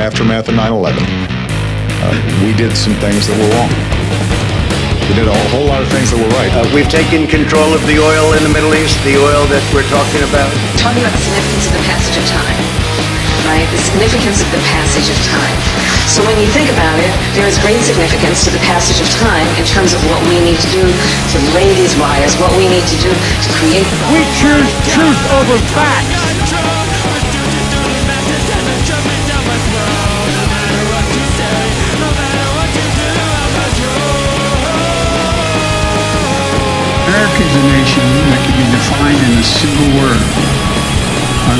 aftermath of 9/11. We did some things that were wrong. We did a whole lot of things that were right. We've taken control of the oil in the Middle East, the oil that we're talking about. Talking about the significance of the passage of time, right? The significance of the passage of time. So when you think about it, there is great significance to the passage of time in terms of what we need to do to lay these wires, what we need to do to create. We choose truth over facts. America is a nation that can be defined in a single word. The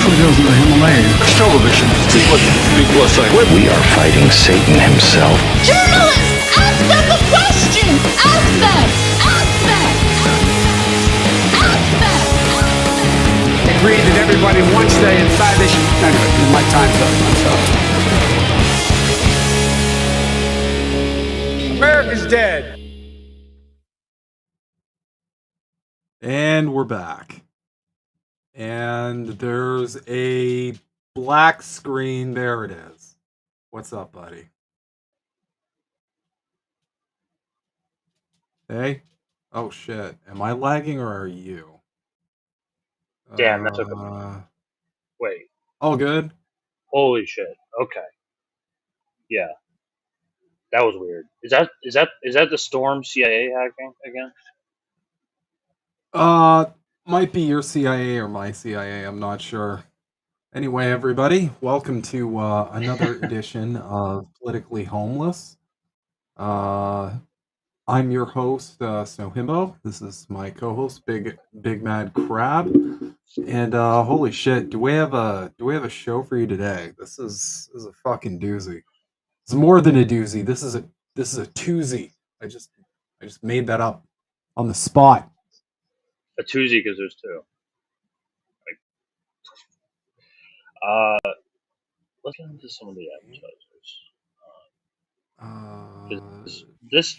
foothills of the Himalayas. Television. See what people are saying. We are fighting Satan himself. Journalists, ask them the question. Ask them. Ask them. Ask them. Agreed that everybody wants to stay inside this. Anyway, my time's up. I'm sorry. America's dead. And we're back. And there's a black screen. There it is. What's up, buddy? Hey? Oh, shit. Am I lagging or are you? Damn, that took a minute. Wait. All good? Holy shit. Okay. Yeah. That was weird. Is that the Storm CIA hacking again? Might be your CIA or my CIA, I'm not sure. Anyway, everybody, welcome to another edition of Politically Homeless. I'm your host, Snowhimbo. This is my co-host, Big Mad Crab. And holy shit, do we have a show for you today? This is a fucking doozy. It's more than a doozy. This is a twozy. I just made that up on the spot. A twozy because there's two. Let's get into some of the advertisers.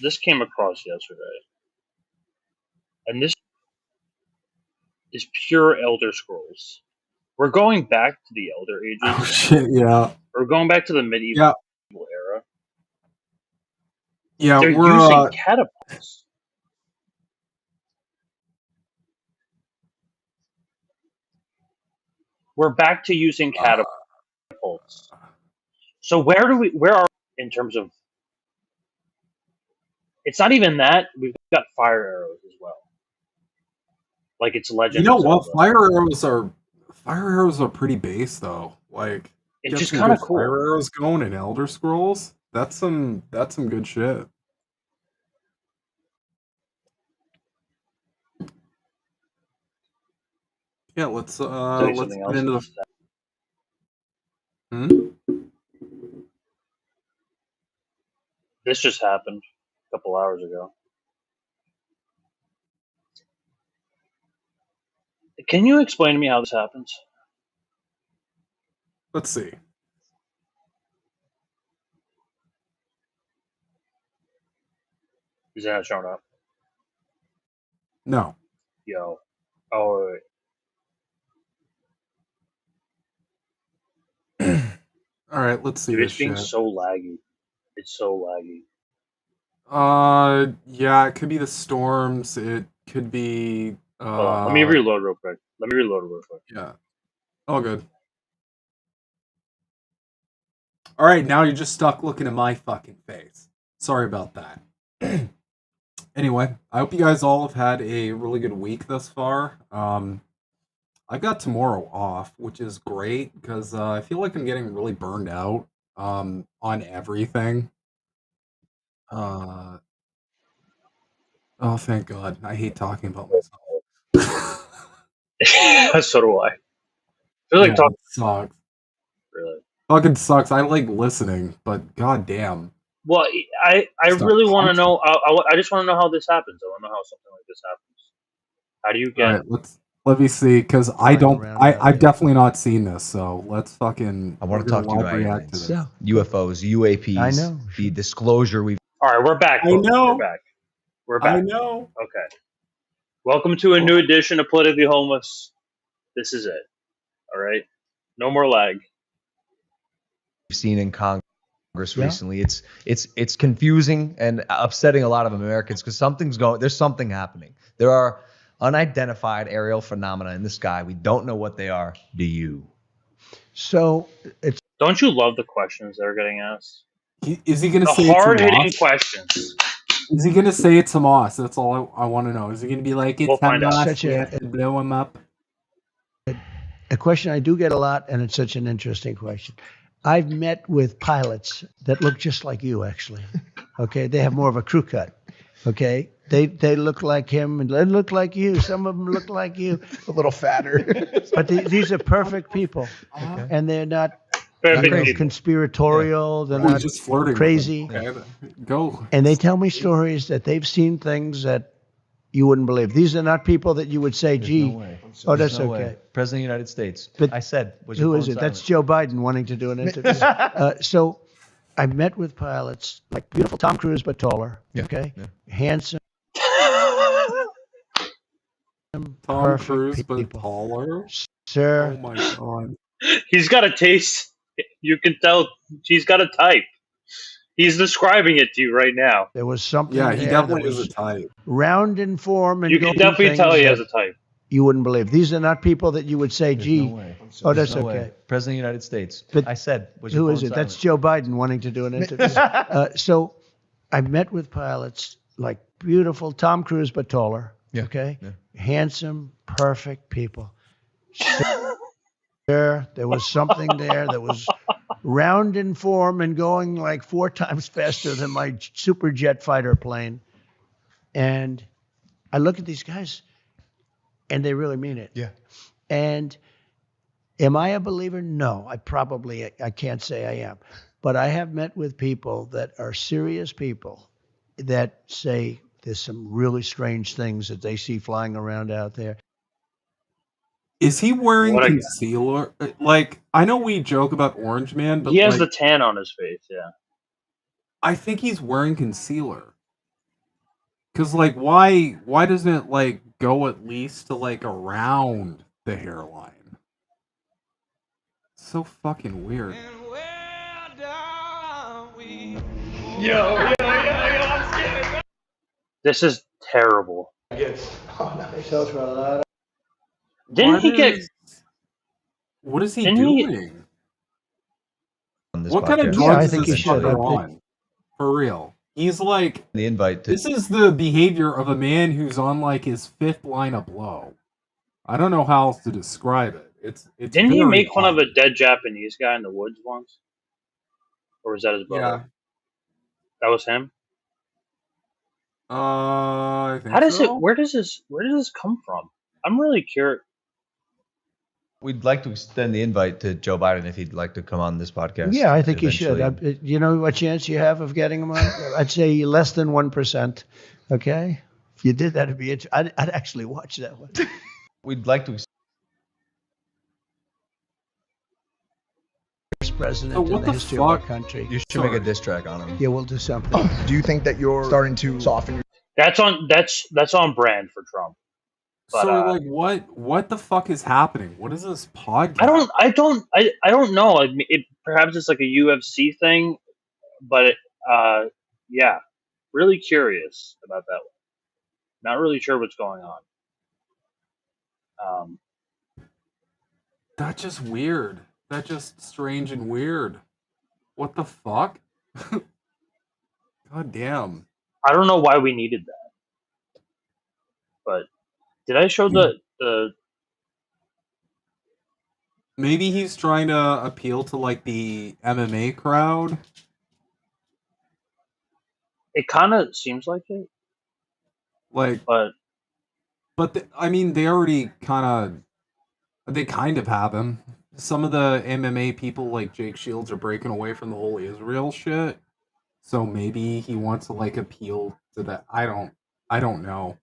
This came across yesterday, and this is pure Elder Scrolls. We're going back to the Elder Ages. Oh shit! Yeah. We're going back to the medieval era. Yeah, they're using catapults. We're back to using catapults. So where are we in terms of? It's not even that. We've got fire arrows as well. Like it's Legend. You know what? Fire arrows are pretty base though. Like it's just kind of cool. Fire arrows going in Elder Scrolls. That's some good shit. Yeah, let's get into the. This just happened a couple hours ago. Can you explain to me how this happens? Let's see. Is that not showing up? No. Yo. Oh, wait. All right, let's see. Dude, it's being so laggy. It's so laggy. Yeah, it could be the storms. It could be. Hold on. Let me reload real quick. Yeah. All good. All right, now you're just stuck looking at my fucking face. Sorry about that. Anyway, I hope you guys all have had a really good week thus far. I've got tomorrow off, which is great because I feel like I'm getting really burned out on everything. Oh, thank God. I hate talking about myself. So do I. I feel like talking sucks. Really. Fucking sucks. I like listening, but goddamn. Well, I really want to know. I just want to know how this happens. I want to know how something like this happens. How do you get? All right, let me see, because I've definitely not seen this. So let's fucking. I want to talk to you about aliens. Yeah. UFOs, UAPs. I know the disclosure we've. All right, we're back. I know. We're back. I know. Okay. Welcome to a new edition of Politically Homeless. This is it. All right. No more lag. We've seen in Congress recently. It's confusing and upsetting a lot of Americans because there's something happening. There are unidentified aerial phenomena in the sky. We don't know what they are. Do you? So it's Don't you love the questions that are getting asked? Is he going to The say it's hard-hitting Hamas? questions. Is he going to say it's Hamas? That's all I want to know. Is he going to be like, it's We'll find out. Hamas, we have to blow him up? a question I do get a lot, and it's such an interesting question. I've met with pilots that look just like you, actually. Okay, they have more of a crew cut. Okay, they look like him and they look like you. Some of them look like you, a little fatter. but these are perfect people, and they're not conspiratorial. They're not just flirting crazy. Okay, go. And they tell me stories that they've seen things that you wouldn't believe. These are not people that you would say, "Gee, oh, that's No okay." way. President of the United States. But I said, was your who phone is it? silent? That's Joe Biden wanting to do an interview. So I've met with pilots like beautiful Tom Cruise, but taller. Yeah. Okay, handsome. Tom Cruise, but taller? Sir. Oh my God. He's got a taste. You can tell he's got a type. He's describing it to you right now. There was something. Yeah, he there definitely that is was a type. round in form and You can going definitely tell he things has that a type. You wouldn't believe. These are not people that you would say, "Gee, oh, that's No way. okay." President of the United States. But I said, was your who phone is it? silent? That's Joe Biden wanting to do an interview. So I've met with pilots like beautiful Tom Cruise, but taller. Yeah. Okay, handsome, perfect people. There was something there that was round in form and going like 4 times faster than my super jet fighter plane. And I look at these guys, and they really mean it. Yeah. And am I a believer? No, I can't say I am. But I have met with people that are serious people that say there's some really strange things that they see flying around out there. Is he wearing What a guy. concealer? Like, I know we joke about Orange Man, but He has like, the tan on his face, yeah. I think he's wearing concealer. Cause like, why doesn't it like go at least to like around the hairline? It's so fucking weird. This is terrible. Sells for a lot of Didn't he get... What is he Didn't he- doing? On this What kind of podcast. drugs Yeah, I is think this he should. fucker on? For real. He's like, The invite to this is the behavior of a man who's on like his 5th line of blow. I don't know how else to describe it. It's Didn't he very make fun of odd. a dead Japanese guy in the woods once? Or was that his brother? Yeah. That was him? I think How does so. where does this come from? I'm really curious. We'd like to extend the invite to Joe Biden if he'd like to come on this podcast. Yeah, I think you should. eventually. You know what chance you have of getting him on? I'd say less than 1%. Okay? If you did that, it'd be I'd actually watch that one. We'd like to. First president So in what the the history of our fuck? country. You should make a diss track on him. Yeah, we'll do something. Do you think that you're starting to soften your... That's on brand for Trump. But, So like, what the fuck is happening? What is this podcast? I don't know. I mean, perhaps it's like a UFC thing, but yeah, really curious about that one. Not really sure what's going on. That's just weird. That's just strange and weird. What the fuck? God damn. I don't know why we needed that, but did I show the Maybe he's trying to appeal to like the MMA crowd. It kind of seems like it, Like, but I mean, they already kind of have him. Some of the MMA people, like Jake Shields, are breaking away from the whole Israel shit. So maybe he wants to like appeal to that. I don't know.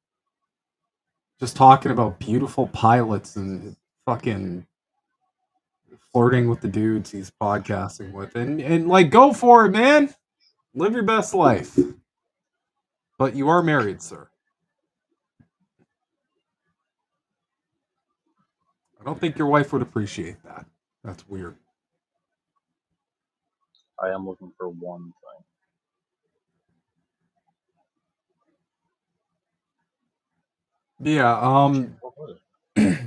Just talking about beautiful pilots and fucking flirting with the dudes he's podcasting with, and like, go for it, man. Live your best life. But you are married, sir. I don't think your wife would appreciate that. That's weird. I am looking for one thing. Yeah, What was it?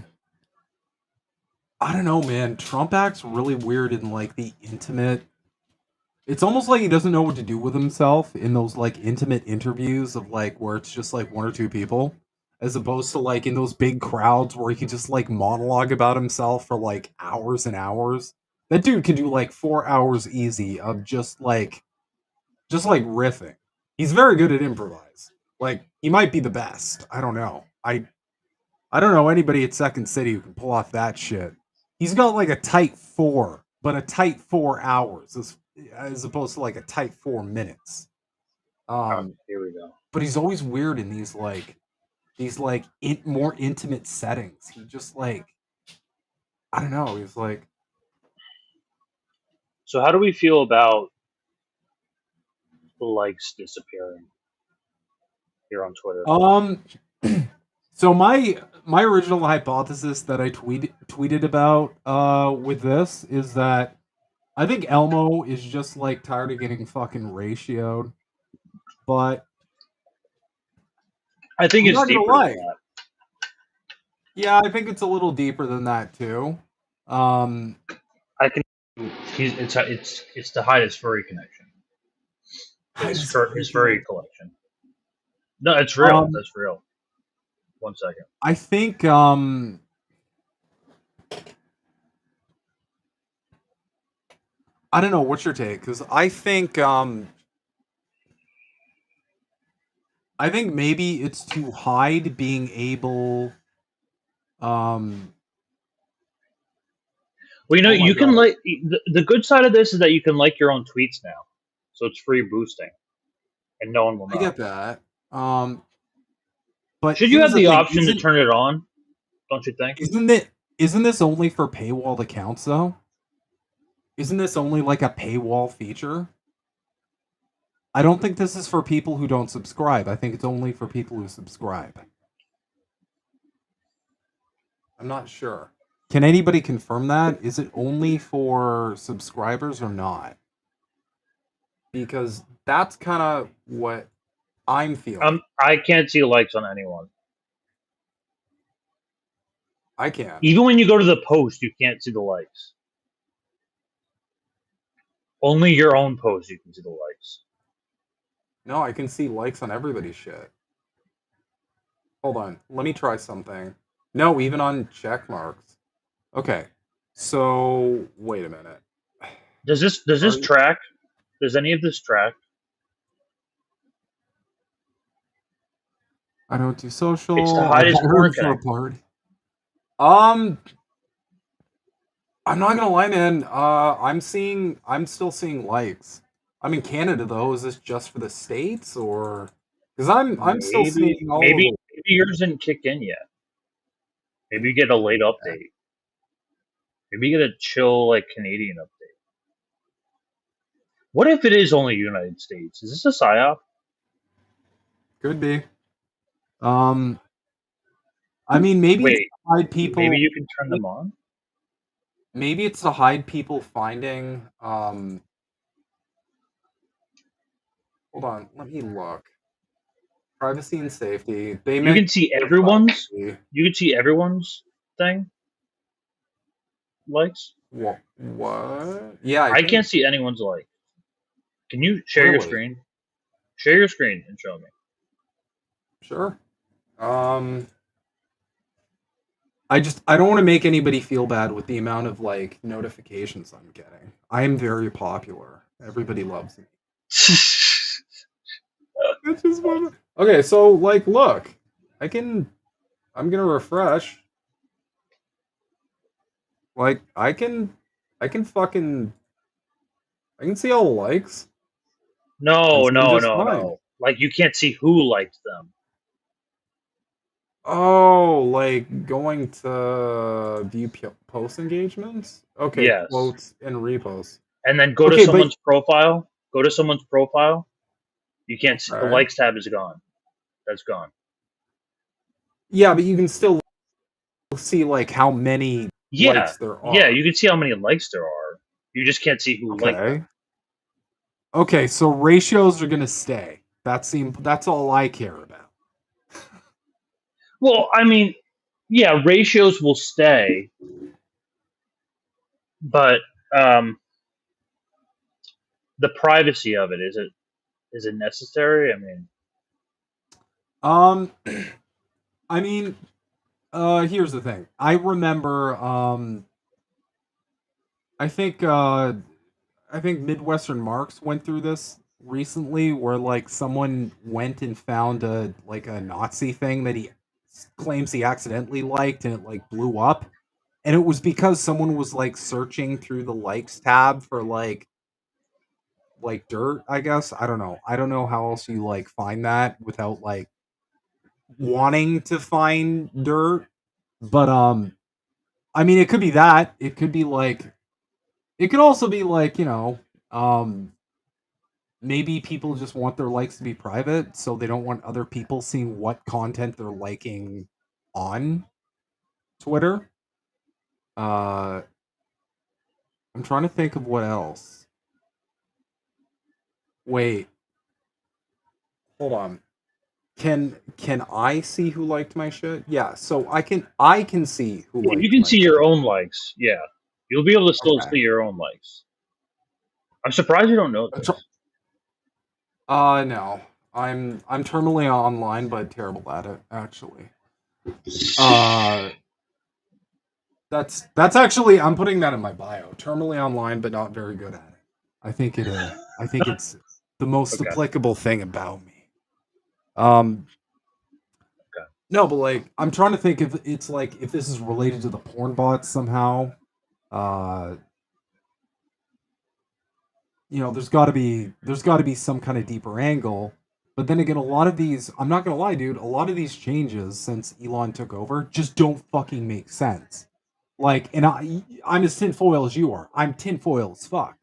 I don't know, man. Trump acts really weird in like the intimate. It's almost like he doesn't know what to do with himself in those like intimate interviews of like where it's just like one or two people, as opposed to like in those big crowds where he can just like monologue about himself for like hours and hours. That dude can do like 4 hours easy of just like riffing. He's very good at improvise. Like he might be the best. I don't know. I don't know anybody at Second City who can pull off that shit. He's got like a tight 4, but a tight 4 hours as opposed to like a tight 4 minutes. Here we go. But he's always weird in these more intimate settings. He just like, I don't know. He's like, So how do we feel about the likes disappearing here on Twitter? So my original hypothesis that I tweeted about with this is that I think Elmo is just like tired of getting fucking ratioed, but I think I'm it's not gonna deeper lie. than that. Yeah, I think it's a little deeper than that too. I can. It's to hide his furry connection. His furry collection. No, it's real. That's real. 1 second. I think I don't know, what's your take? Because I think maybe it's to hide being able Well, you know, oh my you can God. like the good side of this is that you can like your own tweets now, so it's free boosting, and no one will know. I get that. But Should you here's have the thing, option to turn it on? Don't you think? Isn't this only for paywalled accounts though? Isn't this only like a paywall feature? I don't think this is for people who don't subscribe. I think it's only for people who subscribe. I'm not sure. Can anybody confirm that? Is it only for subscribers or not? Because that's kind of what I'm feeling. I can't see likes on anyone. I can. Even when you go to the post, you can't see the likes. Only your own post you can see the likes. No, I can see likes on everybody's shit. Hold on. Let me try something. No, even on check marks. Okay. So, wait a minute. Does this track? Does any of this track? I don't do social. It's to hide his porn connection. I'm not gonna lie, man. I'm still seeing likes. I'm in Canada though. Is this just for the States or? Because I'm still seeing all. Maybe yours didn't kick in yet. Maybe you get a late update. Maybe you get a chill like Canadian update. What if it is only United States? Is this a psyop? Could be. I mean, maybe it's to hide people. Maybe you can turn them on. Maybe it's to hide people finding. Hold on, let me look. Privacy and safety. You can see everyone's. You can see everyone's thing. Likes. What? Yeah, I can't see anyone's like. Can you share your screen? Share your screen and show me. Sure. I don't want to make anybody feel bad with the amount of like notifications I'm getting. I am very popular. Everybody loves me. It's just one. Okay, so like, look, I'm gonna refresh. Like, I can see all the likes. No. Like you can't see who liked them. Oh, like going to view post engagements? Okay, yes. Quotes and reposts. And then go to someone's profile. Go to someone's profile. You can't see the likes tab is gone. That's gone. Yeah, but you can still see like how many Yeah, there yeah, are. you can see how many likes there are. You just can't see who liked them. Okay, so ratios are gonna stay. That's all I care about. Well, I mean, yeah, ratios will stay, but the privacy of it is it necessary? I mean, Um, I mean, here's the thing. I remember, I think, I think Midwestern Marks went through this recently, where like someone went and found a Nazi thing that he claims he accidentally liked, and it like blew up, and it was because someone was like searching through the likes tab for like dirt. I guess I don't know how else you like find that without like wanting to find dirt, but I mean, it could be that. It could be like. It could also be like, maybe people just want their likes to be private, so they don't want other people seeing what content they're liking on Twitter. Uh, I'm trying to think of what else. Wait, hold on. Can I see who liked my shit? Yeah, so I can see who you liked can my see shit. your own likes. Yeah, you'll be able to still Okay. see your own likes. I'm surprised you don't know this. No. I'm terminally online, but terrible at it, actually. Uh That's actually, I'm putting that in my bio. Terminally online, but not very good at it. I think it's the most Okay. applicable thing about me. Um Okay. No, but like I'm trying to think if it's like if this is related to the porn bots somehow. Uh there's got to be some kind of deeper angle. But then again, a lot of these, I'm not going to lie, dude, a lot of these changes since Elon took over just don't fucking make sense. Like, and I'm as tinfoil as you are. I'm tinfoil as fuck.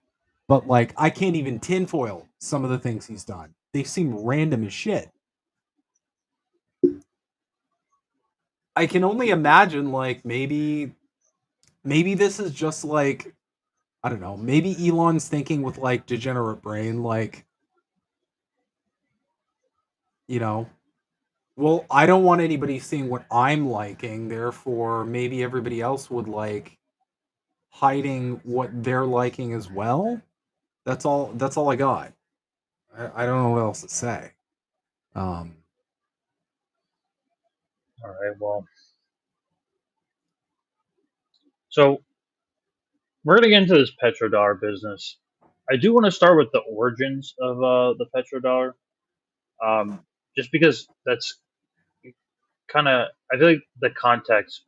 But like, I can't even tinfoil some of the things he's done. They seem random as shit. I can only imagine, like, maybe this is just like, I don't know, maybe Elon's thinking with like degenerate brain, like, you know, well, I don't want anybody seeing what I'm liking, therefore maybe everybody else would like hiding what they're liking as well. That's all I got. I don't know what else to say. All right. Well, so we're gonna get into this petrodollar business. I do want to start with the origins of the petrodollar, just because that's kind of, I feel like the context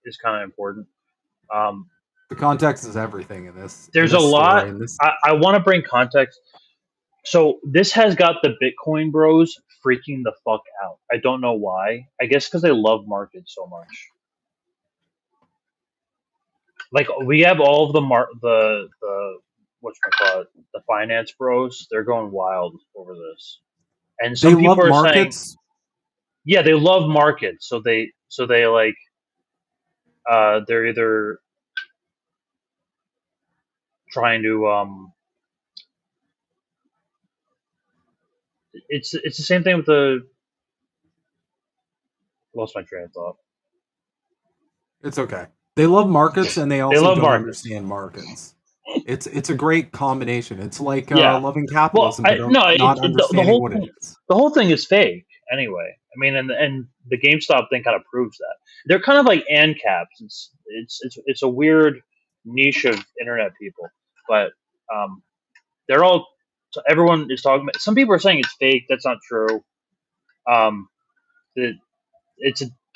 is kind of important. The context is everything in this. There's a lot. Story, in this. I want to bring context. So this has got the Bitcoin bros freaking the fuck out. I don't know why. I guess because they love markets so much. Like we have all of the whatchamacallit, the finance bros. They're going wild over this, and some They people love are saying, markets. yeah, they love markets. So they like they're either trying to it's the same thing with the lost my train of thought. It's okay. They love markets, and they also love don't markets. understand markets. It's a great combination. It's like Yeah. loving Well, capitalism, but not understanding what it is. the whole thing is fake anyway. I mean, and the GameStop thing kind of proves that. They're kind of like ANCAPs. It's a weird niche of internet people, but they're all, so everyone is talking about. Some people are saying it's fake. That's not true. Um,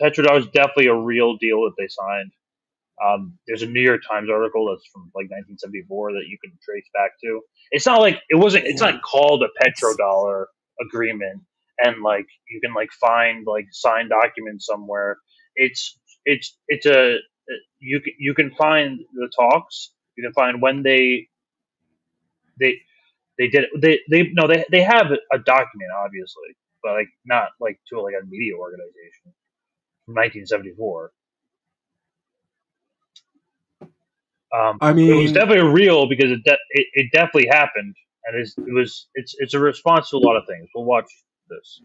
Petrodollar is definitely a real deal that they signed. There's a New York Times article that's from like 1974 that you can trace back to. It's not like it wasn't. It's not called a petrodollar agreement, and like you can like find like signed documents somewhere. It's a you can find the talks. You can find when they they did it. They have a document obviously, but like not like to like a media organization from 1974. I it was mean, definitely real because it definitely happened, and it's a response to a lot of things. We'll watch this.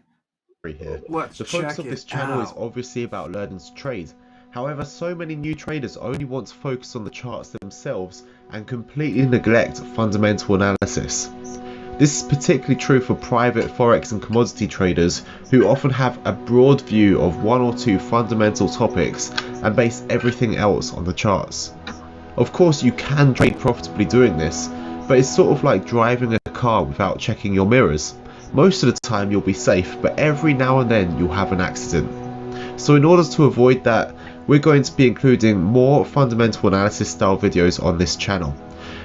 Here. let's The focus check of this it channel is out. obviously about learning to trade. However, so many new traders only want to focus on the charts themselves and completely neglect fundamental analysis. This is particularly true for private forex and commodity traders who often have a broad view of one or two fundamental topics and base everything else on the charts. Of course, you can trade profitably doing this, but it's sort of like driving a car without checking your mirrors. Most of the time you'll be safe, but every now and then you'll have an accident. So in order to avoid that, we're going to be including more fundamental analysis style videos on this channel.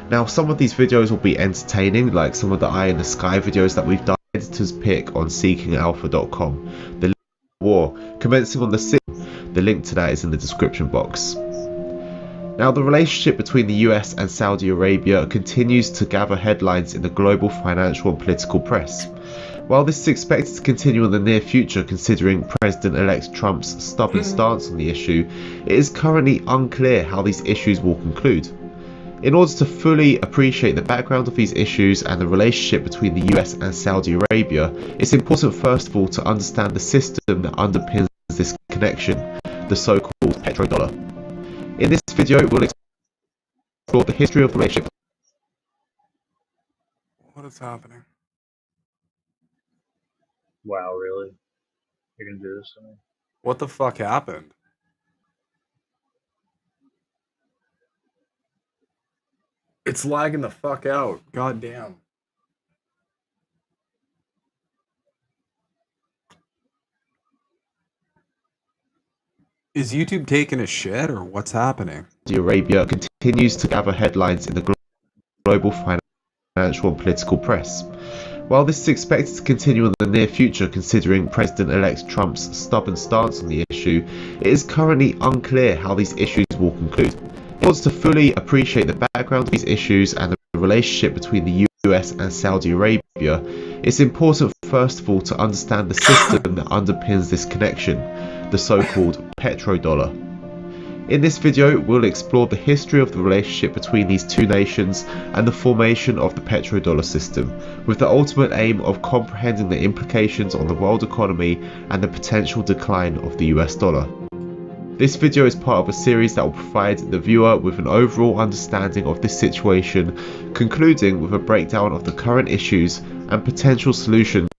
Now, some of these videos will be entertaining, like some of the eye in the sky videos that we've done. Editor's pick on seekingalpha.com. The war commencing on the 6th. The link to that is in the description box. Now, the relationship between the US and Saudi Arabia continues to gather headlines in the global financial and political press. While this is expected to continue in the near future considering President-elect Trump's stubborn stance on the issue, it is currently unclear how these issues will conclude. In order to fully appreciate the background of these issues and the relationship between the US and Saudi Arabia, it's important first of all to understand the system that underpins this connection, the so-called petrodollar. In this video, we'll explore the history of the relationship. What is happening? Wow, really? You're gonna do this to me? What the fuck happened? It's lagging the fuck out. God damn. Is YouTube taking a shit or what's happening? Saudi Arabia continues to gather headlines in the global financial and political press. While this is expected to continue in the near future considering President-elect Trump's stubborn stance on the issue, it is currently unclear how these issues will conclude. In order to fully appreciate the background of these issues and the relationship between the US and Saudi Arabia, it's important first of all to understand the system that underpins this connection, the so-called petrodollar. In this video, we'll explore the history of the relationship between these two nations and the formation of the petrodollar system, with the ultimate aim of comprehending the implications on the world economy and the potential decline of the US dollar. This video is part of a series that will provide the viewer with an overall understanding of this situation, concluding with a breakdown of the current issues and potential solutions.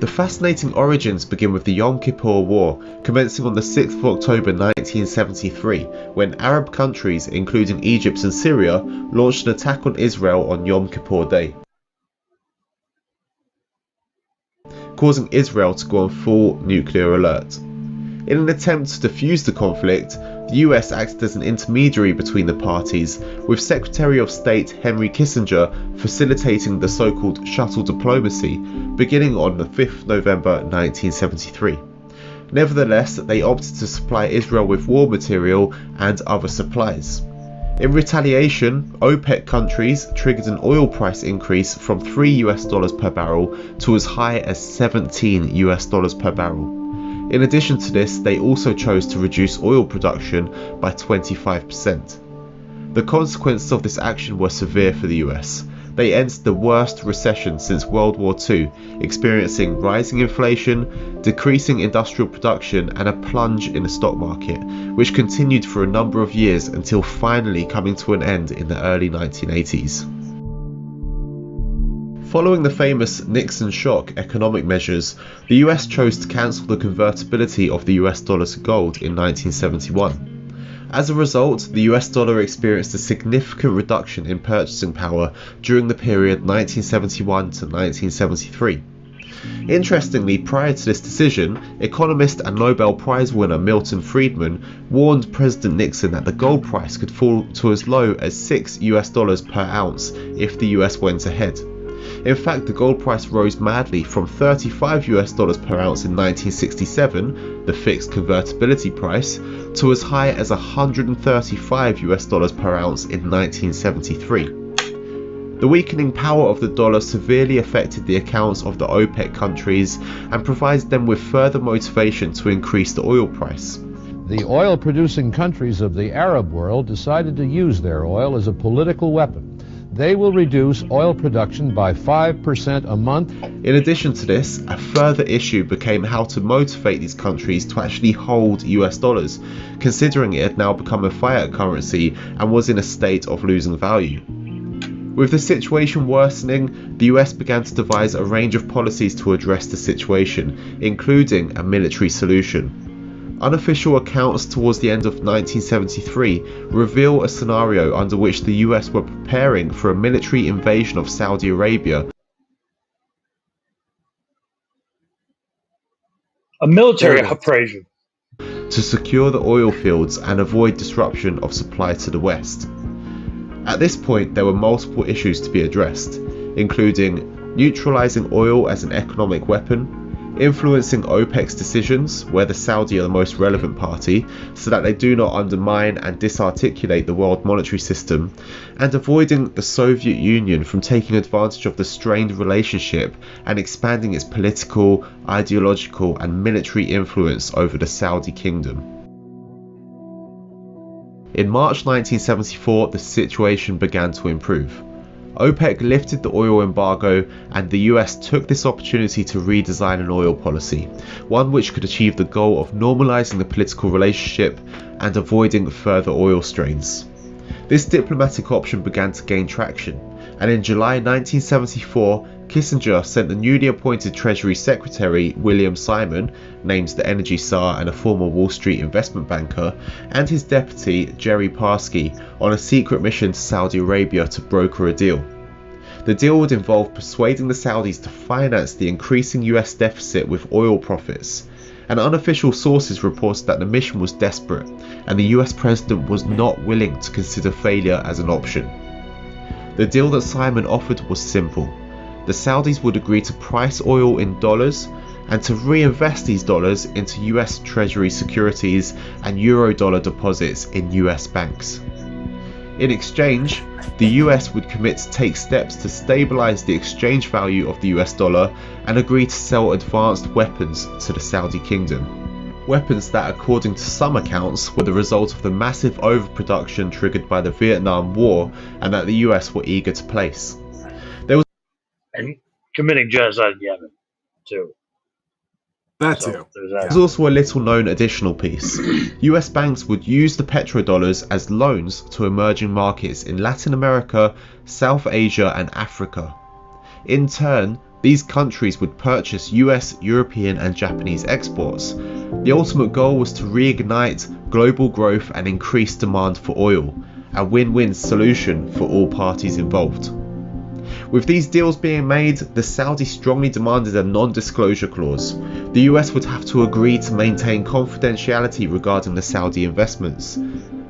The fascinating origins begin with the Yom Kippur War, commencing on the 6th of October 1973, when Arab countries, including Egypt and Syria, launched an attack on Israel on Yom Kippur Day, causing Israel to go on full nuclear alert. In an attempt to defuse the conflict, the US acted as an intermediary between the parties, with Secretary of State Henry Kissinger facilitating the so-called shuttle diplomacy, beginning on the 5th November 1973. Nevertheless, they opted to supply Israel with war material and other supplies. In retaliation, OPEC countries triggered an oil price increase from $3 per barrel to as high as $17 per barrel. In addition to this, they also chose to reduce oil production by 25%. The consequences of this action were severe for the US. They entered the worst recession since World War II, experiencing rising inflation, decreasing industrial production, and a plunge in the stock market, which continued for a number of years until finally coming to an end in the early 1980s. Following the famous Nixon shock economic measures, the US chose to cancel the convertibility of the US dollar to gold in 1971. As a result, the US dollar experienced a significant reduction in purchasing power during the period 1971 to 1973. Interestingly, prior to this decision, economist and Nobel Prize winner Milton Friedman warned President Nixon that the gold price could fall to as low as $6 per ounce if the US went ahead. In fact, the gold price rose madly from $35 per ounce in 1967, the fixed convertibility price, to as high as $135 per ounce in 1973. The weakening power of the dollar severely affected the accounts of the OPEC countries and provides them with further motivation to increase the oil price. the oil-producing countries of the Arab world decided to use their oil as a political weapon. They will reduce oil production by 5% a month. In addition to this, a further issue became how to motivate these countries to actually hold US dollars, considering it had now become a fiat currency and was in a state of losing value. With the situation worsening, the US began to devise a range of policies to address the situation, including a military solution. Unofficial accounts towards the end of 1973 reveal a scenario under which the US were preparing for a military invasion of Saudi Arabia. A military operation To secure the oil fields and avoid disruption of supply to the West. At this point, there were multiple issues to be addressed, including neutralizing oil as an economic weapon, influencing OPEC's decisions, where the Saudi are the most relevant party, so that they do not undermine and disarticulate the world monetary system, and avoiding the Soviet Union from taking advantage of the strained relationship and expanding its political, ideological and military influence over the Saudi kingdom. In March 1974, the situation began to improve. OPEC lifted the oil embargo and the US took this opportunity to redesign an oil policy, one which could achieve the goal of normalizing the political relationship and avoiding further oil strains. This diplomatic option began to gain traction, and in July 1974, Kissinger sent the newly appointed Treasury Secretary William Simon, named the Energy Tsar and a former Wall Street investment banker, and his deputy Jerry Parsky on a secret mission to Saudi Arabia to broker a deal. The deal would involve persuading the Saudis to finance the increasing US deficit with oil profits, and unofficial sources reported that the mission was desperate and the US president was not willing to consider failure as an option. The deal that Simon offered was simple. The Saudis would agree to price oil in dollars and to reinvest these dollars into US Treasury securities and Eurodollar deposits in US banks. In exchange, the US would commit to take steps to stabilize the exchange value of the US dollar and agree to sell advanced weapons to the Saudi kingdom. Weapons that, according to some accounts, were the result of the massive overproduction triggered by the Vietnam War and that the US were eager to place. and committing genocide in Yemen, too. There's also a little known additional piece. US banks would use the petrodollars as loans to emerging markets in Latin America, South Asia and Africa. In turn, these countries would purchase US, European and Japanese exports. The ultimate goal was to reignite global growth and increase demand for oil, a win-win solution for all parties involved. With these deals being made, the Saudis strongly demanded a non-disclosure clause. The US would have to agree to maintain confidentiality regarding the Saudi investments.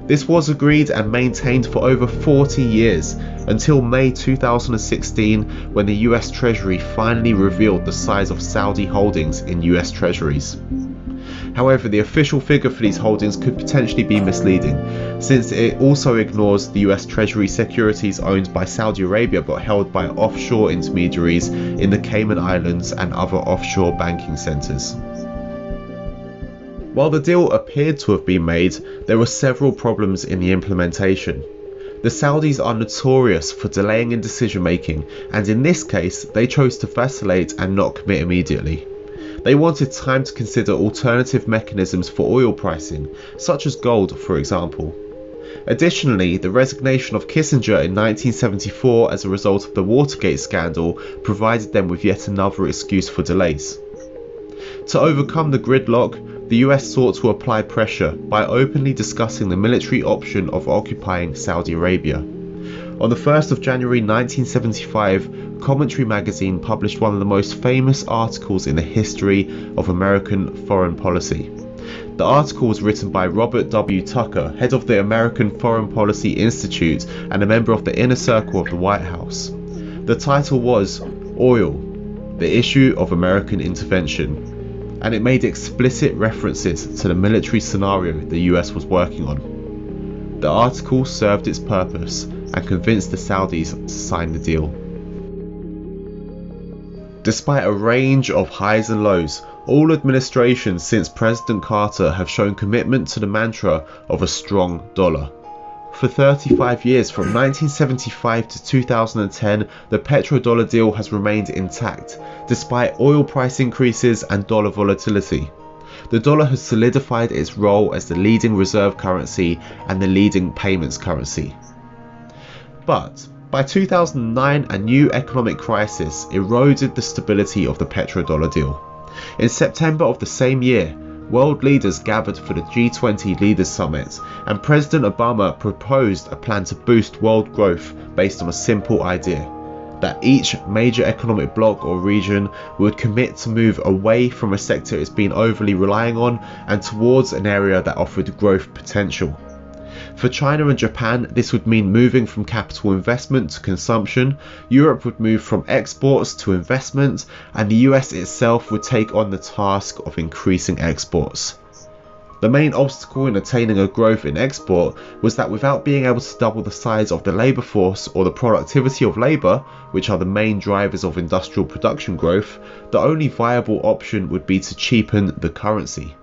This was agreed and maintained for over 40 years, until May 2016, when the US Treasury finally revealed the size of Saudi holdings in US Treasuries. However, the official figure for these holdings could potentially be misleading, since it also ignores the US Treasury securities owned by Saudi Arabia but held by offshore intermediaries in the Cayman Islands and other offshore banking centres. While the deal appeared to have been made, there were several problems in the implementation. The Saudis are notorious for delaying in decision making, and in this case they chose to vacillate and not commit immediately. They wanted time to consider alternative mechanisms for oil pricing, such as gold for example. Additionally, the resignation of Kissinger in 1974 as a result of the Watergate scandal provided them with yet another excuse for delays. To overcome the gridlock, the US sought to apply pressure by openly discussing the military option of occupying Saudi Arabia. On the 1st of January 1975, Commentary magazine published one of the most famous articles in the history of American foreign policy. The article was written by Robert W. Tucker, head of the American Foreign Policy Institute and a member of the inner circle of the White House. The title was Oil, the Issue of American Intervention, and it made explicit references to the military scenario the US was working on. The article served its purpose and convinced the Saudis to sign the deal. Despite a range of highs and lows, All administrations since President Carter have shown commitment to the mantra of a strong dollar. For 35 years, from 1975 to 2010, the petrodollar deal has remained intact, despite oil price increases and dollar volatility. The dollar has solidified its role as the leading reserve currency and the leading payments currency. But by 2009, a new economic crisis eroded the stability of the petrodollar deal. In September of the same year, world leaders gathered for the G20 Leaders Summit, and President Obama proposed a plan to boost world growth based on a simple idea: that each major economic bloc or region would commit to move away from a sector it's been overly relying on and towards an area that offered growth potential. For China and Japan, this would mean moving from capital investment to consumption. Europe would move from exports to investment, and the US itself would take on the task of increasing exports. The main obstacle in attaining a growth in export was that without being able to double the size of the labour force or the productivity of labour, which are the main drivers of industrial production growth, the only viable option would be to cheapen the currency.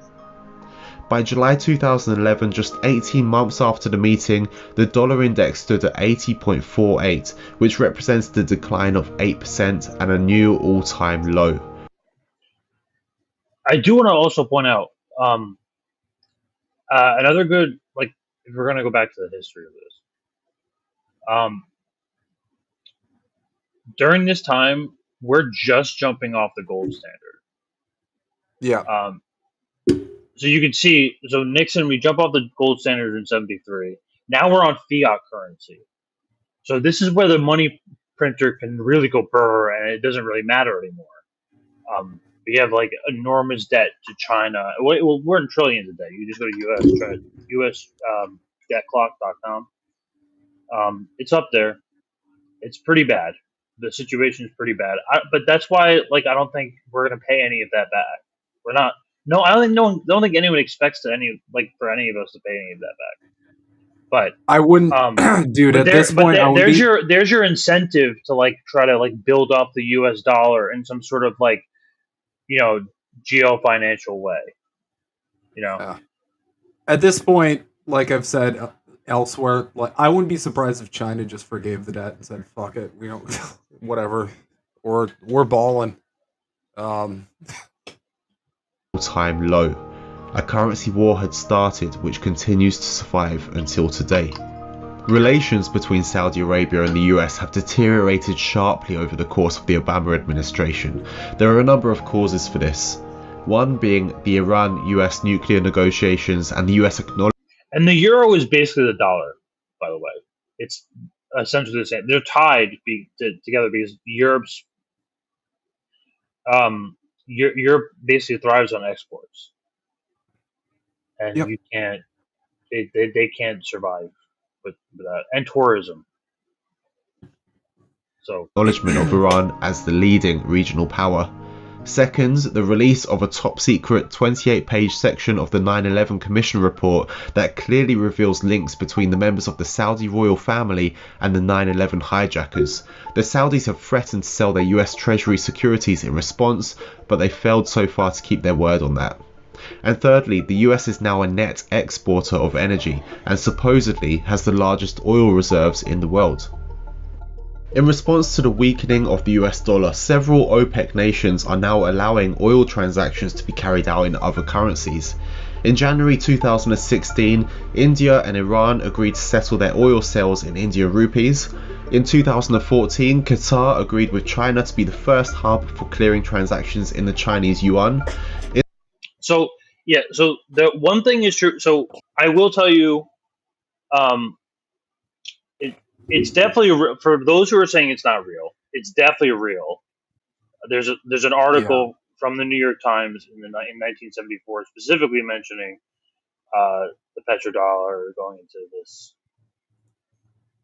By July 2011, just 18 months after the meeting, the dollar index stood at 80.48, which represents the decline of 8% and a new all-time low. I do want to also point out another good, like, if we're going to go back to the history of this, during this time, we're just jumping off the gold standard. Yeah. So you can see, so Nixon, we jump off the gold standard in 73. Now we're on fiat currency. So this is where the money printer can really go brr, and it doesn't really matter anymore. We have like enormous debt to China. Well, we're in trillions of debt. You just go to USDebtClock.com. It's up there. It's pretty bad. The situation is pretty bad. But that's why, like, I don't think we're gonna pay any of that back. We're not. No, I don't think anyone expects for any of us to pay any of that back. But I wouldn't, dude. At this point, there's your incentive to like try to like build up the U.S. dollar in some sort of like, geo-financial way. At this point, like I've said elsewhere, like I wouldn't be surprised if China just forgave the debt and said, "Fuck it, we don't, whatever, or we're balling." Time low. A currency war had started which continues to survive until today. Relations between Saudi Arabia and the US have deteriorated sharply over the course of the Obama administration. There are a number of causes for this. One being the Iran-US nuclear negotiations and the US acknowledgement. And the euro is basically the dollar, by the way. It's essentially the same. They're tied together because Europe basically thrives on exports, and you can't. They can't survive with that, and tourism. So, acknowledgement of Iran as the leading regional power. Second, the release of a top-secret 28-page section of the 9/11 Commission report that clearly reveals links between the members of the Saudi royal family and the 9/11 hijackers. The Saudis have threatened to sell their US Treasury securities in response, but they failed so far to keep their word on that. And thirdly, the US is now a net exporter of energy and supposedly has the largest oil reserves in the world. In response to the weakening of the US dollar, several OPEC nations are now allowing oil transactions to be carried out in other currencies. In January 2016, India and Iran agreed to settle their oil sales in Indian rupees. In 2014, Qatar agreed with China to be the first hub for clearing transactions in the Chinese yuan. So the one thing is true. So I will tell you, it's definitely, for those who are saying it's not real, it's definitely real. There's an article from the New York Times in 1974 specifically mentioning the petrodollar going into this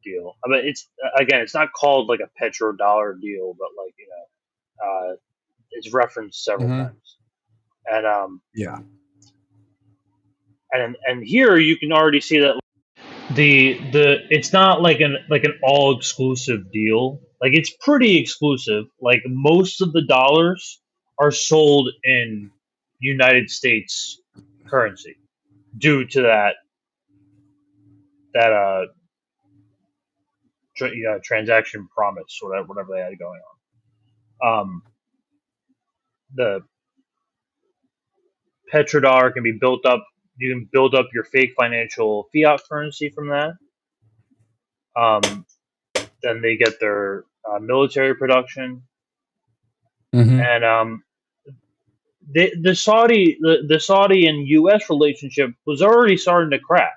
deal. I mean, it's not called like a petrodollar deal, but like it's referenced several times. And and here you can already see that it's not like an all exclusive deal. Like, it's pretty exclusive. Like, most of the dollars are sold in United States currency due to that transaction promise or whatever they had going on. The petrodollar can be built up. You can build up your fake financial fiat currency from that. Then they get their military production, and the Saudi and U.S. relationship was already starting to crack.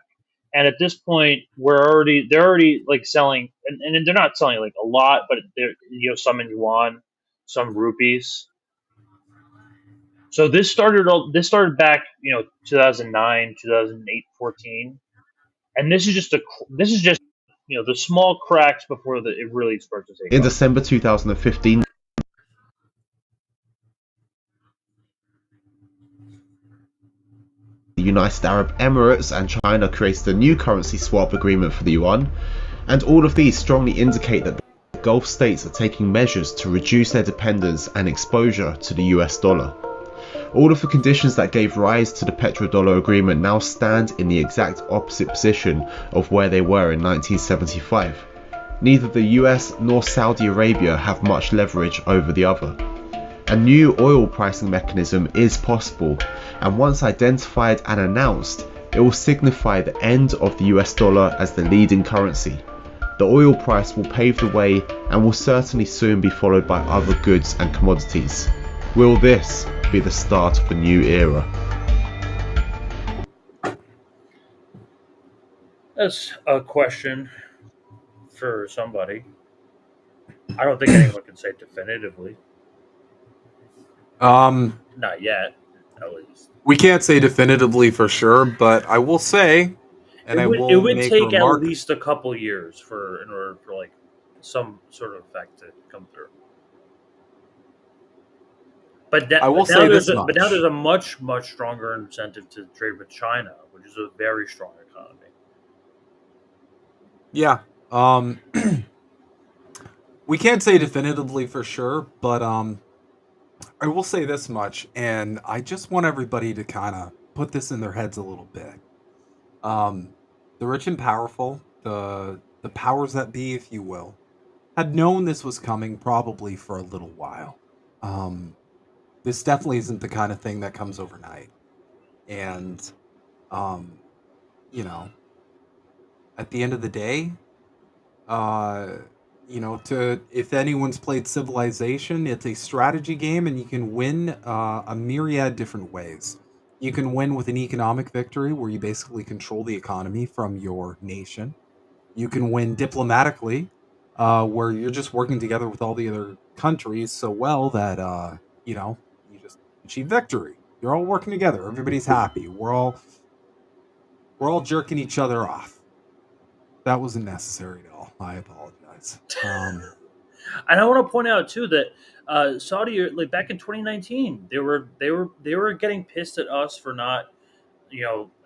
And at this point, they're already like selling, and they're not selling like a lot, but they're, some in yuan, some rupees. So this started back 2009, 2008, 14, and this is just the small cracks before it really starts to take In off. December 2015, the United Arab Emirates and China created a new currency swap agreement for the yuan, and all of these strongly indicate that the Gulf states are taking measures to reduce their dependence and exposure to the US dollar. All of the conditions that gave rise to the petrodollar agreement now stand in the exact opposite position of where they were in 1975. Neither the US nor Saudi Arabia have much leverage over the other. A new oil pricing mechanism is possible, and once identified and announced, it will signify the end of the US dollar as the leading currency. The oil price will pave the way and will certainly soon be followed by other goods and commodities. Will this be the start of a new era? That's a question for somebody. I don't think anyone can say definitively. Not yet, at least. We can't say definitively for sure, but I will say, and it will would make take a remark. at least a couple years in order for like some sort of effect to come through. But I will say this much. But now there's a much, much stronger incentive to trade with China, which is a very strong economy. Yeah. We can't say definitively for sure, but I will say this much, and I just want everybody to kind of put this in their heads a little bit. The rich and powerful, the powers that be, if you will, had known this was coming probably for a little while. This definitely isn't the kind of thing that comes overnight. And, at the end of the day, if anyone's played Civilization, it's a strategy game, and you can win a myriad different ways. You can win with an economic victory, where you basically control the economy from your nation. You can win diplomatically, where you're just working together with all the other countries so well that you just achieve victory. You're all working together. Everybody's happy. We're all jerking each other off. That wasn't necessary at all. I apologize. And I want to point out too that Saudi, like back in 2019, they were getting pissed at us for not,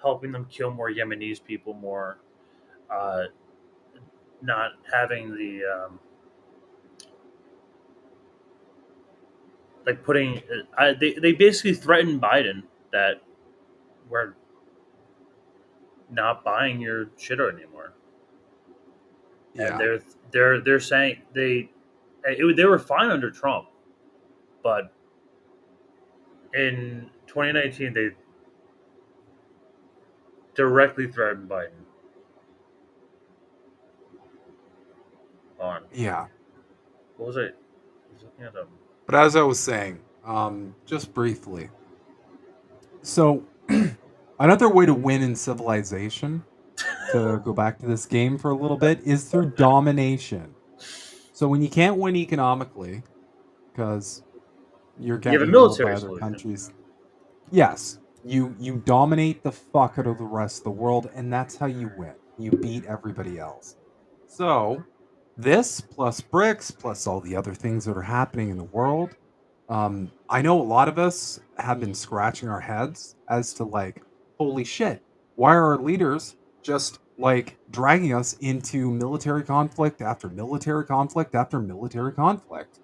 helping them kill more Yemenis people, more, not having the like putting. They basically threatened Biden that we're not buying your shit anymore. Yeah. And they're saying they were fine under Trump, but in 2019 they directly threatened Biden. Yeah. What was it? I was looking at them. But as I was saying, just briefly. So, another way to win in Civilization, to go back to this game for a little bit, is through domination. So when you can't win economically, because you're getting ruled by other countries, yes, you dominate the fuck out of the rest of the world, and that's how you win. You beat everybody else. So, this plus BRICS plus all the other things that are happening in the world, I know a lot of us have been scratching our heads as to like, holy shit, why are our leaders just like dragging us into military conflict after military conflict after military conflict?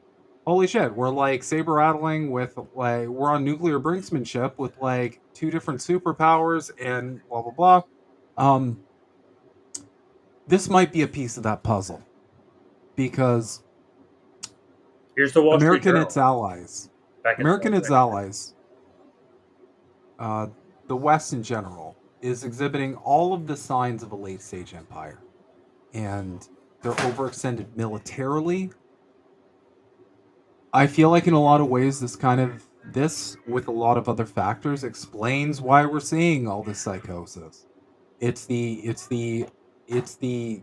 holy shit, we're like saber rattling with like we're on nuclear brinksmanship with like two different superpowers and blah blah blah. This might be a piece of that puzzle because Here's the Wall Street America and Journal. its allies, Back in America and its 2019. allies, the West in general is exhibiting all of the signs of a late stage empire, and they're overextended militarily. I feel like in a lot of ways, this with a lot of other factors explains why we're seeing all this psychosis. It's the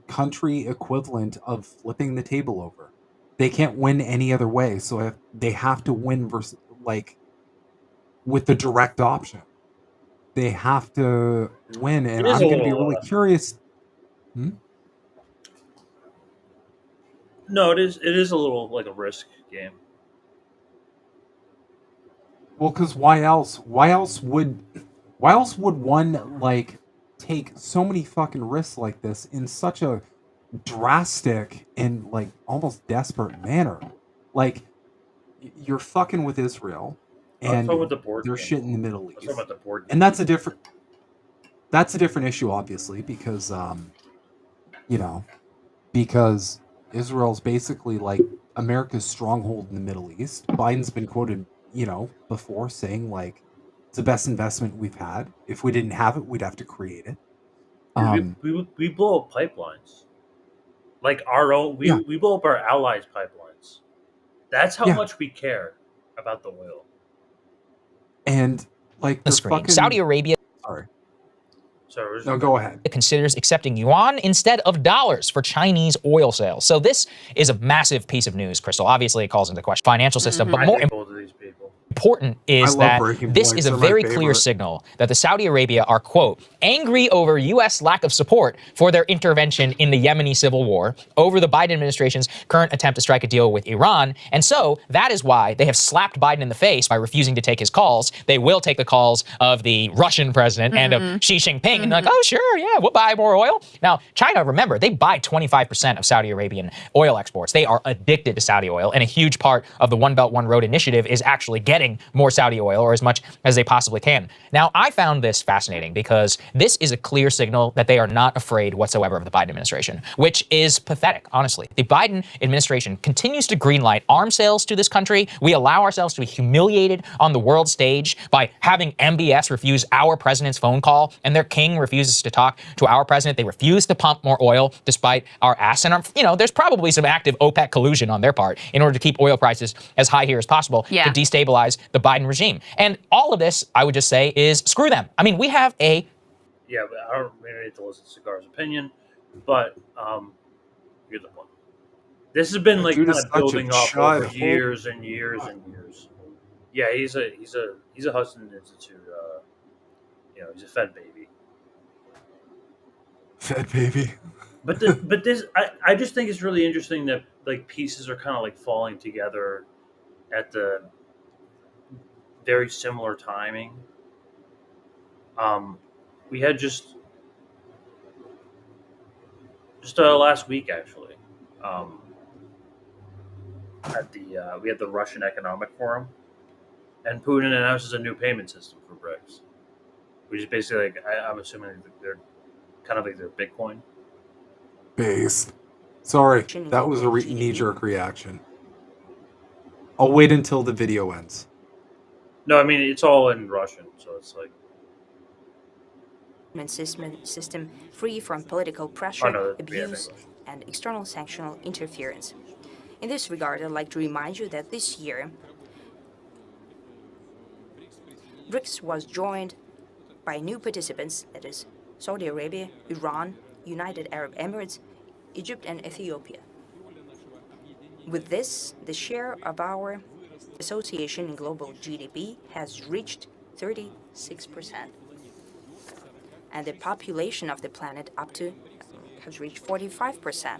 country equivalent of flipping the table over. They can't win any other way, so they have to win versus like with the direct option. They have to win, and I'm going to be really curious. No, it is a little like a risk game. Well, because why else? Why else would one like take so many fucking risks like this in such a drastic and like almost desperate manner? Like you're fucking with Israel, and they're shit in the Middle East, and that's a different issue, obviously, because because Israel's basically like America's stronghold in the Middle East. Biden's been quoted, before saying like it's the best investment we've had. If we didn't have it, we'd have to create it. We blow up pipelines, like our own. We blow up our allies' pipelines. That's how much we care about the oil. And like the screen, Saudi Arabia. Sorry. No, go ahead. It considers accepting yuan instead of dollars for Chinese oil sales. So this is a massive piece of news, Crystal. Obviously, it calls into question financial system, but more important is that this is a very clear signal that the Saudi Arabia are, quote, angry over U.S. lack of support for their intervention in the Yemeni civil war, over the Biden administration's current attempt to strike a deal with Iran. And so that is why they have slapped Biden in the face by refusing to take his calls. They will take the calls of the Russian president and of Xi Jinping and like, oh, sure, yeah, we'll buy more oil. Now, China, remember, they buy 25% of Saudi Arabian oil exports. They are addicted to Saudi oil, and a huge part of the One Belt, One Road initiative is actually getting more Saudi oil, or as much as they possibly can. Now, I found this fascinating because this is a clear signal that they are not afraid whatsoever of the Biden administration, which is pathetic, honestly. The Biden administration continues to greenlight arms sales to this country. We allow ourselves to be humiliated on the world stage by having MBS refuse our president's phone call, and their king refuses to talk to our president. They refuse to pump more oil despite our ass. And, there's probably some active OPEC collusion on their part in order to keep oil prices as high here as possible to destabilize the Biden regime. And all of this, I would just say, is screw them. I mean, we have a... Yeah, but I don't really need to listen to Cigar's opinion, but here's the point. This has been like kind of building up over years and years and years. Yeah, he's a Hudson Institute. He's a Fed baby. Fed baby. But this, I just think it's really interesting that like pieces are kind of like falling together at the very similar timing. We had just last week actually. We had the Russian Economic Forum, and Putin announces a new payment system for BRICS, which is basically like I'm assuming they're kind of like their Bitcoin. Based. Sorry, that was a knee-jerk reaction. I'll wait until the video ends. No, I mean it's all in Russian, so it's like system free from political pressure, abuse, and external sanctional interference. In this regard, I'd like to remind you that this year, BRICS was joined by new participants, that is, Saudi Arabia, Iran, United Arab Emirates, Egypt, and Ethiopia. With this, the share of our association in global GDP has reached 36%. And the population of the planet has reached 45%.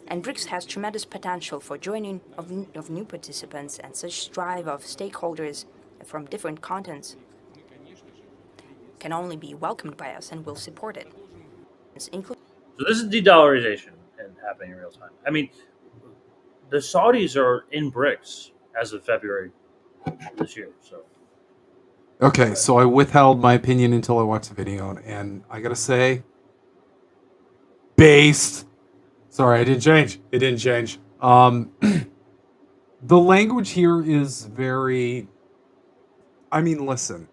And BRICS has tremendous potential for joining of new participants, and such drive of stakeholders from different continents can only be welcomed by us, and will support it. So this is de-dollarization and happening in real time. I mean, the Saudis are in BRICS as of February this year. So Okay, so I withheld my opinion until I watched the video, and I gotta say, based. Sorry, I didn't change. It didn't change. The language here is very. I mean, listen.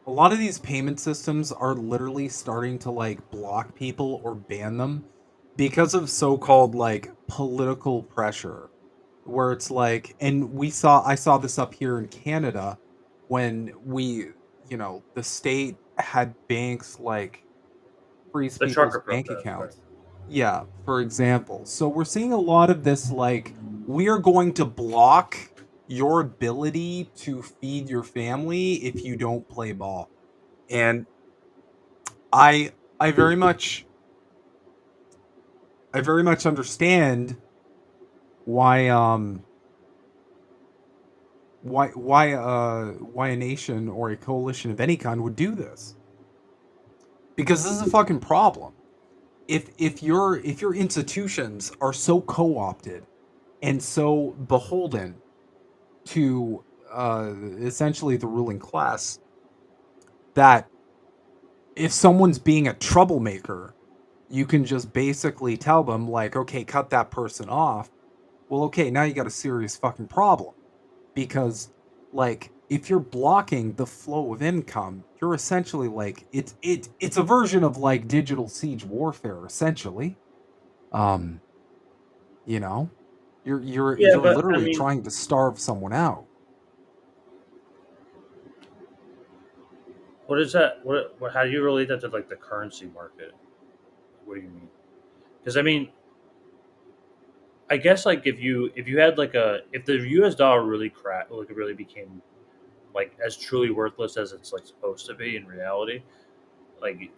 A lot of these payment systems are literally starting to like block people or ban them because of so-called like political pressure, where it's like, and I saw this up here in Canada when the state had banks like freeze the people's trucker bank protest, right? accounts. Yeah, for example. So we're seeing a lot of this like, we are going to block your ability to feed your family if you don't play ball. And I very much understand why why a nation or a coalition of any kind would do this. Because this is a fucking problem. If your institutions are so co-opted and so beholden to essentially the ruling class, that if someone's being a troublemaker, you can just basically tell them like, okay, cut that person off. Well, okay, now you got a serious fucking problem, because like if you're blocking the flow of income, you're essentially like, it's a version of like digital siege warfare essentially. Um, you know, Yeah, you're but I literally mean, trying to starve someone out. what is that? What? How do you relate that to like the currency market? What do you mean? Because I mean, I guess like if you had like if the U.S. dollar really like it really became like as truly worthless as it's like supposed to be in reality, like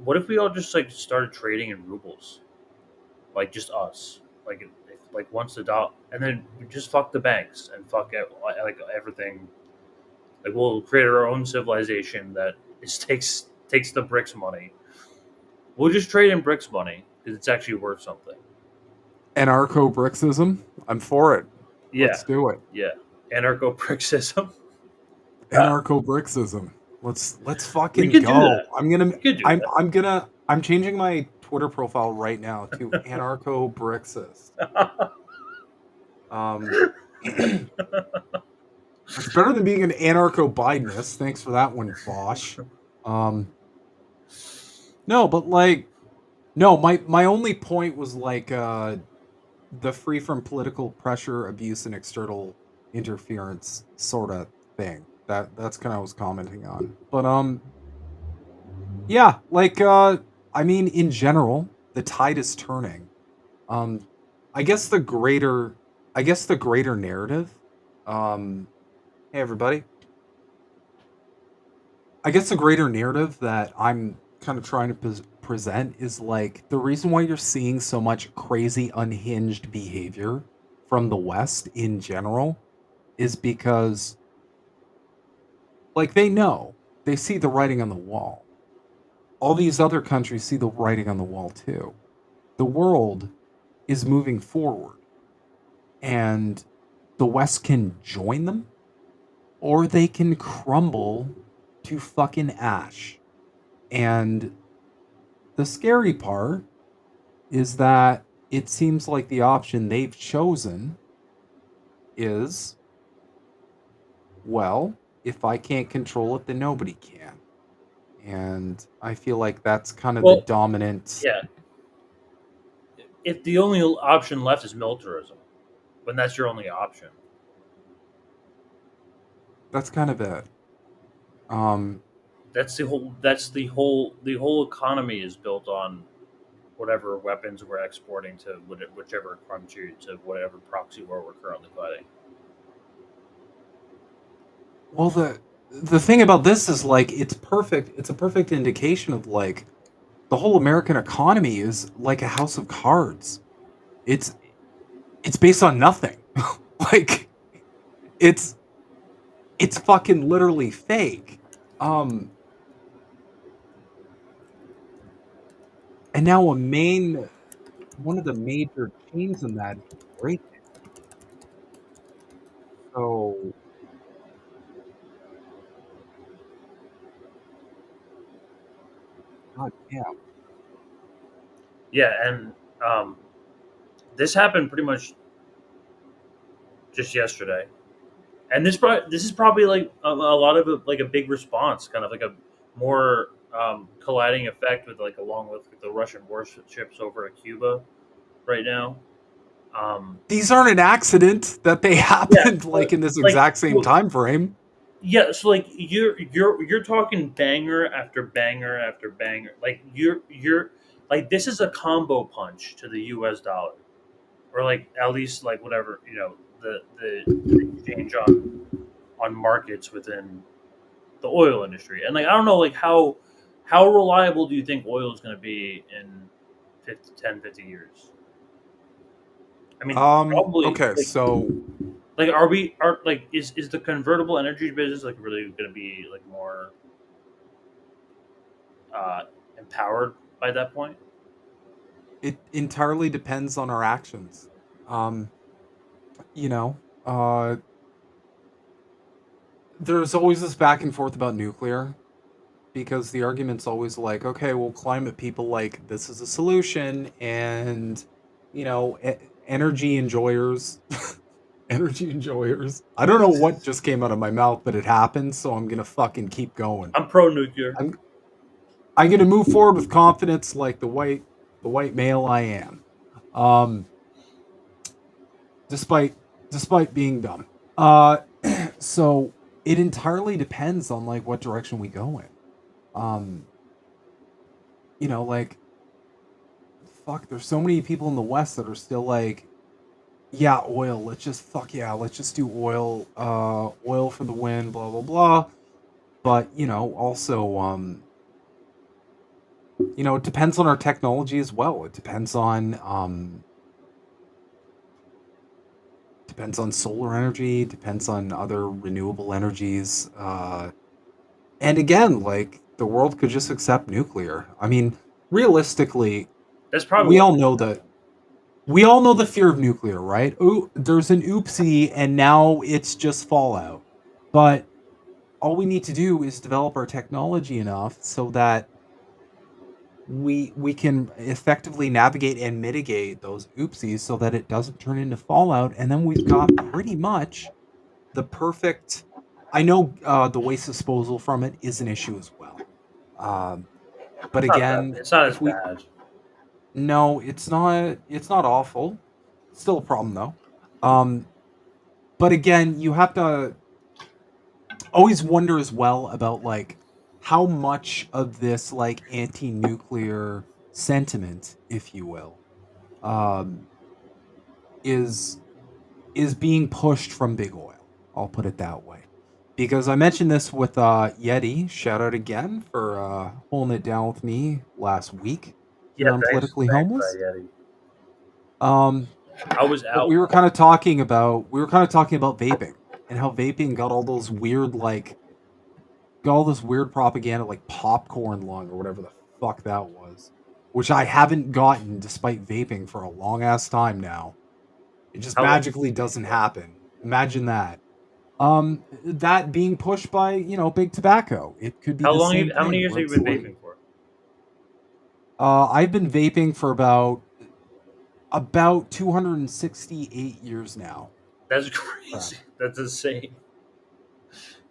what if we all just like started trading in rubles, like just us, like like once the dollar, and then we just fuck the banks and fuck like everything. Like we'll create our own civilization that takes the BRICS money. We'll just trade in BRICS money because it's actually worth something. Anarcho-Brixism, I'm for it. Yeah, Let's do it. yeah. Anarcho-Brixism. Anarcho-Brixism. Let's We fucking could do go. that. We could do that. I'm changing my Twitter profile right now to anarcho-Brixist. It's better than being an anarcho-Bidenist. Thanks for that one, Bosch. No, but like, no, my only point was like the free from political pressure, abuse, and external interference sort of thing. That's kind of what I was commenting on. But yeah, like I mean, in general, the tide is turning. Um, I guess the greater narrative. Hey everybody. I guess the greater narrative that I'm kind of trying to present is like the reason why you're seeing so much crazy, unhinged behavior from the West in general is because, like, they see the writing on the wall. All these other countries see the writing on the wall too. The world is moving forward, and the West can join them, or they can crumble to fucking ash. And the scary part is that it seems like the option they've chosen is, well, if I can't control it, then nobody can. And I feel like that's kind of the dominant. Yeah. If the only option left is militarism, when that's your only option. That's kind of it. The whole economy is built on whatever weapons we're exporting to whichever country, to whatever proxy war we're currently fighting. Well, the thing about this is like it's perfect. It's a perfect indication of like the whole American economy is like a house of cards. It's based on nothing. Like it's fucking literally fake. And now one of the major chains in that break. So, God damn. Yeah, and this happened pretty much just yesterday, and this is probably like a lot of like a big response, kind of like a more colliding effect with like along with the Russian warships over at Cuba right now. These aren't an accident that they happened like in this exact same well, time frame. Yeah, so like you're talking banger after banger after banger. Like you're like this is a combo punch to the U.S. dollar, or like at least like whatever the exchange on markets within the oil industry. And like I don't know like how reliable do you think oil is going to be in 50 years? I mean, probably. Okay, like, so like are like is the convertible energy business like really going to be like more empowered by that point? it entirely depends on our actions. Um, you know, there's always this back and forth about nuclear because the argument's always like, okay, well, climate people like this is a solution, and energy enjoyers, energy enjoyers. I don't know what just came out of my mouth, but it happened, so I'm gonna fucking keep going. I'm pro nuclear. I'm gonna move forward with confidence, like the white male I am, despite being dumb. So it entirely depends on like what direction we go in. Like, fuck, there's so many people in the West that are still like, yeah, oil, let's just do oil, oil for the win, blah, blah, blah. But, also, it depends on our technology as well. It depends on solar energy, depends on other renewable energies. And again, like, the world could just accept nuclear. I mean, realistically, That's probably we all know the fear of nuclear, right? Oh, there's an oopsie, and now it's just fallout. But all we need to do is develop our technology enough so that we can effectively navigate and mitigate those oopsies so that it doesn't turn into fallout, and then we've got pretty much the perfect. I know the waste disposal from it is an issue as well, but again, it's not as bad. No, it's not. It's not awful. Still a problem though. But again, you have to always wonder as well about like how much of this like anti-nuclear sentiment, if you will, um, is being pushed from big oil. I'll put it that way. Because I mentioned this with Yeti. Shout out again for holding it down with me last week here on Politically Homeless. Yeti. I was out. We were kind of talking about vaping and how vaping got all those weird propaganda like popcorn lung or whatever the fuck that was, which I haven't gotten despite vaping for a long ass time now. It just magically doesn't happen. Imagine that. That being pushed by big tobacco. It could be How many years have you been vaping for? I've been vaping for about 268 years now. That's crazy. That's insane.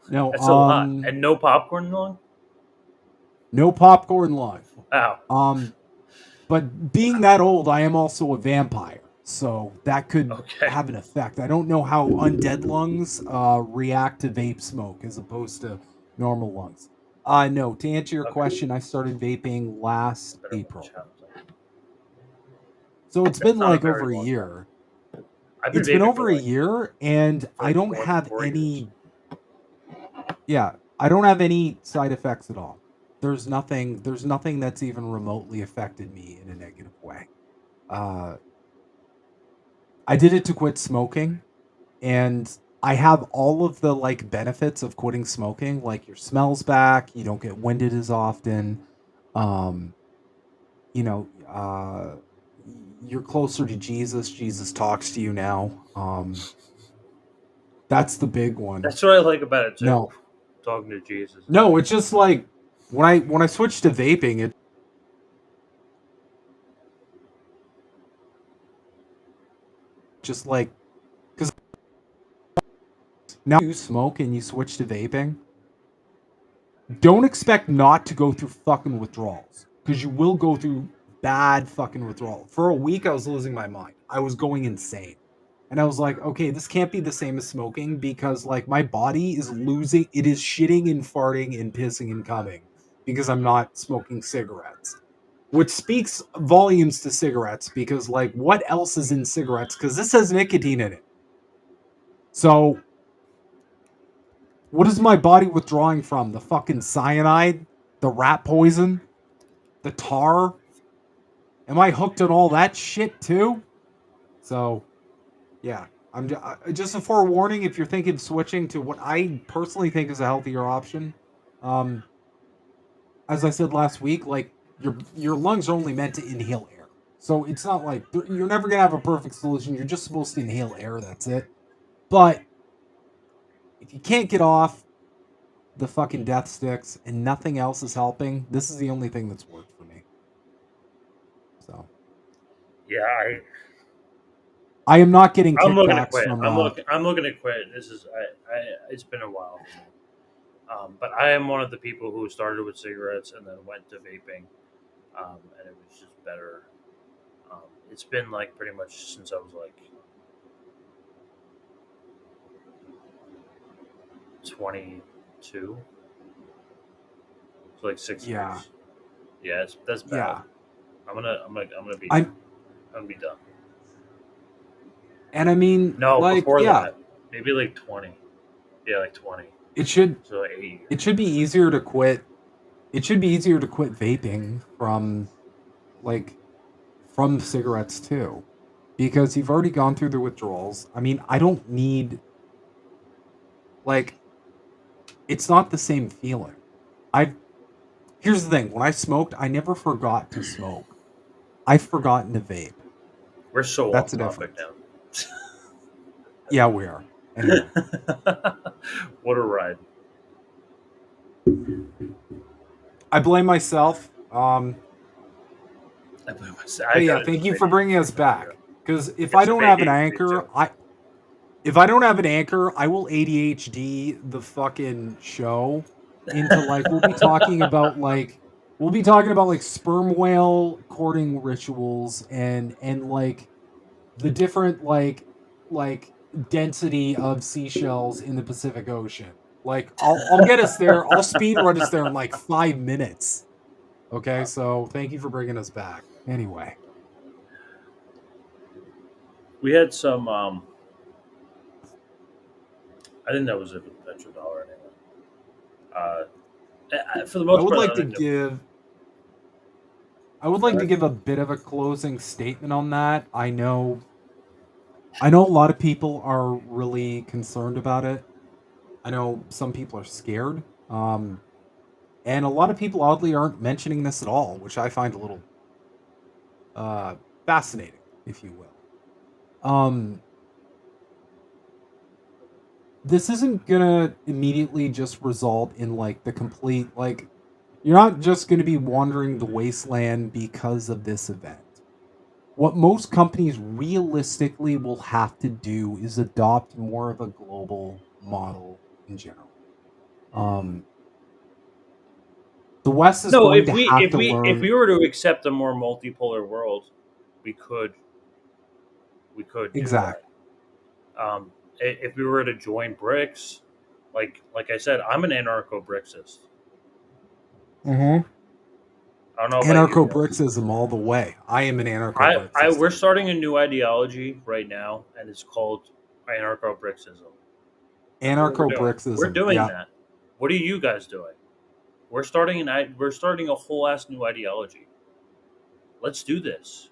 No, that's a lot. And no popcorn lung? No popcorn lung. Wow. But being that old, I am also a vampire, so that could have an effect. I don't know how undead lungs react to vape smoke as opposed to normal lungs. No, to answer your question, I started vaping last April. So it's been like over a year. It's been over a year, and I don't have any. Yeah, I don't have any side effects at all. There's nothing that's even remotely affected me in a negative way. I did it to quit smoking, and I have all of the like benefits of quitting smoking, like your smell's back, you don't get winded as often, you're closer to Jesus. Jesus talks to you now. That's the big one. That's what I like about it too. No. Talking to Jesus. No, it's just like when I switched to vaping, it just like because now you smoke and you switch to vaping. Don't expect not to go through fucking withdrawals, because you will go through bad fucking withdrawal. For a week, I was losing my mind. I was going insane. And I was like, okay, this can't be the same as smoking, because like my body is losing, it is shitting and farting and pissing and coming because I'm not smoking cigarettes. Which speaks volumes to cigarettes, because like what else is in cigarettes? Because this has nicotine in it. So what is my body withdrawing from? The fucking cyanide? The rat poison? The tar? Am I hooked on all that shit too? So, yeah. I'm just a forewarning if you're thinking switching to what I personally think is a healthier option. As I said last week, like your lungs are only meant to inhale air. So it's not like you're never going to have a perfect solution. You're just supposed to inhale air, that's it. But if you can't get off the fucking death sticks and nothing else is helping, this is the only thing that's worked for me. So yeah, I am not getting kickbacks. I'm looking to quit. From, I'm looking to quit. This is it's been a while. But I am one of the people who started with cigarettes and then went to vaping, and it was just better. It's been like pretty much since I was like 22. So like 6 years. Yeah, that's bad. Yeah. I'm gonna be done. And I mean, no, like, before yeah, that, maybe like 20. Yeah, like 20. It should. So like 8 years. It should be easier to quit. It should be easier to quit vaping from cigarettes too, because you've already gone through the withdrawals. I mean, I don't need. Like, it's not the same feeling. Here's the thing. When I smoked, I never forgot to smoke. I've forgotten to vape. We're so That's off a topic difference. now. Yeah, we are. Anyway. What a ride. I blame myself. I blame myself. But yeah, thank you for bringing us back. Because if I don't have an anchor, I will ADHD the fucking show into like we'll be talking about like sperm whale courting rituals and like the different like density of seashells in the Pacific Ocean. Like I'll get us there. I'll speed run us there in like 5 minutes. Okay, so thank you for bringing us back. Anyway, we had some. I think that was it with Petrodollar anyway. For the most part, I would like to give a bit of a closing statement on that. I know a lot of people are really concerned about it. I know some people are scared. And a lot of people oddly aren't mentioning this at all, which I find a little fascinating, if you will. This isn't gonna immediately just result in like the complete, like, you're not just gonna be wandering the wasteland because of this event. What most companies realistically will have to do is adopt more of a global model in general. The West is going to have to learn. If we were to accept a more multipolar world, we could exactly. If we were to join BRICS, like I said, I'm an anarcho-BRICSist. Mm-hmm. I don't know. Anarcho-BRICSism all the way. I am an anarcho-BRICSist. We're starting a new ideology right now, and it's called anarcho-BRICSism. Anarcho-BRICSism. We're doing that. What are you guys doing? We're starting a whole ass new ideology. Let's do this.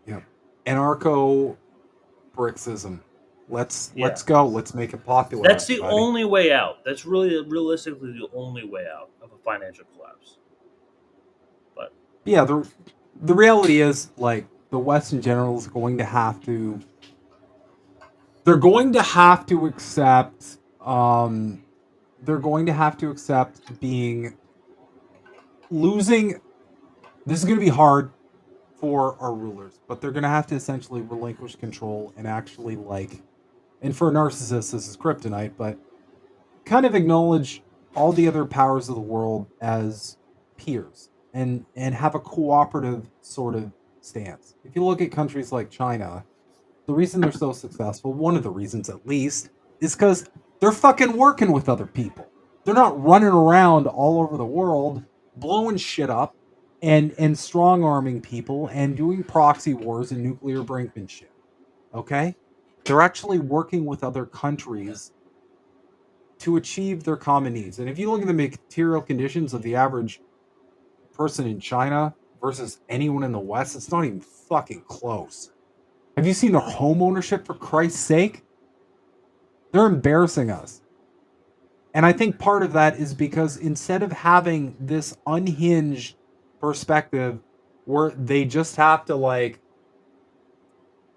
Yeah. Anarcho-BRICSism. Let's go. Let's make it popular. That's the only way out. That's really realistically the only way out of a financial collapse. But yeah, the reality is, like, the West in general is going to have to. They're going to have to accept. They're going to have to accept losing. This is going to be hard for our rulers, but they're going to have to essentially relinquish control and actually and for a narcissist, this is kryptonite, but kind of acknowledge all the other powers of the world as peers and have a cooperative sort of stance. If you look at countries like China, the reason they're so successful, one of the reasons at least, is because they're fucking working with other people. They're not running around all over the world blowing shit up and strong-arming people and doing proxy wars and nuclear brinkmanship. Okay? They're actually working with other countries to achieve their common needs. And if you look at the material conditions of the average person in China versus anyone in the West, it's not even fucking close. Have you seen their home ownership, for Christ's sake? They're embarrassing us. And I think part of that is because instead of having this unhinged perspective where they just have to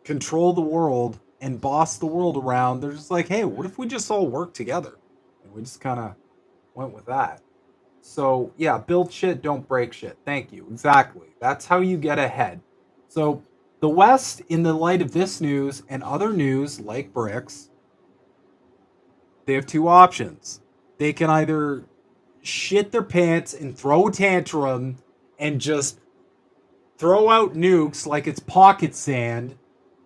control the world and boss the world around, they're just like, hey, what if we just all work together? And we just kind of went with that. So yeah, build shit, don't break shit. Thank you. Exactly. That's how you get ahead. So the West, in the light of this news and other news like BRICS, they have two options. They can either shit their pants and throw a tantrum and just throw out nukes like it's pocket sand,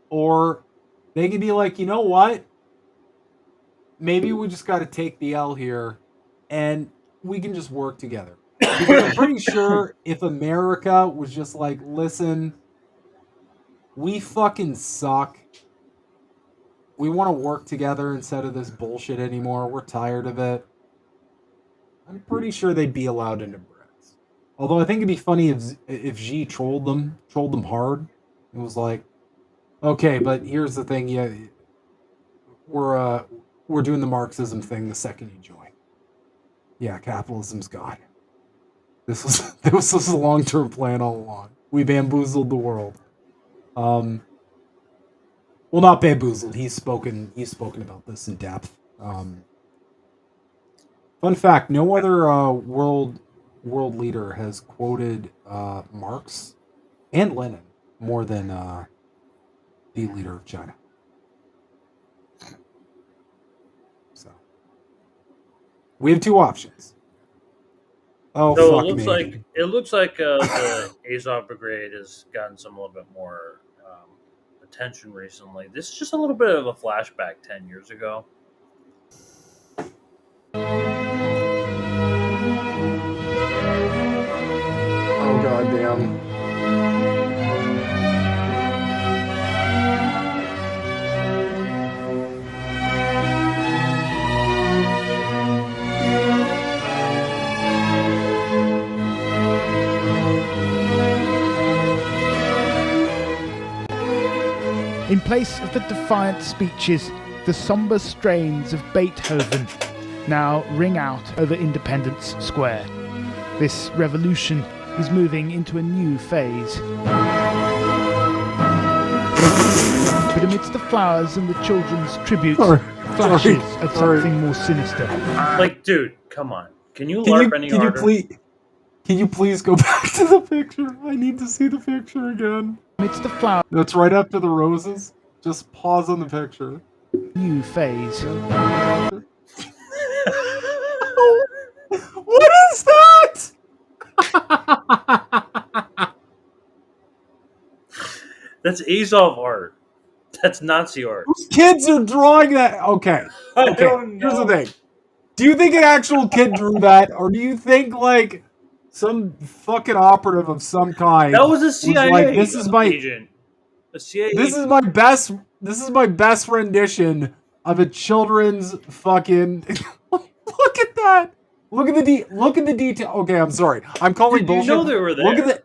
or they can be like, you know what? Maybe we just got to take the L here and we can just work together. Because I'm pretty sure if America was just like, listen, we fucking suck. We want to work together instead of this bullshit anymore. We're tired of it. I'm pretty sure they'd be allowed into BRICS. Although I think it'd be funny if Xi trolled them hard. It was like, okay, but here's the thing, yeah, we're doing the Marxism thing the second you join. Yeah, capitalism's gone. This was a long-term plan all along. We bamboozled the world. Well, not bamboozled. He's spoken about this in depth. Fun fact: no other world leader has quoted Marx and Lenin more than the leader of China. So we have two options. Oh, so fuck it looks like the Azov Brigade has gotten some a little bit more attention recently. This is just a little bit of a flashback 10 years ago. Oh, goddamn. In place of the defiant speeches, the somber strains of Beethoven now ring out over Independence Square. This revolution is moving into a new phase. But amidst the flowers and the children's tributes, flashes of something more sinister. Like, dude, come on. Can you LARP any harder? Can you please go back to the picture? I need to see the picture again. Amidst the flowers. That's right after the roses. Just pause on the picture. New phase. What is that? That's Azov art. That's Nazi art. Those kids are drawing that. Okay. Here's the thing. Do you think an actual kid drew that, or do you think like some fucking operative of some kind? That was a CIA like, this is my agent. A CIA. This is my best. This is my best rendition of a children's fucking. Look at that. Look at the detail. Okay, I'm sorry. I'm calling bullshit. You know they were there.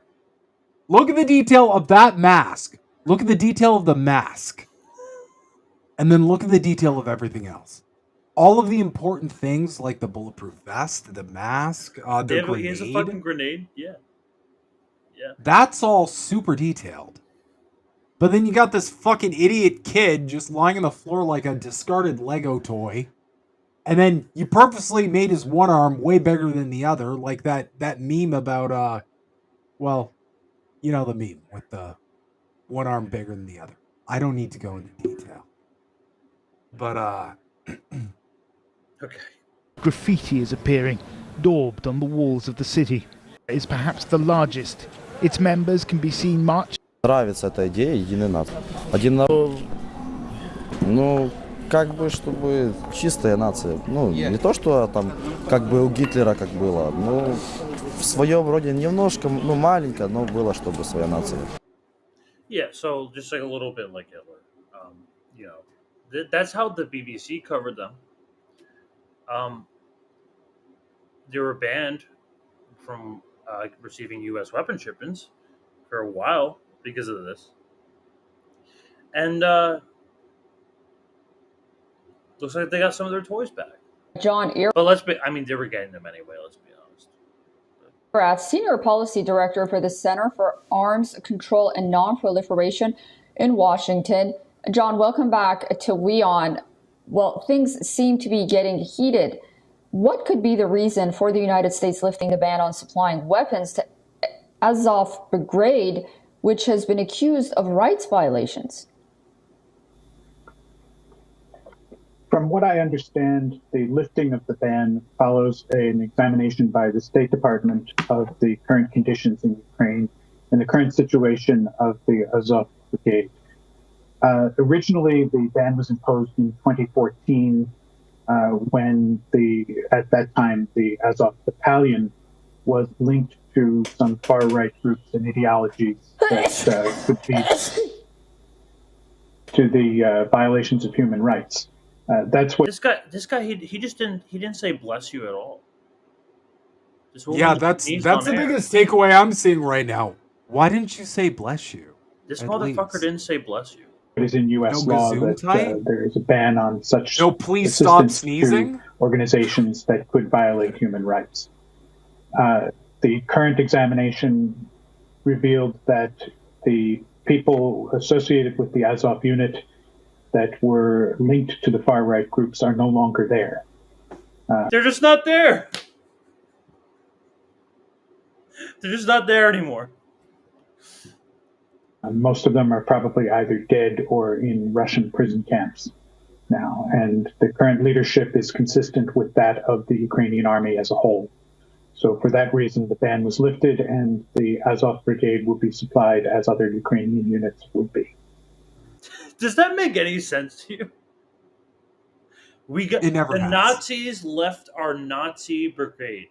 Look at the detail of that mask. Look at the detail of the mask. And then look at the detail of everything else. All of the important things like the bulletproof vest, the mask, the grenade. He has a fucking grenade. Yeah. That's all super detailed. But then you got this fucking idiot kid just lying on the floor like a discarded Lego toy. And then you purposely made his one arm way bigger than the other, like that meme about well, you know the meme with the one arm bigger than the other. I don't need to go into detail. But okay. Graffiti is appearing, daubed on the walls of the city. It is perhaps the largest. Its members can be seen marching. Нравится эта идея единой нации. Один народ, ну, как бы, чтобы чистая нация. Ну, не то, что там, как бы у Гитлера как было, ну, в своем роде немножко, ну, маленько, но было, чтобы своя нация. Yeah, so just like a little bit like Hitler. You know, that's how the BBC covered them. They were banned from receiving U.S. weapon shipments for a while because of this. And looks like they got some of their toys back. John But they were getting them anyway, let's be honest. Senior Policy Director for the Center for Arms Control and Non-Proliferation in Washington. John, welcome back to WION. Well, things seem to be getting heated. What could be the reason for the United States lifting the ban on supplying weapons to Azov's brigade, which has been accused of rights violations? From what I understand, the lifting of the ban follows an examination by the State Department of the current conditions in Ukraine and the current situation of the Azov brigade. Originally, the ban was imposed in 2014 when at that time, the Azov battalion was linked to some far-right groups and ideologies that could lead to the violations of human rights. That's what this guy he didn't say bless you at all. Yeah, that's the biggest takeaway I'm seeing right now. Why didn't you say bless you? This motherfucker didn't say bless you. It is in U.S. law that there is a ban on such please stop sneezing. Organizations that could violate human rights. The current examination revealed that the people associated with the Azov unit that were linked to the far-right groups are no longer there. They're just not there. They're just not there anymore. Most of them are probably either dead or in Russian prison camps now, and the current leadership is consistent with that of the Ukrainian army as a whole. So for that reason, the ban was lifted, and the Azov brigade will be supplied as other Ukrainian units would be. Does that make any sense to you? It never has. Nazis left our Nazi brigade.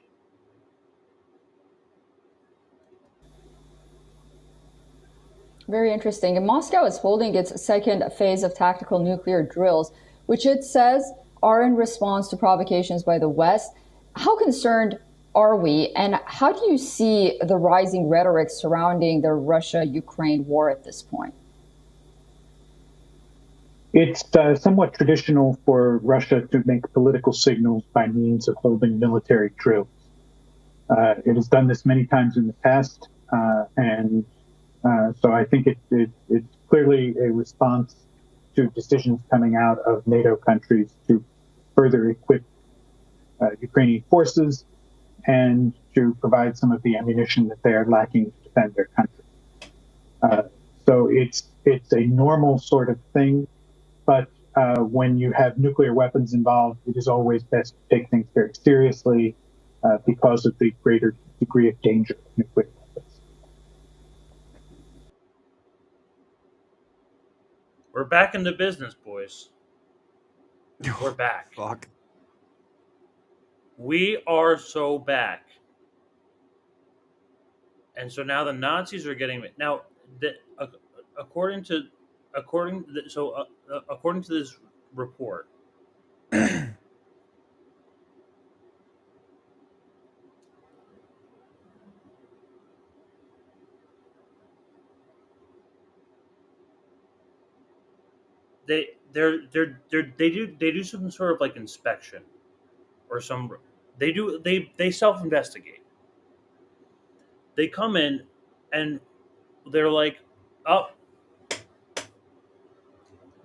Very interesting. And Moscow is holding its second phase of tactical nuclear drills, which it says are in response to provocations by the West. How concerned are we, and how do you see the rising rhetoric surrounding the Russia-Ukraine war at this point? It's somewhat traditional for Russia to make political signals by means of holding military drills. It has done this many times in the past, and so I think it's clearly a response to decisions coming out of NATO countries to further equip Ukrainian forces and to provide some of the ammunition that they are lacking to defend their country. So it's a normal sort of thing. But when you have nuclear weapons involved, it is always best to take things very seriously because of the greater degree of danger of nuclear weapons. We're back into business, boys. We're back. Fuck. We are so back. And so now the Nazis are getting now. According to this report, they do some sort of like inspection or they self-investigate. They come in and they're like, oh,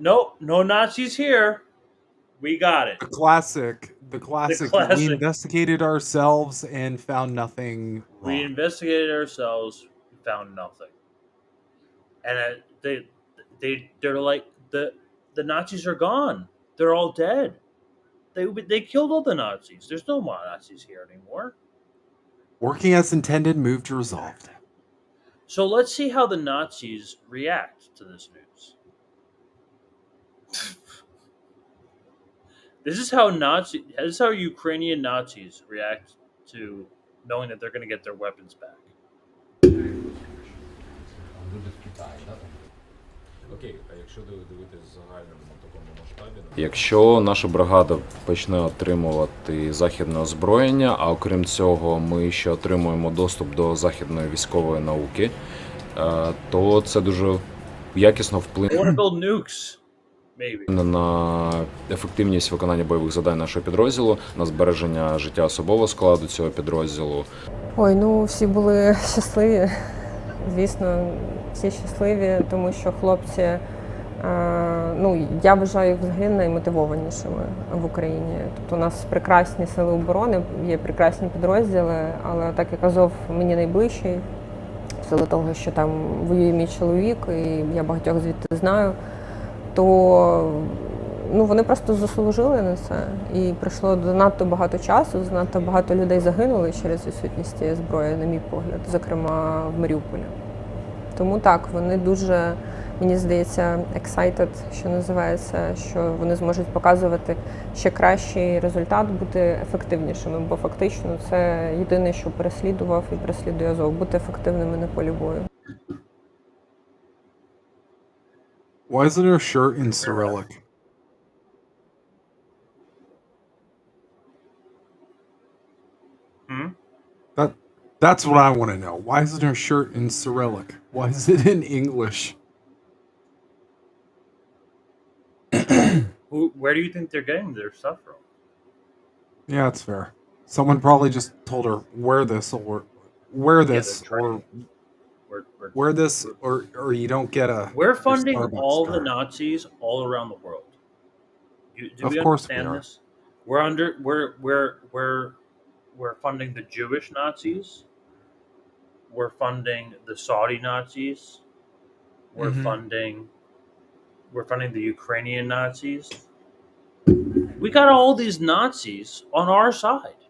Nope, no Nazis here. We got it. The classic. We classic. investigated ourselves and found nothing We wrong. investigated ourselves, found nothing, and they're like the Nazis are gone. They're all dead. They killed all the Nazis. There's no more Nazis here anymore. Working as intended, moved resolved. So let's see how the Nazis react to this news. This is how Ukrainian Nazis react to knowing that they're going to get their weapons back. Якщо наша бригада почне отримувати західне озброєння, а окрім цього ми ще отримуємо доступ до західної військової науки, то це дуже якісно вплине на ефективність виконання бойових завдань нашого підрозділу, на збереження життя особового складу цього підрозділу. Ой, ну всі були щасливі. Звісно, всі щасливі, тому що хлопці, я вважаю їх взагалі наймотивованішими в Україні. Тобто у нас прекрасні сили оборони, є прекрасні підрозділи, але так як Азов мені найближчий, в силу того, що там воює мій чоловік, і я багатьох звідти знаю, то вони просто заслужили на це. І пройшло занадто багато часу, занадто багато людей загинули через відсутність цієї зброї, на мій погляд, зокрема в Маріуполі. Тому так, вони дуже, мені здається, excited, що називається, що вони зможуть показувати ще кращий результат, бути ефективнішими, бо фактично це єдине, що переслідував і переслідує Азов, бути ефективними на полі бою. Why isn't her shirt in Cyrillic? That's what I want to know. Why isn't her shirt in Cyrillic? Why is it in English? Where do you think they're getting their stuff from? Yeah, that's fair. Someone probably just told her, wear this, or wear this, or you don't get a. We're funding Starbucks all card. the Nazis all around the world. Do Of we course understand we are. this? We're funding the Jewish Nazis. We're funding the Saudi Nazis. We're funding the Ukrainian Nazis. We got all these Nazis on our side.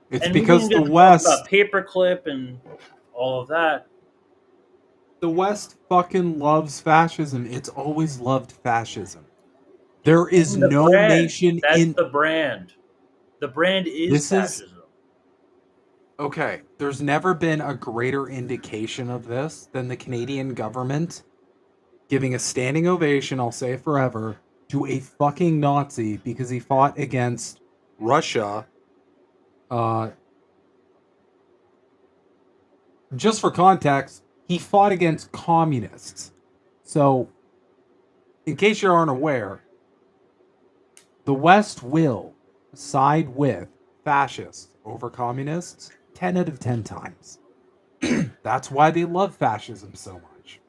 It's because the West, about paperclip and all of that. the West fucking loves fascism. It's always loved fascism. There is no nation That's the brand. The brand is fascism. Okay, there's never been a greater indication of this than the Canadian government giving a standing ovation, I'll say it forever, to a fucking Nazi because he fought against Russia. Just for context, he fought against communists. So, in case you aren't aware, the West will side with fascists over communists 10 out of 10 times. That's why they love fascism so much.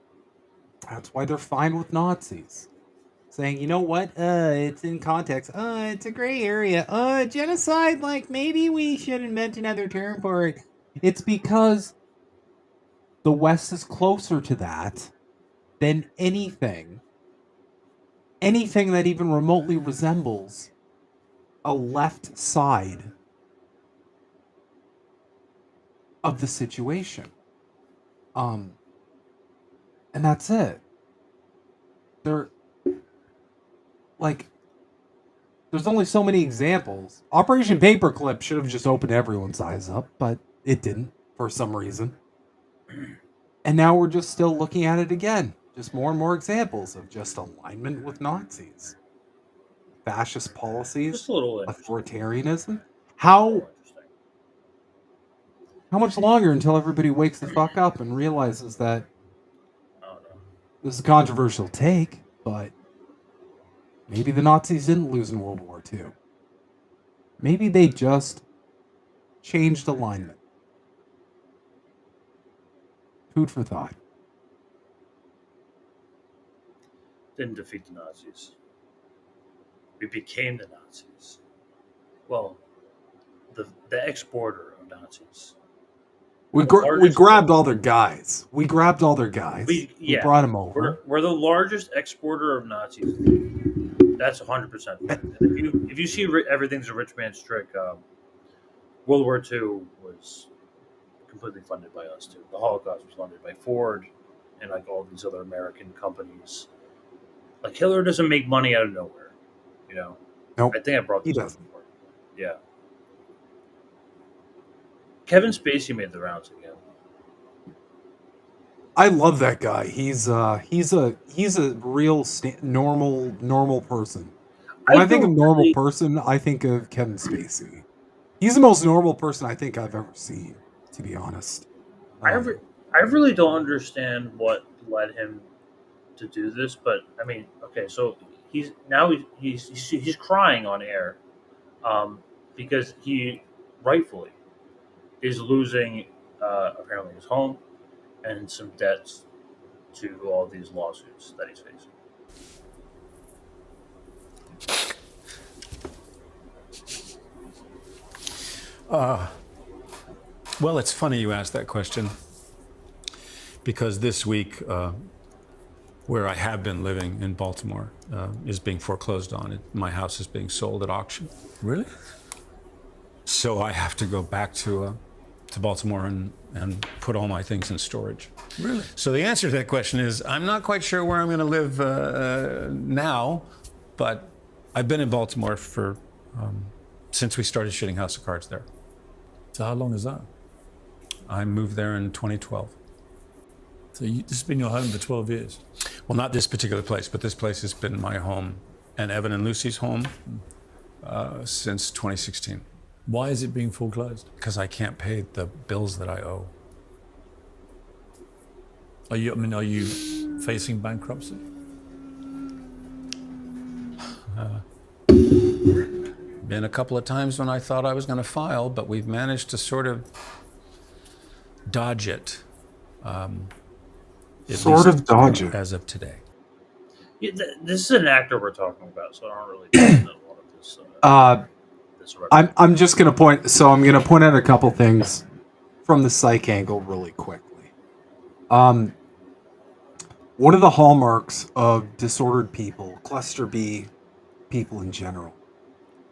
That's why they're fine with Nazis. Saying, you know what? It's in context. It's a gray area. Genocide, like, maybe we should invent another term for it. It's because the West is closer to that than anything that even remotely resembles a left side of the situation. And that's it. There's only so many examples. Operation Paperclip should have just opened everyone's eyes up, but it didn't for some reason. And now we're just still looking at it again. Just more and more examples of just alignment with Nazis. Fascist policies, authoritarianism. How much longer until everybody wakes the fuck up and realizes that this is a controversial take, but maybe the Nazis didn't lose in World War II. Maybe they just changed alignment. Food for thought. didn't defeat the Nazis. We became the Nazis. Well, the exporter of Nazis. We grabbed all their guys. We grabbed all their guys. We brought them over. We're the largest exporter of Nazis. That's 100%. If you see everything's a rich man's trick, World War II was completely funded by us too. The Holocaust was funded by Ford and like all these other American companies. Like Hitler doesn't make money out of nowhere, you know. Nope. I think I brought this He up doesn't. before. Yeah. Kevin Spacey made the rounds again. I love that guy. He's a real normal person. When I think of normal person, I think of Kevin Spacey. He's the most normal person I think I've ever seen, to be honest. I really don't understand what led him to do this, but I mean, okay, so he's crying on air, because he rightfully is losing apparently his home and some debts to all these lawsuits that he's facing. Well, it's funny you asked that question, because this week, where I have been living in Baltimore, is being foreclosed on. My house is being sold at auction. Really? So I have to go back to Baltimore and put all my things in storage. Really? So the answer to that question is, I'm not quite sure where I'm going to live now, but I've been in Baltimore for since we started shooting House of Cards there. So how long is that? I moved there in 2012. So this has been your home for 12 years? Well, not this particular place, but this place has been my home and Evan and Lucy's home since 2016. Why is it being foreclosed? Because I can't pay the bills that I owe. Are you facing bankruptcy? Been a couple of times when I thought I was going to file, but we've managed to sort of dodge it. Sort of dodge it. As of today. Yeah, this is an actor we're talking about, so I don't really know a lot of this. I'm just going to point. So I'm going to point out a couple things from the psych angle really quickly. One of the hallmarks of disordered people, cluster B people in general,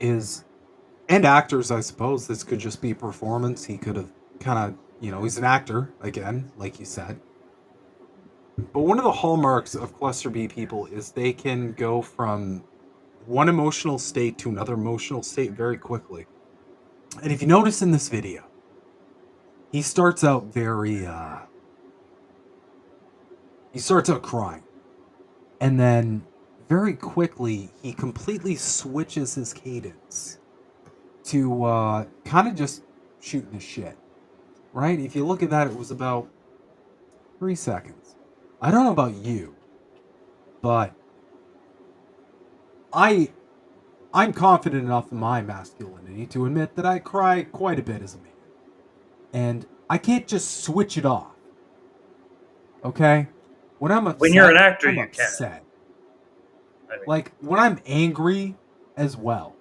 is, and actors, I suppose, this could just be performance. He could have kind of, he's an actor, again, like you said. But one of the hallmarks of cluster B people is they can go from one emotional state to another emotional state very quickly. And if you notice in this video, he starts out crying. And then very quickly, he completely switches his cadence to kind of just shooting the shit. Right? If you look at that, it was about 3 seconds. I don't know about you, but I'm confident enough in my masculinity to admit that I cry quite a bit as a man. And I can't just switch it off. Okay? When I'm upset, when you're an actor, I'm you upset. can. Like, when I'm angry as well,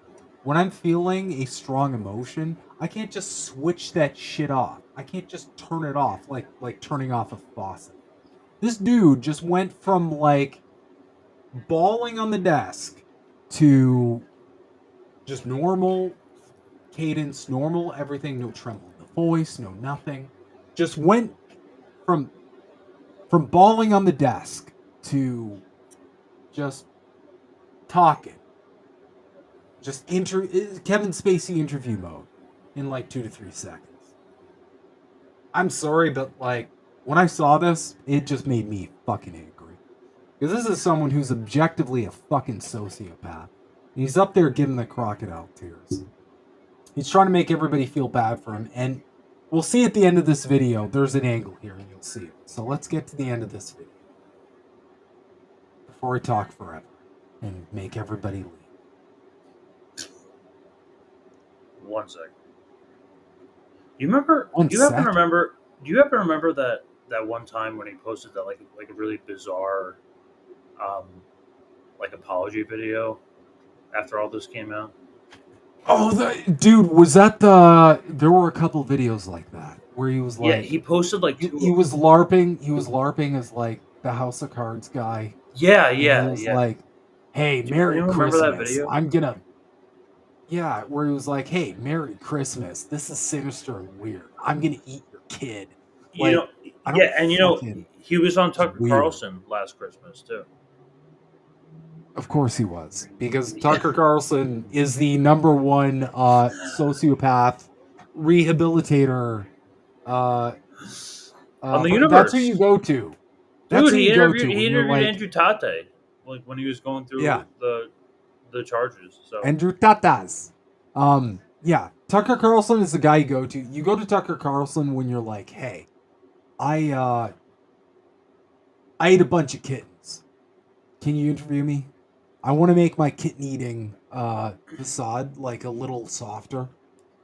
when I'm feeling a strong emotion, I can't just switch that shit off. I can't just turn it off like turning off a faucet. This dude just went from, like, bawling on the desk to just normal cadence, normal everything, no tremble in the voice, no nothing. Just went from bawling on the desk to just talking. Just Kevin Spacey interview mode in like 2 to 3 seconds. I'm sorry, but like when I saw this, it just made me fucking angry. Because this is someone who's objectively a fucking sociopath. And he's up there giving the crocodile tears. He's trying to make everybody feel bad for him. And we'll see at the end of this video, there's an angle here and you'll see it. So let's get to the end of this video. Before I talk forever and make everybody leave. 1 second. Do you happen to remember that one time when he posted that like a really bizarre like apology video after all this came out? Oh, dude, was that the? There were a couple videos like that where he was Yeah, like, he posted like two. he was LARPing. He was LARPing as like the House of Cards guy. Yeah, And he yeah, was yeah. like, "Hey, Do Merry anyone remember that Christmas. video? I'm gonna." Yeah, where he was like, "Hey, Merry Christmas. This is sinister and weird. I'm gonna eat your kid." You Like, know, I don't yeah, and you know, fucking. he was on Tucker weird. Carlson last Christmas too. Of course he was, because Tucker Carlson is the #1 sociopath rehabilitator. On the But universe. that's who you go to. That's Dude, who he you go interviewed to when you're like Andrew Tate like when he was going through Yeah. the charges. So Andrew Tatas. Yeah, Tucker Carlson is the guy you go to. You go to Tucker Carlson when you're like, hey, I ate a bunch of kittens. Can you interview me? I want to make my kitten eating facade like a little softer.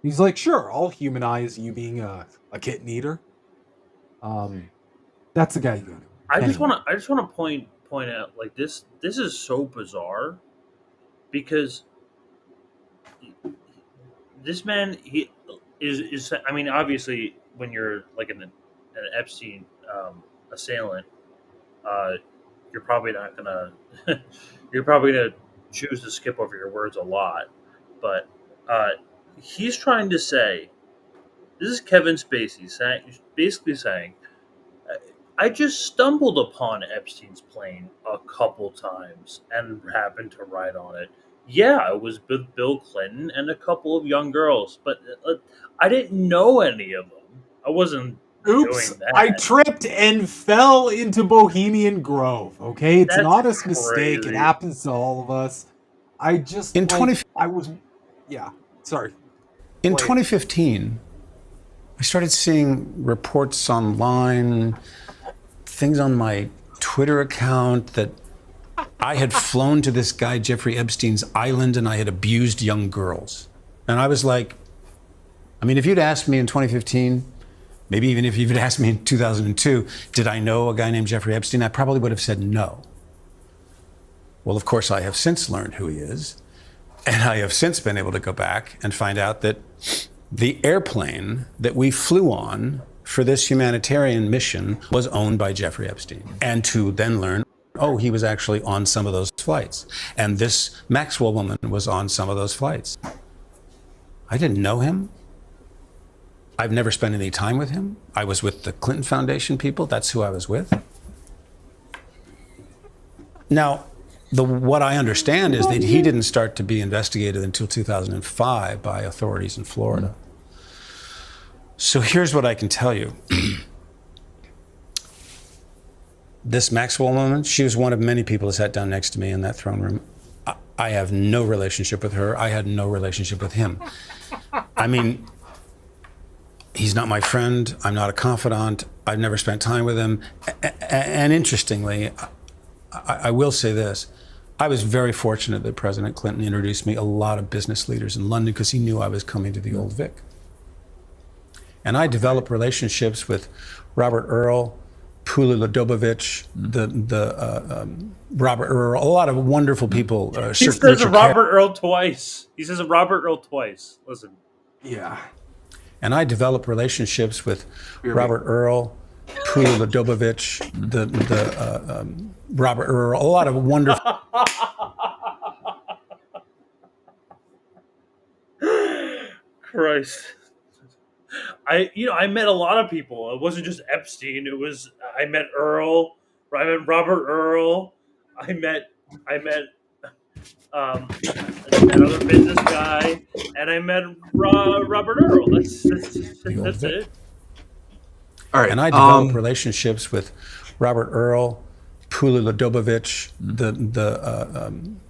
He's like, sure, I'll humanize you being a kitten eater. That's the guy you go to. I just Anyway. want to point out like this is so bizarre because this man he is I mean obviously when you're like an Epstein assailant you're probably not gonna you're probably gonna choose to skip over your words a lot, but he's trying to say this is Kevin Spacey basically saying I just stumbled upon Epstein's plane a couple times and happened to ride on it. Yeah, it was with Bill Clinton and a couple of young girls, but I didn't know any of them. I wasn't Oops, doing that. I tripped and fell into Bohemian Grove. Okay, it's That's an honest mistake. It crazy. happens to all of us. I just In like, 20 I was, yeah. Sorry. In Play it. 2015, I started seeing reports online, things on my Twitter account that I had flown to this guy Jeffrey Epstein's island and I had abused young girls. And I was like, I mean, if you'd asked me in 2015, maybe even if you'd asked me in 2002, did I know a guy named Jeffrey Epstein? I probably would have said no. Well, of course, I have since learned who he is. And I have since been able to go back and find out that the airplane that we flew on for this humanitarian mission was owned by Jeffrey Epstein. And to then learn, oh, he was actually on some of those flights. And this Maxwell woman was on some of those flights. I didn't know him. I've never spent any time with him. I was with the Clinton Foundation people. That's who I was with. Now, what I understand is that he didn't start to be investigated until 2005 by authorities in Florida. So here's what I can tell you. This Maxwell woman, she was one of many people who sat down next to me in that throne room. I have no relationship with her. I had no relationship with him. I mean, he's not my friend. I'm not a confidant. I've never spent time with him. And interestingly, I will say this. I was very fortunate that President Clinton introduced me a lot of business leaders in London because he knew I was coming to the Old Vic. And I developed relationships with Robert Earl, Pula Ladobovich, Robert Earl, a lot of wonderful people. He says Robert Earl twice. He says Robert Earl twice. Listen. Yeah. And I developed relationships with Robert Earl, Pula Ladobovich, Robert Earl, a lot of wonderful. Christ. I met a lot of people. It wasn't just Epstein. I met Earl. I met Robert Earl. I met another business guy, and I met Robert Earl. That's it. All right. And I developed relationships with Robert Earl, Pula Ladobovich,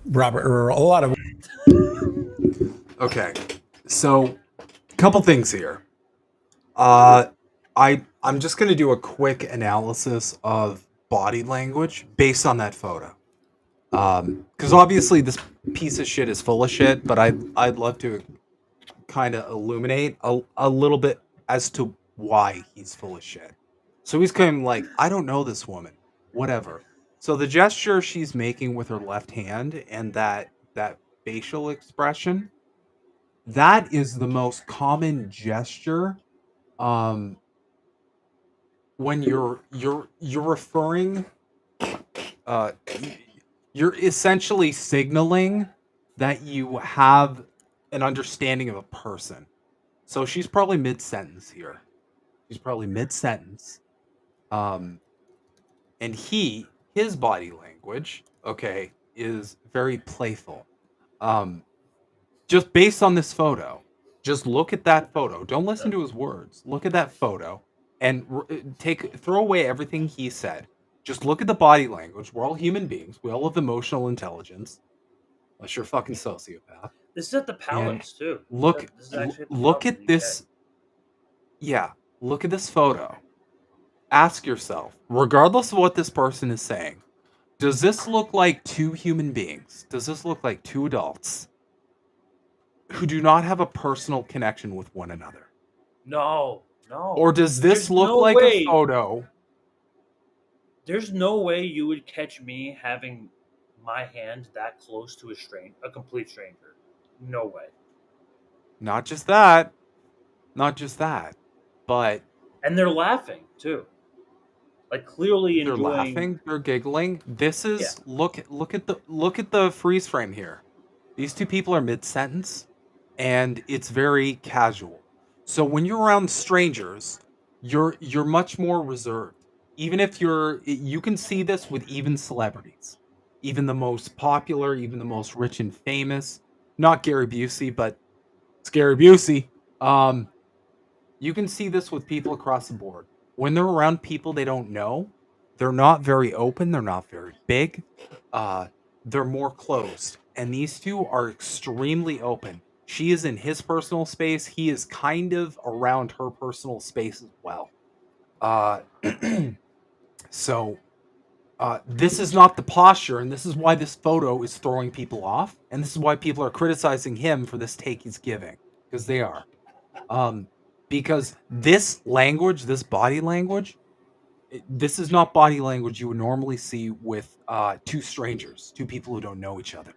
Robert Earl, a lot of. Okay, so couple things here. I'm just gonna do a quick analysis of body language based on that photo. Because obviously this piece of shit is full of shit, but I'd love to kind of illuminate a little bit as to why he's full of shit. So he's kind of like, I don't know this woman, whatever. So the gesture she's making with her left hand and that facial expression, that is the most common gesture when you're referring uh you're essentially signaling that you have an understanding of a person. So she's probably mid-sentence here. She's probably mid-sentence. And his body language, okay, is very playful. Just based on this photo, just look at that photo. Don't listen to his words. Look at that photo and throw away everything he said. Just look at the body language. We're all human beings. We all have emotional intelligence. Unless you're a fucking sociopath. This is at the palace too. Look This is actually at the look palace at in the UK. this. Yeah, look at this photo. Ask yourself, regardless of what this person is saying, does this look like two human beings? Does this look like two adults who do not have a personal connection with one another? No. Or does this There's look no like way. a photo? There's no way you would catch me having my hand that close to a complete stranger. No way. Not just that, but And they're laughing too. Like clearly they're enjoying. laughing, they're giggling. This is look at the freeze frame here. These two people are mid-sentence and it's very casual. So when you're around strangers, you're much more reserved. Even if you can see this with even celebrities. Even the most popular, even the most rich and famous. Not Gary Busey, but it's Gary Busey. You can see this with people across the board. When they're around people they don't know, they're not very open, they're not very big. They're more closed. And these two are extremely open. She is in his personal space. He is kind of around her personal space as well. So this is not the posture, and this is why this photo is throwing people off, and this is why people are criticizing him for this take he's giving, because they are. Because this language, this body language, this is not body language you would normally see with two strangers, two people who don't know each other.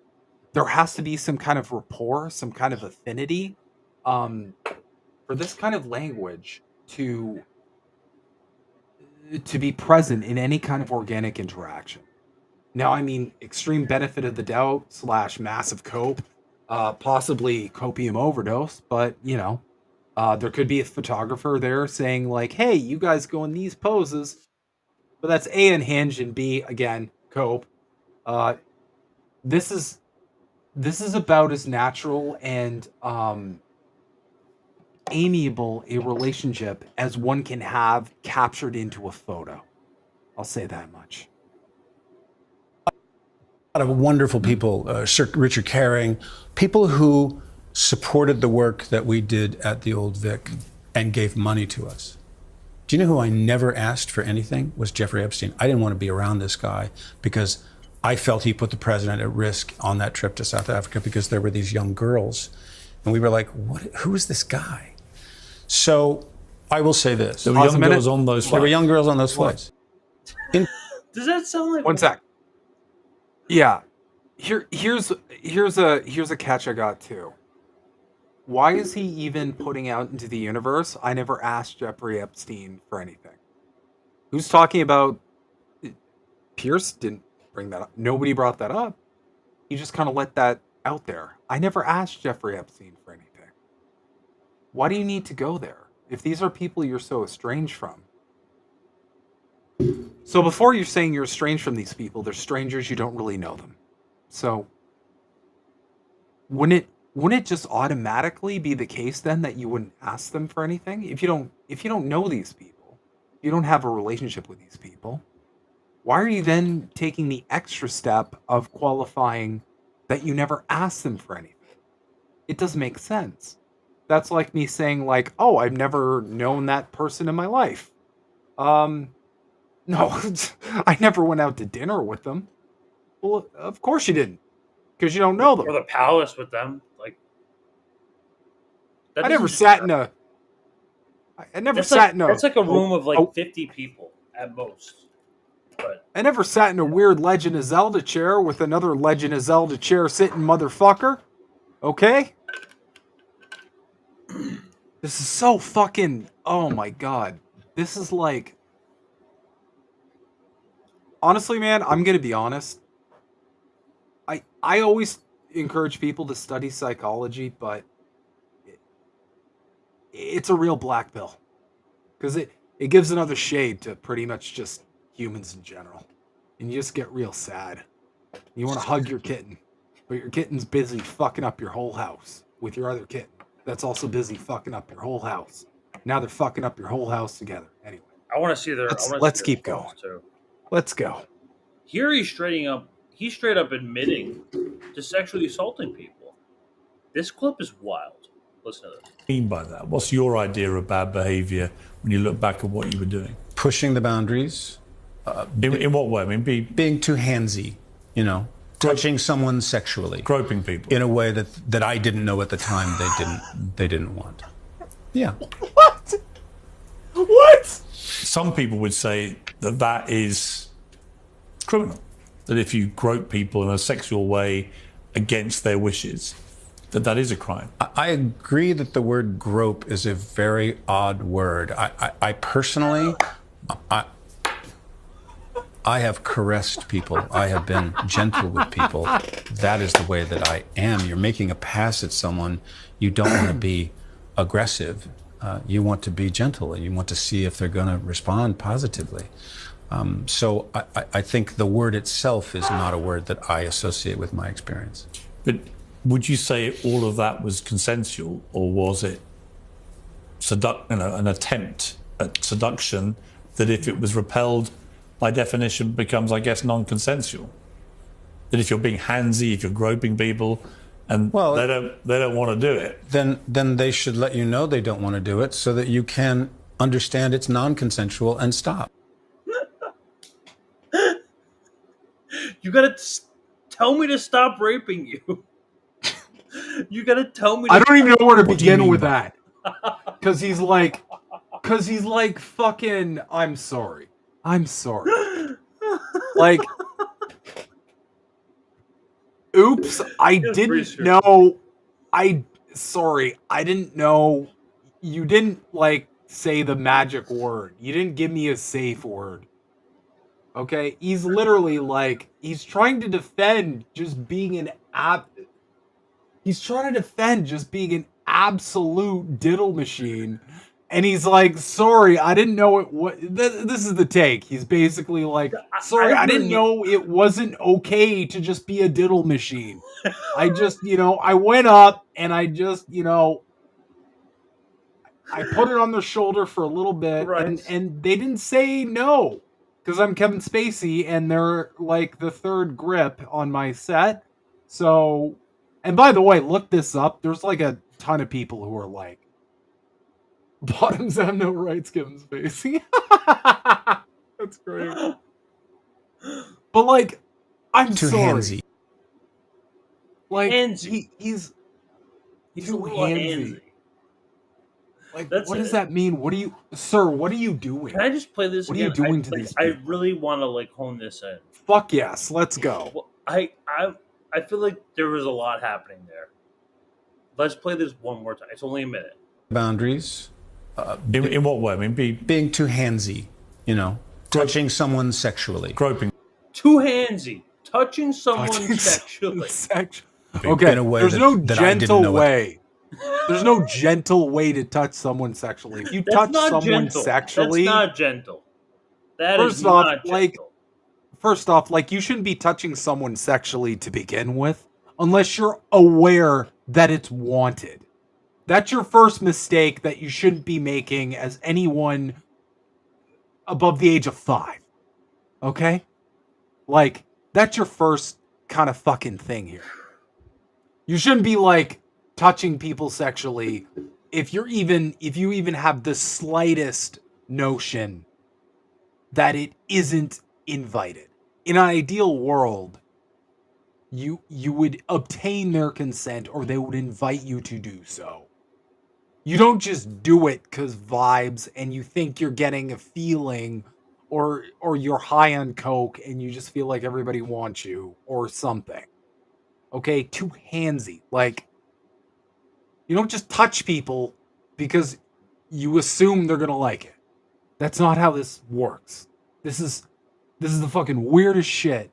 There has to be some kind of rapport, some kind of affinity for this kind of language to be present in any kind of organic interaction. Now, I mean, extreme benefit of the doubt / massive cope, possibly copium overdose, but, there could be a photographer there saying, like, hey, you guys go in these poses. But that's A, unhinged, and B, again, cope. This is about as natural and amiable a relationship as one can have captured into a photo. I'll say that much. A lot of wonderful people, Sir Richard Carring, people who supported the work that we did at the Old Vic and gave money to us. Do you know who I never asked for anything? Was Jeffrey Epstein. I didn't want to be around this guy because I felt he put the president at risk on that trip to South Africa because there were these young girls. And we were like, who is this guy? So I will say this. There were young girls on those flights. There were young girls on those flights. Does that sound like one sec? Yeah. Here's a catch I got too. Why is he even putting out into the universe? I never asked Jeffrey Epstein for anything. Who's talking about? Piers didn't bring that up. Nobody brought that up. He just kind of let that out there. I never asked Jeffrey Epstein for anything. Why do you need to go there? If these are people you're so estranged from. So before you're saying you're estranged from these people, they're strangers, you don't really know them. So wouldn't it just automatically be the case then that you wouldn't ask them for anything? If you don't know these people, you don't have a relationship with these people, why are you then taking the extra step of qualifying that you never asked them for anything? It doesn't make sense. That's like me saying, like, oh, I've never known that person in my life. No, I never went out to dinner with them. Well, of course you didn't, because you don't know them. Or the palace with them, like. I never sat in a. I never sat in a. That's like a room of like 50 people at most. I never sat in a weird Legend of Zelda chair with another Legend of Zelda chair sitting motherfucker. Okay? This is so fucking... Oh my god. This is like... Honestly, man, I'm gonna be honest. I always encourage people to study psychology, but it's a real black pill. Because it gives another shade to pretty much just humans in general. And you just get real sad. You want to hug your kitten, but your kitten's busy fucking up your whole house with your other kitten. That's also busy fucking up your whole house. Now they're fucking up your whole house together. Anyway. I want to see their. Let's keep going. Too. Let's go. Here he's straight up admitting to sexually assaulting people. This clip is wild. Listen to this. What do you mean by that? What's your idea of bad behavior when you look back at what you were doing? Pushing the boundaries. In what way? I mean, being too handsy, touching someone sexually, groping people in a way that I didn't know at the time they didn't want. Yeah. What? Some people would say that is criminal. That if you grope people in a sexual way against their wishes, that is a crime. I agree that the word grope is a very odd word. I personally, I have caressed people. I have been gentle with people. That is the way that I am. You're making a pass at someone. You don't want to be aggressive. You want to be gentle, and you want to see if they're going to respond positively. So I think the word itself is not a word that I associate with my experience. But would you say all of that was consensual, or was it an attempt at seduction that, if it was repelled, by definition becomes, I guess, non-consensual? That if you're being handsy, if you're groping people, and they don't want to do it, then they should let you know they don't want to do it, so that you can understand it's non-consensual and stop. You gotta tell me to stop raping you. You gotta tell me. I don't even know where to begin with that. Because he's like, fucking, I'm sorry. Like, oops, I didn't know. Sorry, I didn't know. You didn't, say the magic word. You didn't give me a safe word. Okay? He's literally he's trying to defend just being an absolute diddle machine. And he's like, sorry, I didn't know it. This is the take. He's basically like, sorry, I didn't know it wasn't okay to just be a diddle machine. I just, I went up and I just, I put it on their shoulder for a little bit, right. and they didn't say no, because I'm Kevin Spacey and they're like the third grip on my set. So, and by the way, look this up. There's a ton of people who are like, bottoms have no rights, Kevin Spacey. That's great. But I'm too sorry. Handsy. He's too handsy. What does that mean? What are you doing? Can I just play this? What again? are you doing to these people? I really want to hone this in. Fuck yes, let's go. Well, I feel like there was a lot happening there. Let's play this one more time. It's only a minute. Boundaries. In what way? I mean, being too handsy, touching someone sexually, groping. Too handsy, touching someone sexually. Okay, there's no gentle way. There's no gentle way to touch someone sexually. If you touch someone sexually, that's not gentle. That is not gentle. First off, you shouldn't be touching someone sexually to begin with, unless you're aware that it's wanted. That's your first mistake that you shouldn't be making as anyone above the age of 5. Okay? That's your first kind of fucking thing here. You shouldn't be touching people sexually if you even have the slightest notion that it isn't invited. In an ideal world, you would obtain their consent, or they would invite you to do so. You don't just do it because vibes and you think you're getting a feeling or you're high on coke and you just feel like everybody wants you or something. Okay, too handsy. Like, you don't just touch people because you assume they're gonna like it. That's not how this works. This is the fucking weirdest shit.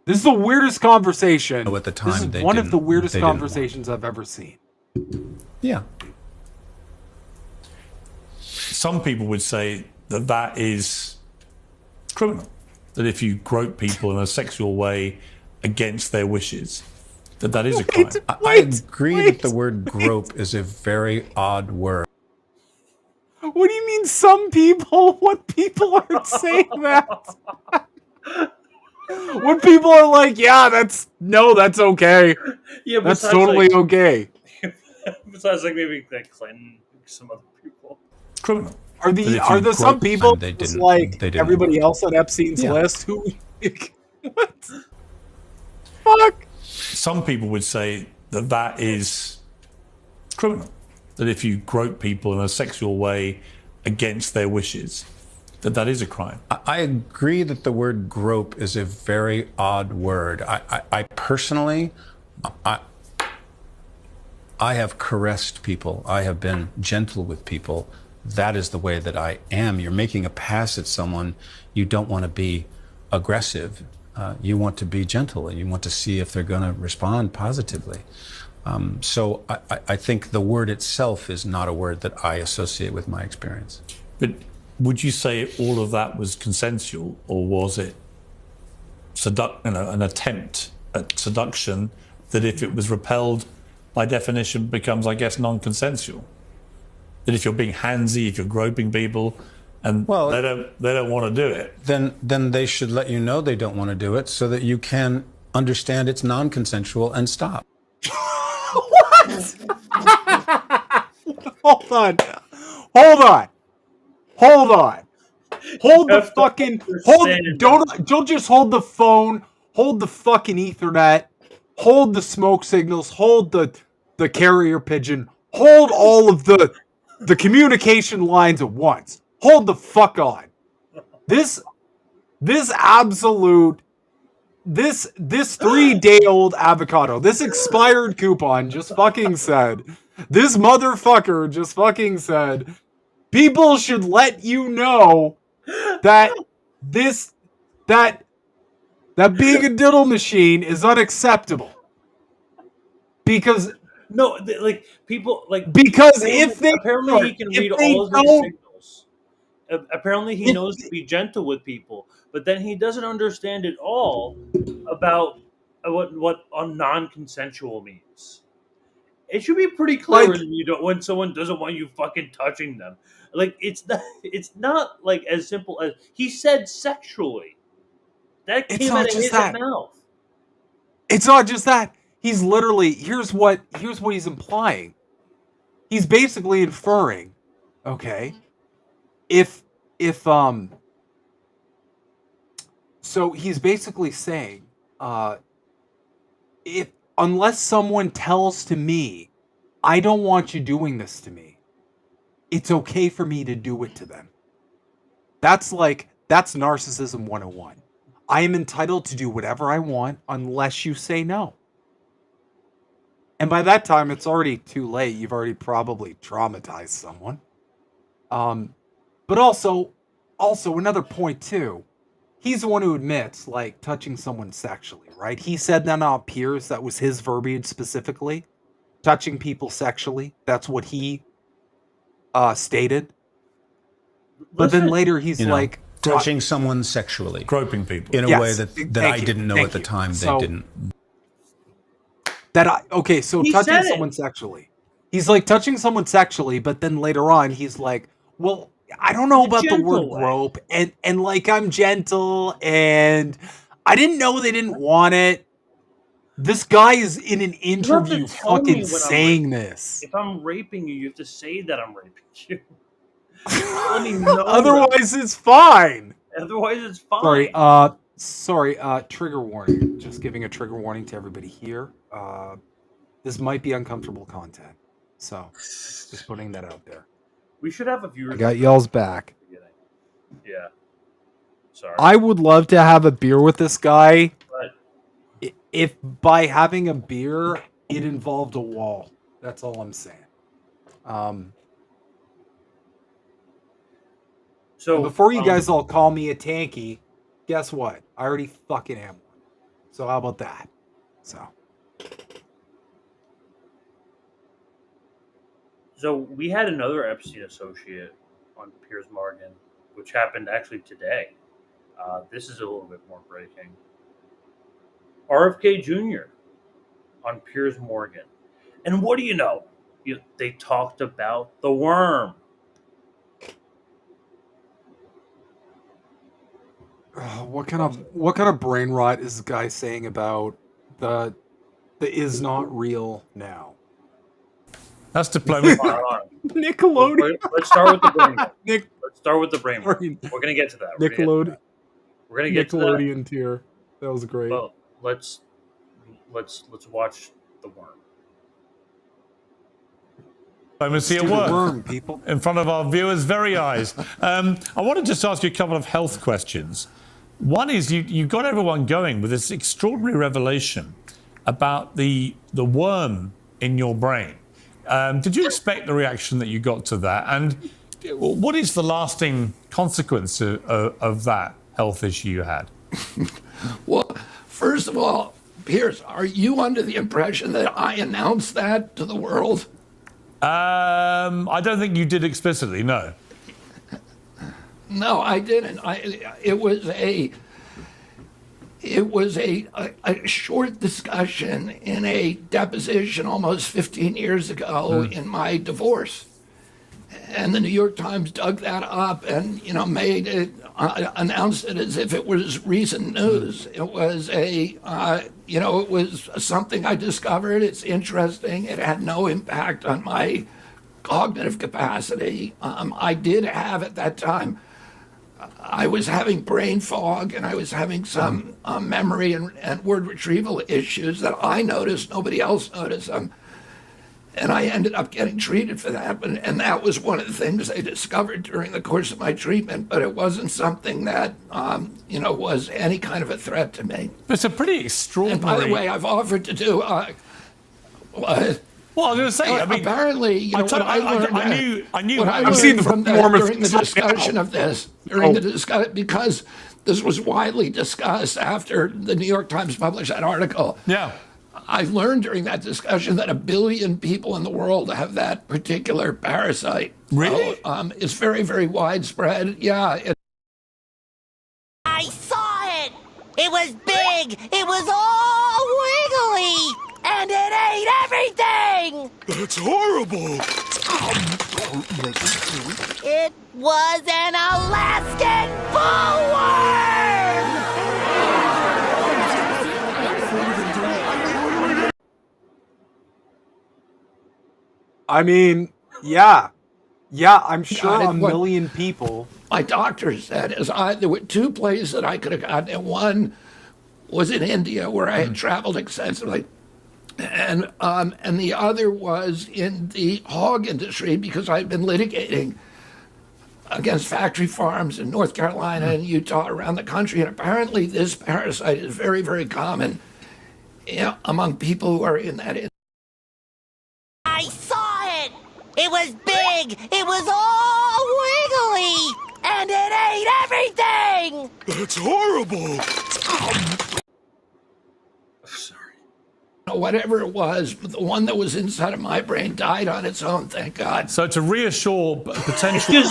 This is the weirdest conversation. At the time, this is they one of the didn't- weirdest they didn't want conversations I've ever seen. Yeah. Some people would say that that is criminal. That if you grope people in a sexual way against their wishes, that is a crime. I agree that the word grope is a very odd word. What do you mean some people? What people are saying that? When people are like, yeah, that's okay. Yeah, that's besides, totally like- okay. Besides, like maybe like Clinton, some other people. Criminal. Are the some people just like everybody else on Epstein's list who what? Fuck. Some people would say that that is criminal. That if you grope people in a sexual way against their wishes, that is a crime. I agree that the word grope is a very odd word. I personally, I have caressed people. I have been gentle with people. That is the way that I am. You're making a pass at someone. You don't want to be aggressive. You want to be gentle, and you want to see if they're going to respond positively. So I think the word itself is not a word that I associate with my experience. But would you say all of that was consensual, or was it an attempt at seduction that, if it was repelled, by definition becomes, I guess, non-consensual? That if you're being handsy, if you're groping people, and they don't want to do it, then they should let you know they don't want to do it, so that you can understand it's non-consensual and stop. What? Hold on. Don't just hold the phone, hold the fucking Ethernet, hold the smoke signals, hold the carrier pigeon, hold all of the communication lines at once. Hold the fuck on. This 3-day-old avocado, this expired coupon just fucking said, this motherfucker just fucking said, people should let you know that that being a diddle machine is unacceptable. Because People if they apparently he can read all of his signals. Apparently he knows to be gentle with people, but then he doesn't understand at all about what non-consensual means. It should be pretty clear when someone doesn't want you fucking touching them. Like it's not like as simple as he said sexually. That came out of his mouth. It's not just that. He's literally here's what he's implying. He's basically inferring, okay, so he's basically saying, unless someone tells to me, I don't want you doing this to me, it's okay for me to do it to them. That's narcissism 101. I am entitled to do whatever I want unless you say no. And by that time, it's already too late. You've already probably traumatized someone. But also another point too. He's the one who admits, like, touching someone sexually, right? He said that on Piers. That was his verbiage specifically. Touching people sexually. That's what he stated. But then later he's like... touching someone sexually. Groping people. In a way that I didn't know at the time they didn't. So touching someone sexually. He's like touching someone sexually, but then later on he's like, well, I don't know about the word grope, and like I'm gentle, and I didn't know they didn't want it. This guy is in an interview fucking saying this. If I'm raping you, you have to say that I'm raping you. Let me know. Otherwise, it's fine. Otherwise, it's fine. Sorry. Trigger warning. Just giving a trigger warning to everybody here. This might be uncomfortable content, so just putting that out there. We should have a viewer. I got y'all's back. Yeah. Sorry. I would love to have a beer with this guy. But If by having a beer, it involved a wall. That's all I'm saying. So and before you guys all call me a tanky, guess what? I already fucking am one. So how about that? So we had another Epstein associate on Piers Morgan, which happened actually today. This is a little bit more breaking. RFK Jr. on Piers Morgan. And what do you know? They talked about the worm. What kind of brain rot is this guy saying about the is not real now? That's diplomacy. Nickelodeon. Let's start with the brain. Let's start with the brain. We're gonna get to that. Nickelodeon. We're gonna get to that. Nickelodeon tier. That was great. Well, let's watch the worm. Diplomacy at work in front of our viewers' very eyes. I want to just ask you a couple of health questions. One is you got everyone going with this extraordinary revelation about the worm in your brain. Did you expect the reaction that you got to that? And what is the lasting consequence of that health issue you had? Well, first of all, Piers, are you under the impression that I announced that to the world? I don't think you did explicitly, no. No, I didn't. It was a short discussion in a deposition almost 15 years ago in my divorce. And the New York Times dug that up and, made it, announced it as if it was recent news. It was it was something I discovered. It's interesting. It had no impact on my cognitive capacity. I did have at that time, I was having brain fog and I was having some memory and word retrieval issues that I noticed. Nobody else noticed them. And I ended up getting treated for that. And that was one of the things I discovered during the course of my treatment. But it wasn't something that, was any kind of a threat to me. It's a pretty extraordinary... And by the way, I've offered to do... what? Well, I was going to say, apparently, what I learned... I knew... What I learned during the discussion of this, because this was widely discussed after the New York Times published that article. Yeah. I learned during that discussion that 1 billion people in the world have that particular parasite. Really? So, it's very, very widespread. Yeah. I saw it! It was big! It was all wiggly! And it ate everything! That's horrible! It was an Alaskan bullworm! I mean, yeah, I'm sure 1 million people. My doctor said there were 2 places that I could have gotten it. One was in India, where I had traveled extensively, and the other was in the hog industry, because I've been litigating against factory farms in North Carolina and Utah, around the country, and apparently this parasite is very, very common among people who are in that industry. I saw it! It was big! It was all wiggly! And it ate everything! That's horrible! Sorry. Whatever it was, the one that was inside of my brain died on its own, thank God. So to reassure potential...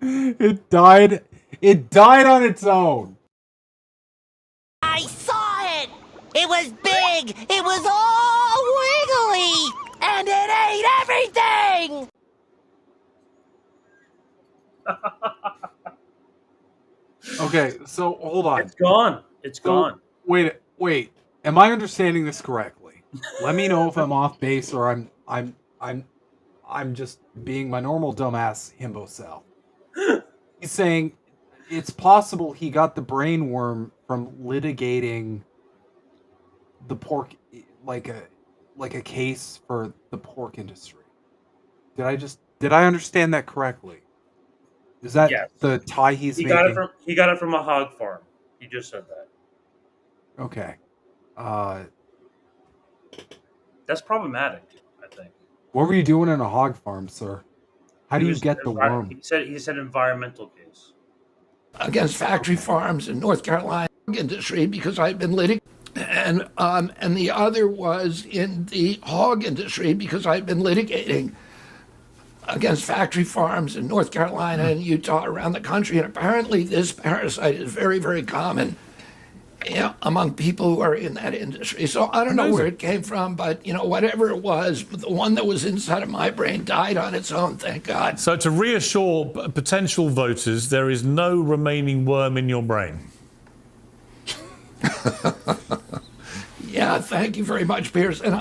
It died on its own. I saw it! It was big! It was all wiggly! And it ate everything! Okay, so hold on. It's gone. It's gone. Wait. Am I understanding this correctly? Let me know if I'm off base or I'm just being my normal dumbass himbo self. He's saying it's possible he got the brain worm from litigating the pork, like a case for the pork industry. Did I just Did I understand that correctly? Is that Yes. the tie he's He making? got it from a hog farm. He just said that. Okay. That's problematic, I think. What were you doing in a hog farm, sir? How do you get the worm? He said environmental case against factory farms in North Carolina industry because I've been litigating, and the other was in the hog industry because I've been litigating against factory farms in North Carolina and Utah around the country. And apparently this parasite is very, very common among people who are in that industry. So I don't know where it came from, but whatever it was, the one that was inside of my brain died on its own, thank God. So to reassure potential voters, there is no remaining worm in your brain. Yeah, thank you very much, Piers. And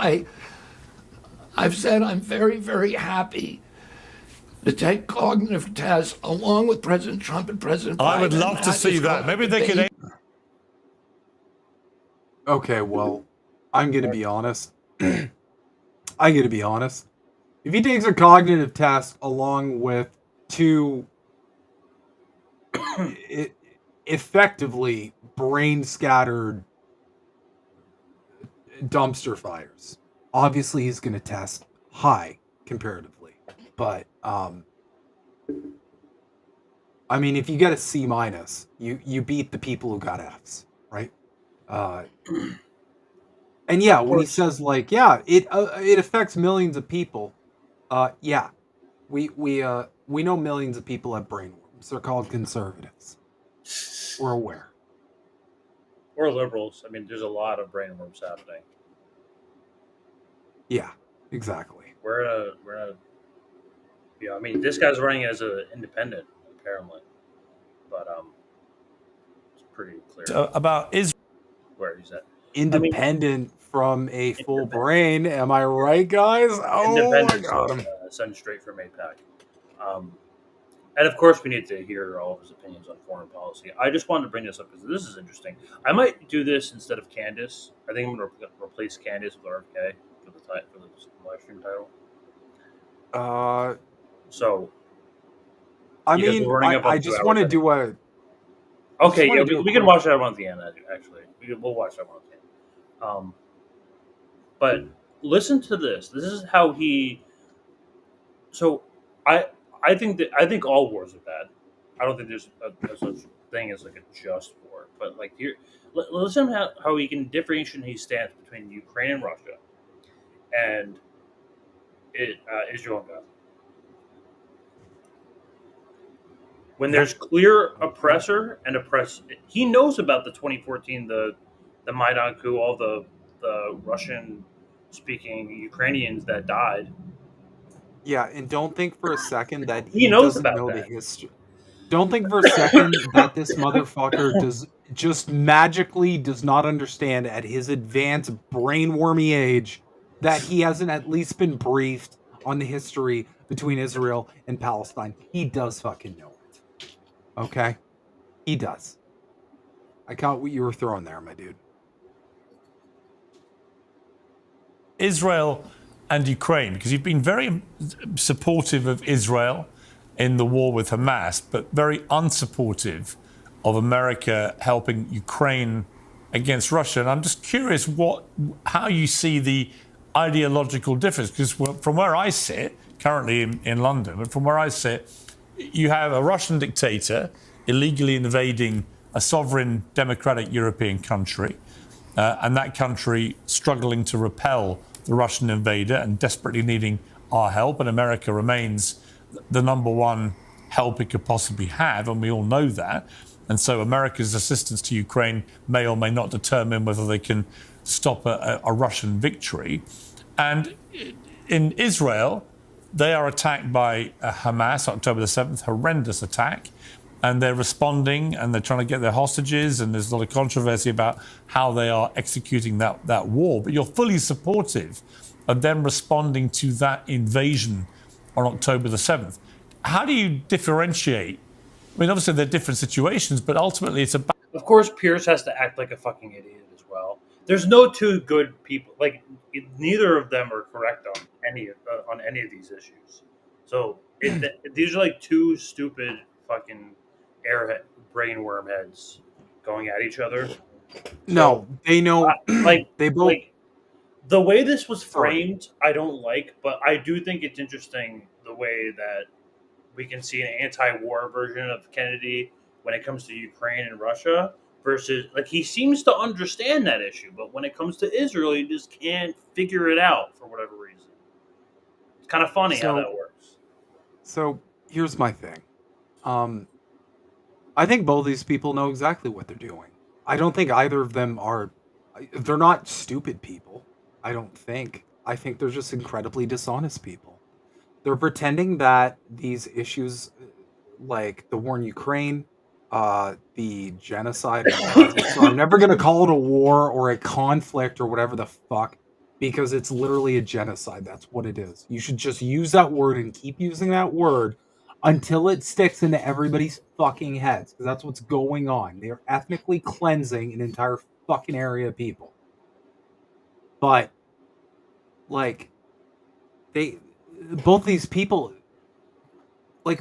I've said I'm very, very happy to take cognitive tests along with President Trump and President Biden. I would love to see that. Maybe they could. Okay, well, I'm going to be honest. I'm going to be honest. If he takes a cognitive test along with two effectively brain-scattered dumpster fires, obviously he's going to test high comparatively. But, I mean, if you get a C-, you beat the people who got Fs, right? And yeah, when he says it affects millions of people, we know millions of people have brainworms. They're called conservatives. We're aware. or liberals. I mean, there's a lot of brainworms happening. Yeah, exactly. We're in a. I mean, this guy's running as an independent apparently, but it's pretty clear about Israel. Where he's at. Independent from a full brain. Am I right, guys? Oh my God. Sent straight from APAC. And of course, we need to hear all of his opinions on foreign policy. I just wanted to bring this up because this is interesting. I might do this instead of Candace. I think I'm going to replace Candace with RFK for the live stream title. So, I mean, I just want to do a. Okay, yeah, we can watch that one at the end. Actually, we'll watch that one at the end. But listen to this. This is how he. So, I think all wars are bad. I don't think there's a such thing as like a just war. But like here, listen to how he can differentiate his stance between Ukraine and Russia, and Israel and Gaza. When there's clear oppressor and oppressed, he knows about the 2014 the Maidan coup, all the Russian-speaking Ukrainians that died. Yeah, and don't think for a second that he knows doesn't about know that. the history. Don't think for a second that this motherfucker does not understand at his advanced brainwormy age that he hasn't at least been briefed on the history between Israel and Palestine. He does fucking know it. Okay? He does. I caught what you were throwing there, my dude. Israel and Ukraine, because you've been very supportive of Israel in the war with Hamas, but very unsupportive of America helping Ukraine against Russia. And I'm just curious how you see the ideological difference, because from where I sit, currently in London, but from where I sit, you have a Russian dictator illegally invading a sovereign democratic European country, and that country struggling to repel the Russian invader and desperately needing our help. And America remains the number one help it could possibly have, and we all know that. And so America's assistance to Ukraine may or may not determine whether they can stop a Russian victory. And in Israel, they are attacked by Hamas, October the 7th, horrendous attack. And they're responding and they're trying to get their hostages. And there's a lot of controversy about how they are executing that war. But you're fully supportive of them responding to that invasion on October the 7th. How do you differentiate? I mean, obviously they're different situations, but ultimately it's about... Of course, Piers has to act like a fucking idiot as well. There's no two good people. Like, neither of them are correct on any of these issues. So These are like two stupid fucking brain heads going at each other. No, they know. They both. The way this was framed, I don't like, but I do think it's interesting the way that we can see an anti-war version of Kennedy when it comes to Ukraine and Russia versus he seems to understand that issue, but when it comes to Israel, he just can't figure it out for whatever reason. It's kind of funny how that works. So here's my thing. I think both these people know exactly what they're doing. I don't think either of them are. They're not stupid people. I don't think. I think they're just incredibly dishonest people. They're pretending that these issues, like the war in Ukraine, the genocide, so I'm never going to call it a war or a conflict or whatever the fuck, because it's literally a genocide. That's what it is. You should just use that word and keep using that word until it sticks into everybody's fucking heads, because that's what's going on. They're ethnically cleansing an entire fucking area of people. But, both these people,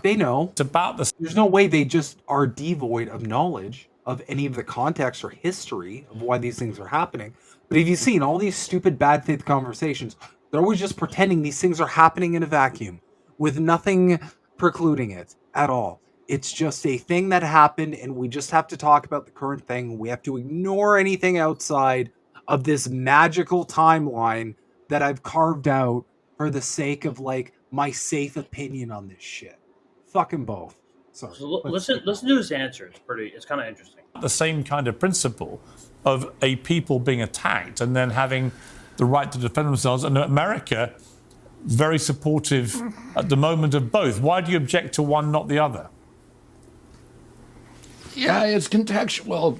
they know. It's about this. There's no way they just are devoid of knowledge of any of the context or history of why these things are happening. But have you seen all these stupid bad faith conversations? They're always just pretending these things are happening in a vacuum with nothing precluding it at all. It's just a thing that happened, and we just have to talk about the current thing. We have to ignore anything outside of this magical timeline that I've carved out for the sake of my safe opinion on this shit. Fucking both. Sorry. So listen to his answer. It's kind of interesting. The same kind of principle of a people being attacked and then having the right to defend themselves, and America very supportive at the moment of both. Why do you object to one, not the other? Yeah, it's contextual,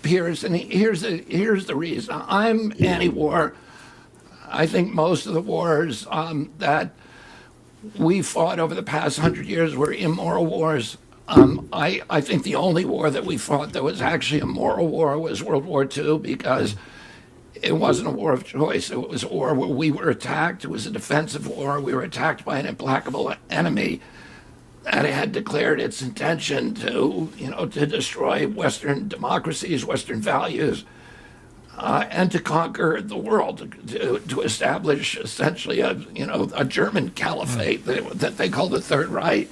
Piers, and here's the reason. I'm anti-war. I think most of the wars that we fought over the past 100 years were immoral wars. I think the only war that we fought that was actually a moral war was World War II, because it wasn't a war of choice. It was a war where we were attacked. It was a defensive war. We were attacked by an implacable enemy that had declared its intention to destroy Western democracies, Western values, and to conquer the world, to establish essentially a German caliphate that they call the Third Reich.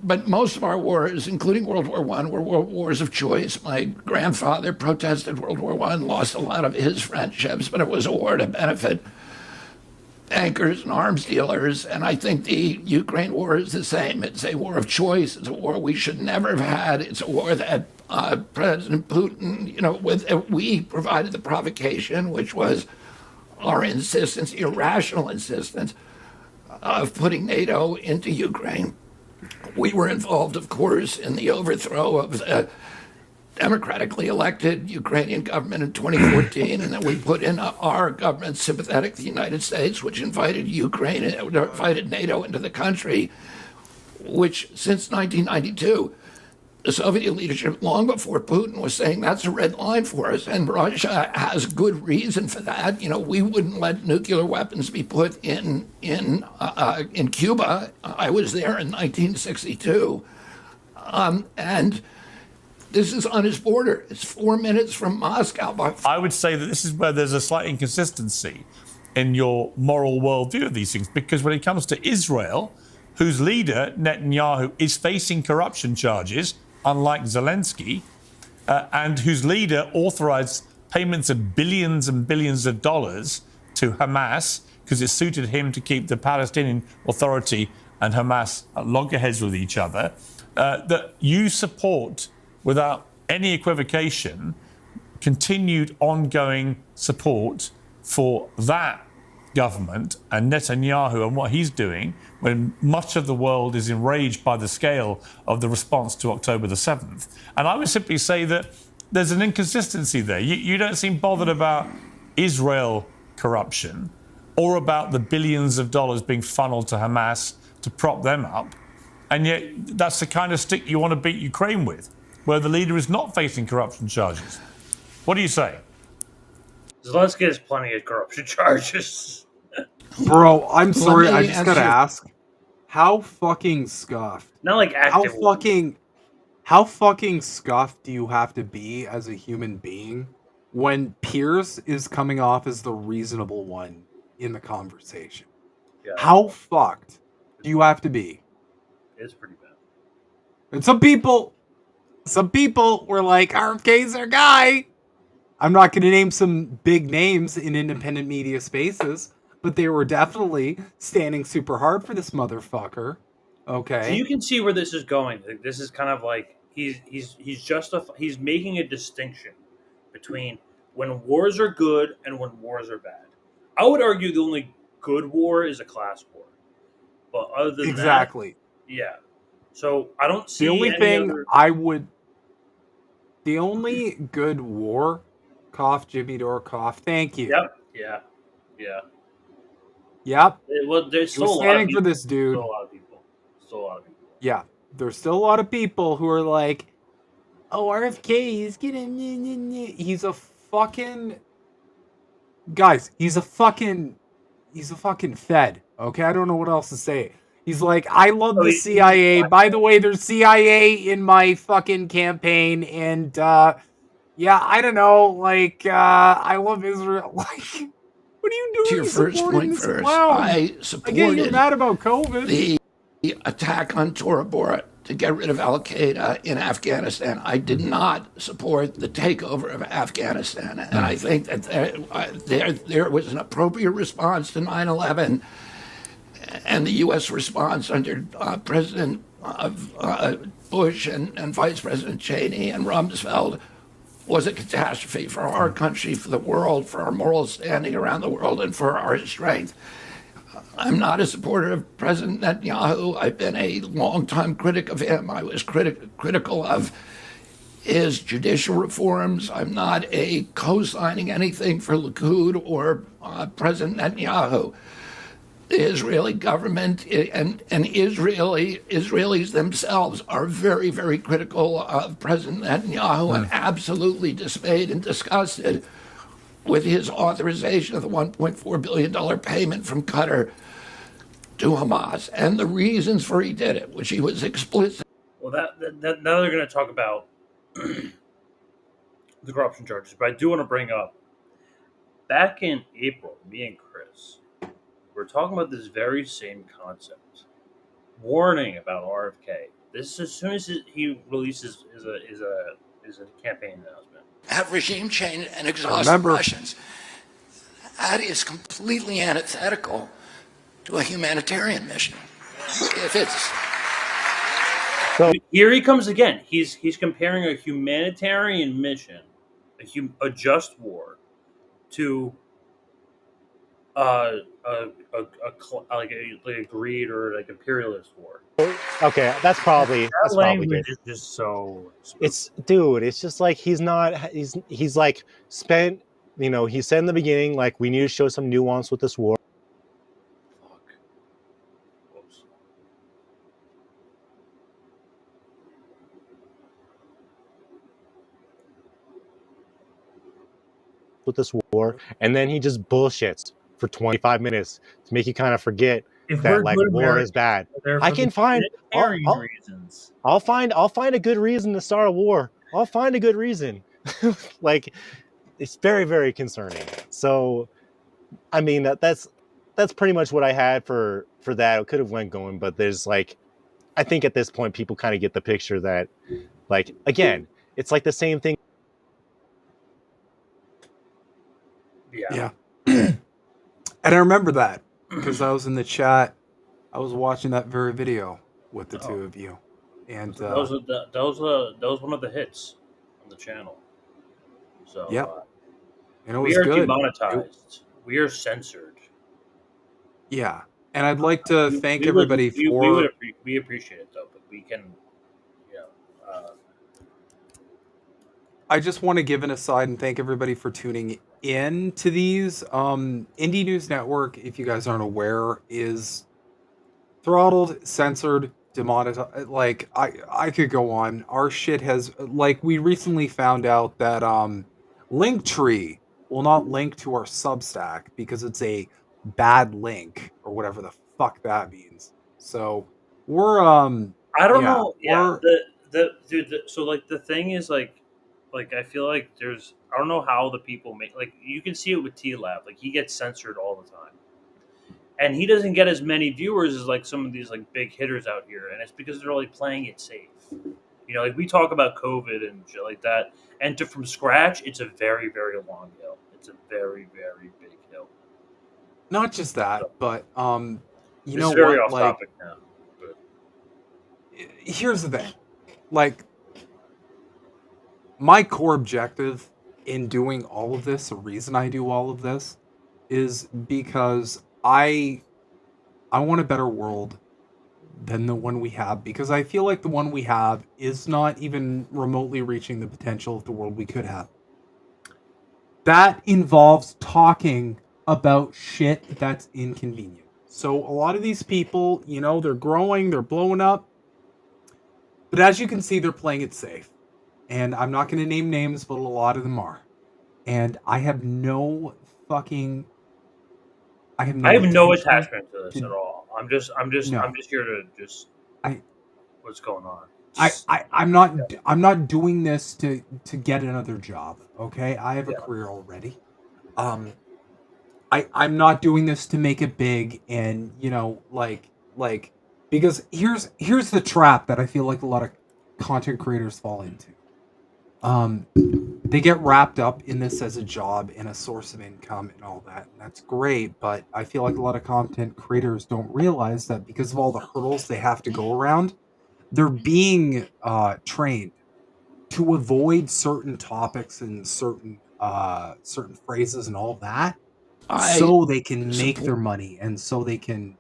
But most of our wars, including World War I, were wars of choice. My grandfather protested World War I, lost a lot of his friendships, but it was a war to benefit bankers and arms dealers. And I think the Ukraine war is the same. It's a war of choice. It's a war we should never have had. It's a war that President Putin, we provided the provocation, which was our insistence, irrational insistence, of putting NATO into Ukraine. We were involved, of course, in the overthrow of the democratically elected Ukrainian government in 2014, and then we put in our government sympathetic to the United States, which invited NATO into the country, which since 1992, the Soviet leadership, long before Putin, was saying that's a red line for us, and Russia has good reason for that. We wouldn't let nuclear weapons be put in Cuba. I was there in 1962, and this is on his border. It's 4 minutes from Moscow. I would say that this is where there's a slight inconsistency in your moral worldview of these things, because when it comes to Israel, whose leader, Netanyahu, is facing corruption charges, unlike Zelensky, and whose leader authorized payments of billions and billions of dollars to Hamas because it suited him to keep the Palestinian Authority and Hamas at loggerheads with each other, that you support without any equivocation continued ongoing support for that government and Netanyahu and what he's doing, when much of the world is enraged by the scale of the response to October the 7th. And I would simply say that there's an inconsistency there. You don't seem bothered about Israel corruption or about the billions of dollars being funneled to Hamas to prop them up. And yet that's the kind of stick you want to beat Ukraine with, where the leader is not facing corruption charges. What do you say? Zelensky has plenty of corruption charges. Bro, I'm sorry, me I just gotta answer- ask. How fucking scuffed? Not like active How fucking scuffed do you have to be as a human being when Piers is coming off as the reasonable one in the conversation? Yeah. How fucked do you have to be? It's pretty bad. And some people were like, RFK's our guy. I'm not going to name some big names in independent media spaces, but they were definitely standing super hard for this motherfucker. Okay. So you can see where this is going. Like, this is kind of like he's making a distinction between when wars are good and when wars are bad. I would argue the only good war is a class war. But other than Exactly. that, yeah. So I don't see The only any thing other... the only good war, cough, Jimmy Dore, cough. Thank you. Yep. Yeah. Yeah. Yep. Well, there's still a lot of standing people. for this dude. Still a lot of people. Still a lot of people. Yeah, there's still a lot of people who are like, "Oh, RFK is getting." He's a fucking guys. He's a fucking Fed. Okay, I don't know what else to say. He's like, I love the CIA. By the way, there's CIA in my fucking campaign, and yeah, I don't know. Like, I love Israel. Like, what are you doing? To your first point first, I supported get you're mad about COVID. The attack on Tora Bora to get rid of Al-Qaeda in Afghanistan. I did not support the takeover of Afghanistan. And I think that there was an appropriate response to 9/11, and the U.S. response under President Bush and Vice President Cheney and Rumsfeld was a catastrophe for our country, for the world, for our moral standing around the world, and for our strength. I'm not a supporter of President Netanyahu. I've been a longtime critic of him. I was critical of his judicial reforms. I'm not a co-signing anything for Likud or President Netanyahu. The Israeli government and Israelis themselves are very, very critical of President Netanyahu and absolutely dismayed and disgusted with his authorization of the $1.4 billion payment from Qatar to Hamas and the reasons for he did it, which he was explicit. Well, that now they're going to talk about the corruption charges, but I do want to bring up, back in April, me and Chris were talking about this very same concept, warning about RFK. This is as soon as he releases is a campaign announcement. Have regime change and exhaust Russians. That is completely antithetical to a humanitarian mission. If it's So here he comes again. He's comparing a humanitarian mission, a just war, to like a greed or like imperialist war. Okay, that's probably That language good. is just so. It's just like he's like spent. You know, he said in the beginning, like, we need to show some nuance with this war. With this war, and then he just bullshits for 25 minutes to make you kind of forget that like war is bad. I can find reasons. I'll find a good reason to start a war. I'll find a good reason. Like, it's very, very concerning. So, I mean, that's pretty much what I had for that. It could have went going, but there's like, I think at this point people kind of get the picture that, like, again, it's like the same thing. Yeah. And I remember that because I was in the chat. I was watching that very video with the two of you, and that was one of the hits on the channel. So yep, and it was we are good. demonetized. We are censored. Yeah, and I'd like to thank everybody for. We appreciate it though, but we can. I just want to give an aside and thank everybody for tuning in to these. Indie News Network, if you guys aren't aware, is throttled, censored, demonetized. Like, I could go on. Our shit has, like, we recently found out that Linktree will not link to our Substack because it's a bad link or whatever the fuck that means. So we're I don't yeah, know. Yeah, we're so like the thing is like I feel like there's I don't know how the people make like you can see it with T Lab, like he gets censored all the time, and he doesn't get as many viewers as like some of these like big hitters out here, and it's because they're like playing it safe. You know, like we talk about COVID and shit like that, and from scratch, it's a very very long hill. It's a very very big hill. not just that, but you know It's very what? off Like, topic now. But here's the thing. Like, my core objective in doing all of this, the reason I do all of this, is because I want a better world than the one we have, because I feel like the one we have is not even remotely reaching the potential of the world we could have. That involves talking about shit that's inconvenient. So a lot of these people, you know, they're growing, they're blowing up, but as you can see, they're playing it safe. And I'm not going to name names, but a lot of them are. And I have no fucking... I have no attachment to this at all. I'm just No. here to just what's going on. I'm not doing this to get another job. Okay, I have a career already. I'm not doing this to make it big, and you know, like because here's the trap that I feel like a lot of content creators fall into. They get wrapped up in this as a job and a source of income and all that, and that's great, but I feel like a lot of content creators don't realize that because of all the hurdles they have to go around, they're being trained to avoid certain topics and certain phrases and all that, so they can make their money, and so they can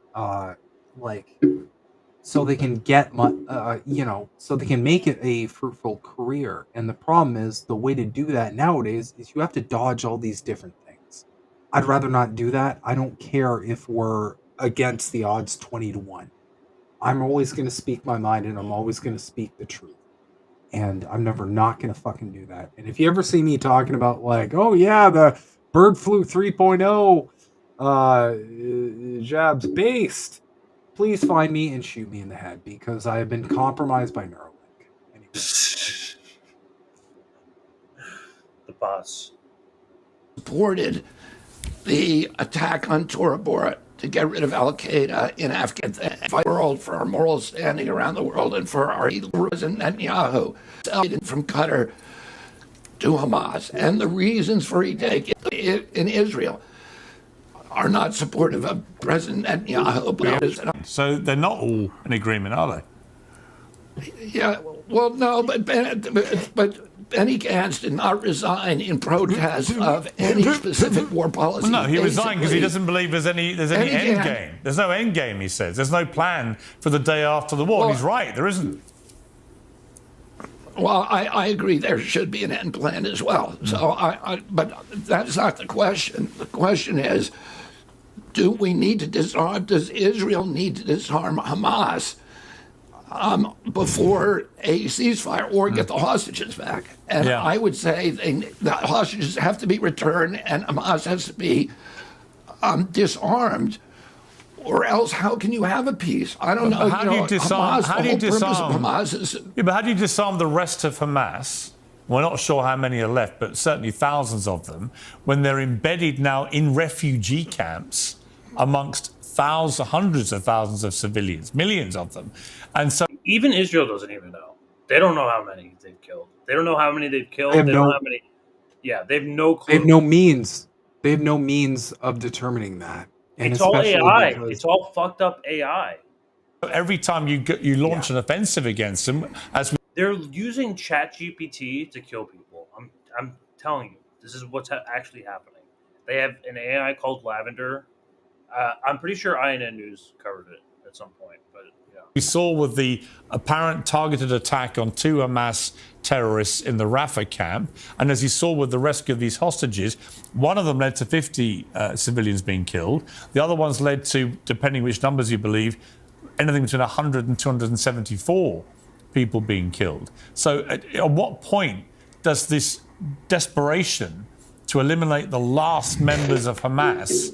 so they can get so they can make it a fruitful career. And the problem is, the way to do that nowadays is you have to dodge all these different things. I'd rather not do that. I don't care if we're against the odds 20-1. I'm always going to speak my mind, and I'm always going to speak the truth. And I'm never not going to fucking do that. And if you ever see me talking about like, oh yeah, the bird flu 3.0 jabs based, please find me and shoot me in the head, because I have been compromised by Neuralink. Anyway. The boss supported the attack on Tora Bora to get rid of Al Qaeda in Afghanistan, fight the world for our moral standing around the world, and for our President Netanyahu from Qatar to Hamas, and the reasons for he taking it in Israel are not supportive of President Netanyahu. So they're not all in agreement, are they? Yeah, well, no, but Benny Gantz did not resign in protest of any specific war policy. Well, no, he resigned because he doesn't believe there's any end game. There's no end game, he says. There's no plan for the day after the war. Well, and he's right, there isn't. Well, I agree there should be an end plan as well. So but that's not the question. The question is, do we need to disarm? Does Israel need to disarm Hamas before a ceasefire or get the hostages back? And I would say the hostages have to be returned and Hamas has to be disarmed, or else how can you have a peace? I don't know. How do you disarm? Hamas, how do you disarm? Hamas is, but how do you disarm the rest of Hamas? We're not sure how many are left, but certainly thousands of them, when they're embedded now in refugee camps amongst hundreds of thousands of civilians, millions of them. And so even Israel doesn't even know. They don't know how many they've killed. They don't know how many they've killed. They have don't know how many. Yeah, they have no clue. They have no means. They have no means of determining that. And it's all AI. It's all fucked up AI. Every time you launch an offensive against them, they're using ChatGPT to kill people. I'm telling you, this is what's actually happening. They have an AI called Lavender. I'm pretty sure INN News covered it at some point, but yeah. We saw with the apparent targeted attack on 2 Hamas terrorists in the Rafah camp, and as you saw with the rescue of these hostages, one of them led to 50 civilians being killed. The other ones led to, depending which numbers you believe, anything between 100 and 274 people being killed. So at what point does this desperation to eliminate the last members of Hamas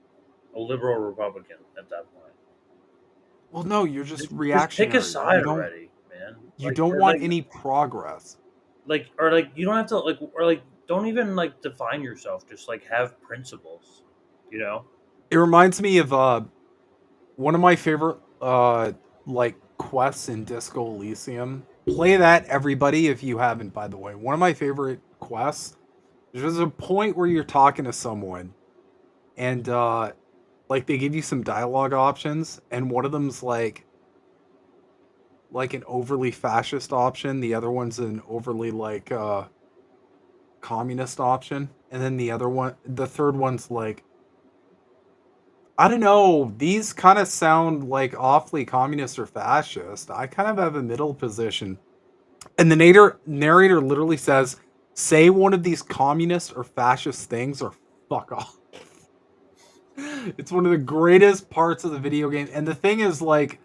a liberal Republican at that point. Well, no, you're just Just reactionary. pick a side You don't, already, man. you don't want any progress. Or you don't have to don't even define yourself. Just have principles. You know. It reminds me of one of my favorite quests in Disco Elysium. Play that, everybody, if you haven't, by the way. One of my favorite quests. There's a point where you're talking to someone and they give you some dialogue options, and one of them's like an overly fascist option, the other one's an overly communist option, and then the third one's like, I don't know, these kind of sound like awfully communist or fascist. I kind of have a middle position. And the narrator literally says, say one of these communist or fascist things or fuck off. It's one of the greatest parts of the video game. And the thing is, an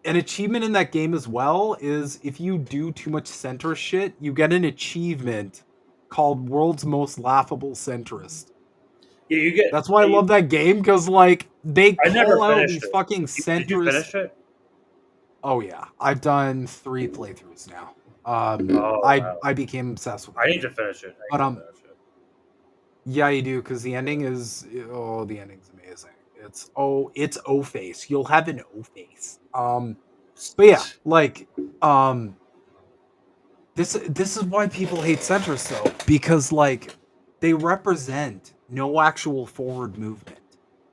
achievement in that game as well is if you do too much center shit, you get an achievement called World's Most Laughable Centrist. Yeah, you get. That's why I love that game, because they call out these fucking centrists. Did you finish it? Oh yeah, I've done 3 playthroughs now. Wow. I became obsessed with it. I need to finish it. Yeah, you do, because the ending is the ending's amazing. It's O-face. You'll have an O-face. But yeah, this is why people hate centrists though, because they represent no actual forward movement.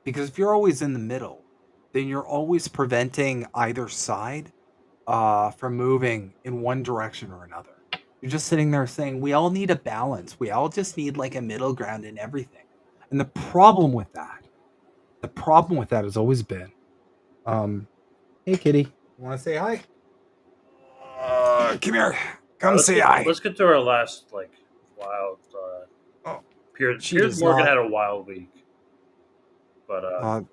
Because if you're always in the middle, then you're always preventing either side from moving in one direction or another. You're just sitting there saying, we all need a balance. We all just need a middle ground in everything. And the problem with that has always been, hey kitty, you want to say hi? Come here. Come say hi. Let's get to our last wild. Piers Morgan had a wild week, but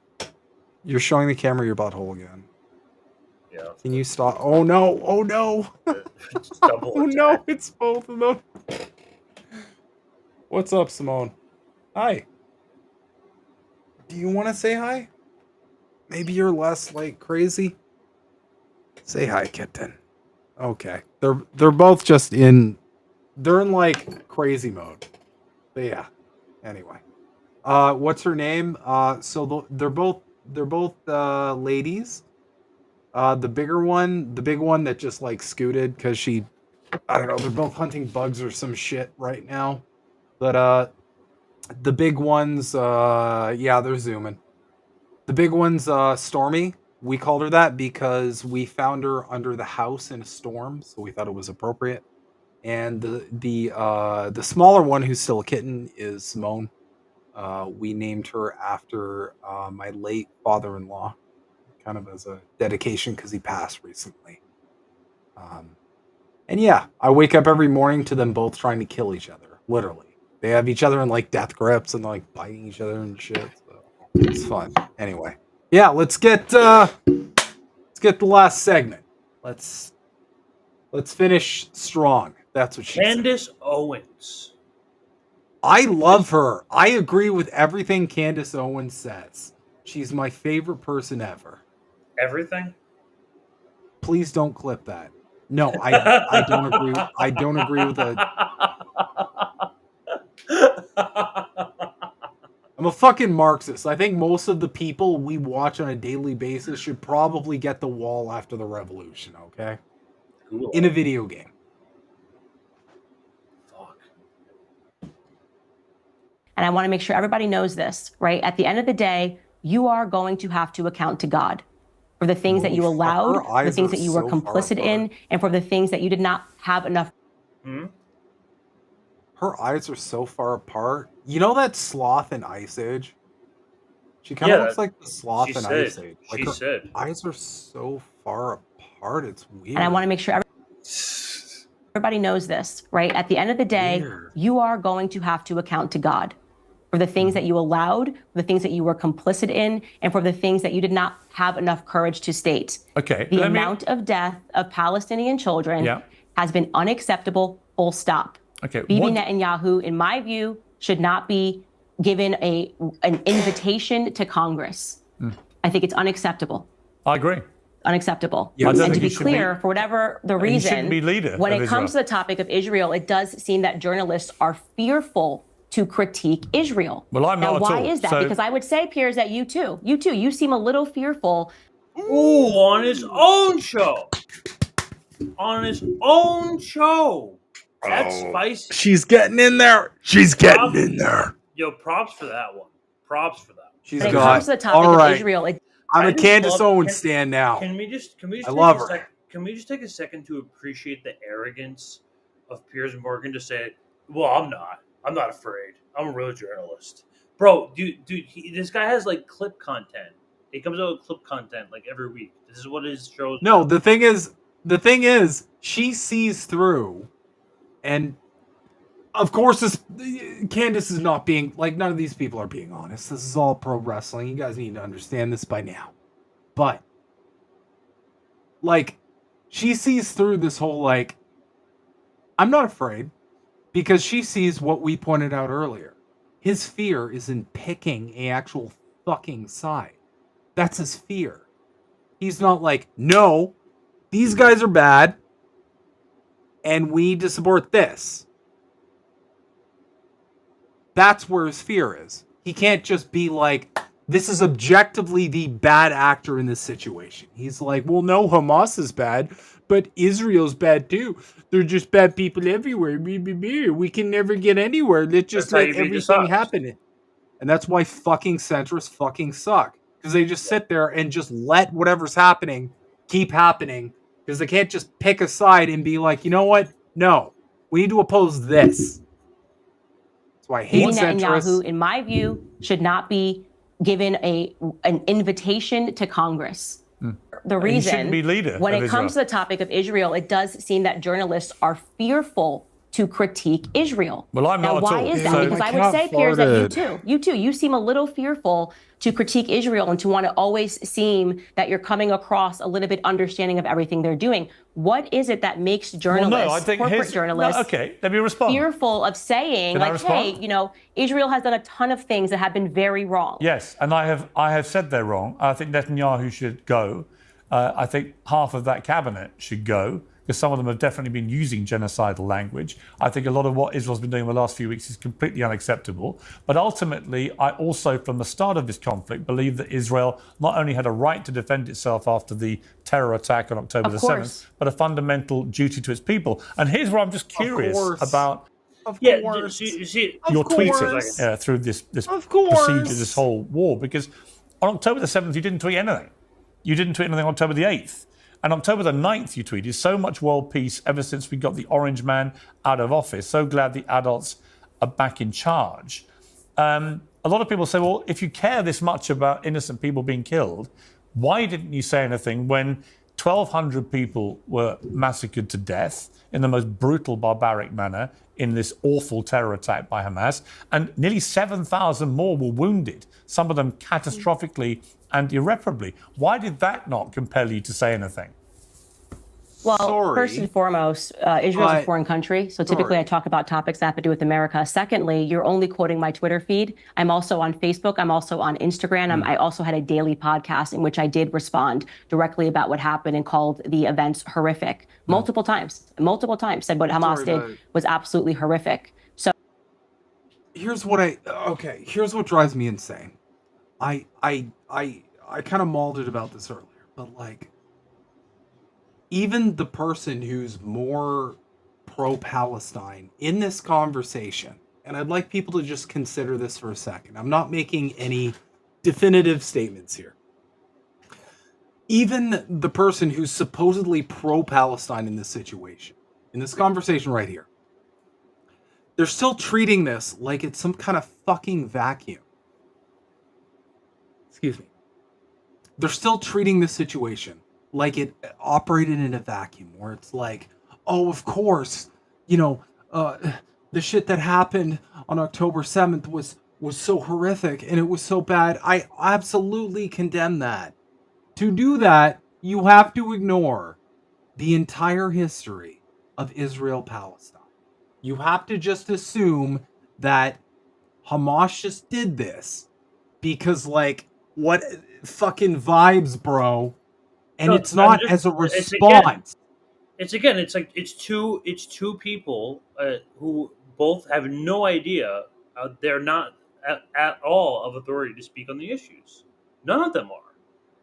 you're showing the camera your butthole again. Yeah. Can you stop? Oh no! Oh no! Oh no! It's both of them. What's up, Simone? Hi. Do you want to say hi? Maybe you're less crazy. Say hi, kitten. Okay. They're both just in. They're in crazy mode. But yeah. Anyway. What's her name? So they're both ladies. The big one that just scooted because she, I don't know, they're both hunting bugs or some shit right now. But the big ones, yeah, they're zooming. The big one's Stormy. We called her that because we found her under the house in a storm, so we thought it was appropriate. And the smaller one, who's still a kitten, is Simone. We named her after my late father-in-law, kind of as a dedication because he passed recently. And yeah, I wake up every morning to them both trying to kill each other. Literally, they have each other in death grips and biting each other and shit. So it's fun. Anyway, yeah, let's get the last segment. Let's finish strong. That's what she said. Candace Owens. I love her. I agree with everything Candace Owens says. She's my favorite person ever. Everything? Please don't clip that. No, I don't agree. I don't agree with that. I'm a fucking Marxist. I think most of the people we watch on a daily basis should probably get the wall after the revolution, okay? Cool. In a video game. And I want to make sure everybody knows this, right? At the end of the day, you are going to have to account to God for the things that you allowed, the things that you were complicit in, and for the things that you did not have enough. Her eyes are so far apart. You know that sloth in Ice Age? She kind of looks like the sloth in Ice Age. Her eyes are so far apart. It's weird. And I want to make sure everybody knows this, right? At the end of the day, you are going to have to account to God for the things that you allowed, the things that you were complicit in, and for the things that you did not have enough courage to state. Okay. The amount of death of Palestinian children has been unacceptable, full stop. Okay. Bibi Netanyahu, in my view, should not be given an invitation to Congress. I think it's unacceptable. I agree. Unacceptable. Yeah, And to be clear, for whatever the he reason, shouldn't be leader when of it comes to the topic of Israel, it does seem that journalists are fearful to critique Israel. Well, I'm now, not at why all. is that? So- Because I would say, Piers, that you too, you seem a little fearful. Ooh, on his own show. On his own show. That's spicy. She's getting in there. She's getting in there. Yo, props for that one. Props for that. She's When it got. comes to the topic All right. of Israel, it, I'm I a just Candace love- Owens stan now. Can we just I take love a her. sec? Can we just take a second to appreciate the arrogance of Piers Morgan to say, "Well, I'm not afraid. I'm a real journalist, bro." Dude, this guy has like clip content. He comes out with clip content like every week. This is what his shows. No, the thing is, she sees through, and of course, Candace is not being like, none of these people are being honest. This is all pro wrestling. You guys need to understand this by now. But like, she sees through this whole like, I'm not afraid, because she sees what we pointed out earlier. His fear is in picking an actual fucking side. That's his fear. He's not like, no, these guys are bad, and we need to support this. That's where his fear is. He can't just be like, this is objectively the bad actor in this situation. He's like, well, no, Hamas is bad, but Israel's bad too. They're just bad people everywhere. We can never get anywhere. Let's just let everything happen. And that's why fucking centrists fucking suck. Because they just sit there and just let whatever's happening keep happening. Because they can't just pick a side and be like, you know what? No, we need to oppose this. That's why I hate centrists. Netanyahu, in my view, should not be given an invitation to Congress. The He reason, shouldn't be leader when of it comes to Israel. the topic of Israel, it does seem that journalists are fearful to critique Israel. Well, I'm now, not at why all. is that? So- Because My I would cat say, Piers, that farted. you too, you seem a little fearful to critique Israel and to want to always seem that you're coming across a little bit understanding of everything they're doing. What is it that makes journalists, I think corporate his- journalists, no, okay, let me respond. fearful of saying, Can I like, respond? hey, you know, Israel has done a ton of things that have been very wrong. Yes, and I have said they're wrong. I think Netanyahu should go. I think half of that cabinet should go, because some of them have definitely been using genocidal language. I think a lot of what Israel's been doing in the last few weeks is completely unacceptable. But ultimately, I also, from the start of this conflict, believe that Israel not only had a right to defend itself after the terror attack on October the 7th, but a fundamental duty to its people. And here's where I'm just curious about You see, your tweeting through this procedure, this whole war, because on October the 7th, you didn't tweet anything. You didn't tweet anything on October the 8th. And October the 9th, you tweeted, so much world peace ever since we got the orange man out of office. So glad the adults are back in charge. A lot of people say, well, if you care this much about innocent people being killed, why didn't you say anything when 1,200 people were massacred to death in the most brutal, barbaric manner in this awful terror attack by Hamas, and nearly 7,000 more were wounded, some of them catastrophically and irreparably? Why did that not compel you to say anything? Well, first and foremost, Israel's a foreign country, so typically I talk about topics that have to do with America. Secondly, you're only quoting my Twitter feed. I'm also on Facebook. I'm also on Instagram. I also had a daily podcast in which I did respond directly about what happened and called the events horrific. Multiple times, said what Hamas did was absolutely horrific. So Here's what drives me insane. I kind of mauled about this earlier, but like, even the person who's more pro-Palestine in this conversation, and I'd like people to just consider this for a second. I'm not making any definitive statements here. Even the person who's supposedly pro-Palestine in this situation, in this conversation right here, they're still treating this like it's some kind of fucking vacuum. Excuse me. They're still treating this situation like it operated in a vacuum, where it's like, oh, of course, the shit that happened on October 7th was so horrific and it was so bad. I absolutely condemn that. To do that, you have to ignore the entire history of Israel-Palestine. You have to just assume that Hamas just did this because, like, what fucking vibes, bro? And it's not as a response. It's like it's two people who both have no idea. They're not at all of authority to speak on the issues. None of them are,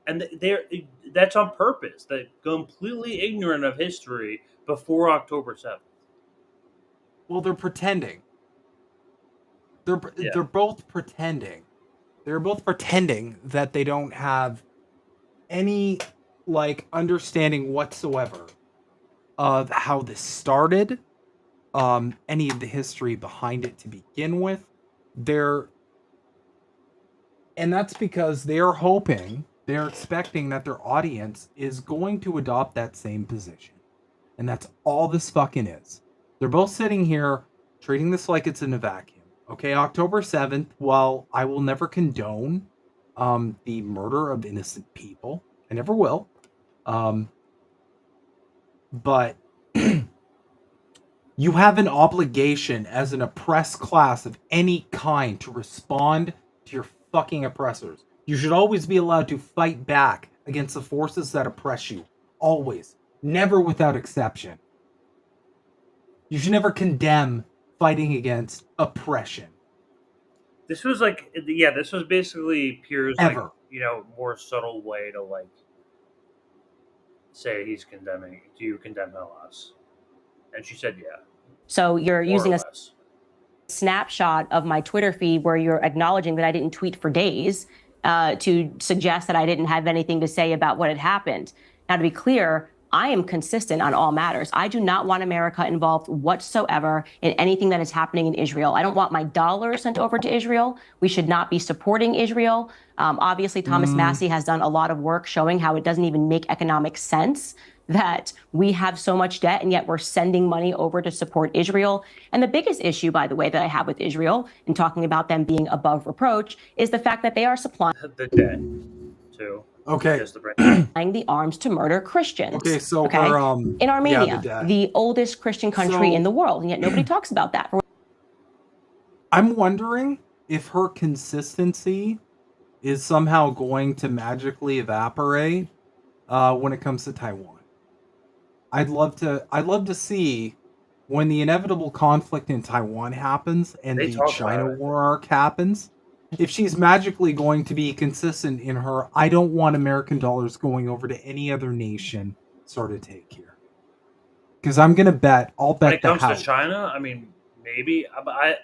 and that's on purpose. They're completely ignorant of history before October 7th. Well, they're pretending. They're both pretending. They're both pretending that they don't have any like understanding whatsoever of how this started, any of the history behind it to begin with. And that's because they're hoping, they're expecting that their audience is going to adopt that same position. And that's all this fucking is. They're both sitting here treating this like it's in a vacuum. Okay, October 7th, while I will never condone the murder of innocent people, I never will. But you have an obligation as an oppressed class of any kind to respond to your fucking oppressors. You should always be allowed to fight back against the forces that oppress you. Always. Never without exception. You should never condemn fighting against oppression. This was like, this was basically Piers, like, Ever. more subtle way to like say he's condemning. Do you condemn Hamas? And she said, yeah. So you're using a less. snapshot of my Twitter feed where you're acknowledging that I didn't tweet for days to suggest that I didn't have anything to say about what had happened. Now, to be clear, I am consistent on all matters. I do not want America involved whatsoever in anything that is happening in Israel. I don't want my dollars sent over to Israel. We should not be supporting Israel. Obviously, Thomas Massey has done a lot of work showing how it doesn't even make economic sense that we have so much debt and yet we're sending money over to support Israel. And the biggest issue, by the way, that I have with Israel in talking about them being above reproach is the fact that they are supplying the debt too. Okay. The arms to murder Christians. Okay, so in Armenia, the oldest Christian country in the world, and yet nobody talks about that. I'm wondering if her consistency is somehow going to magically evaporate when it comes to Taiwan. I'd love to see when the inevitable conflict in Taiwan happens and the China war arc happens, if she's magically going to be consistent in her I don't want American dollars going over to any other nation sort of take here. Because I'll bet the house. When it comes to China, I mean, maybe. I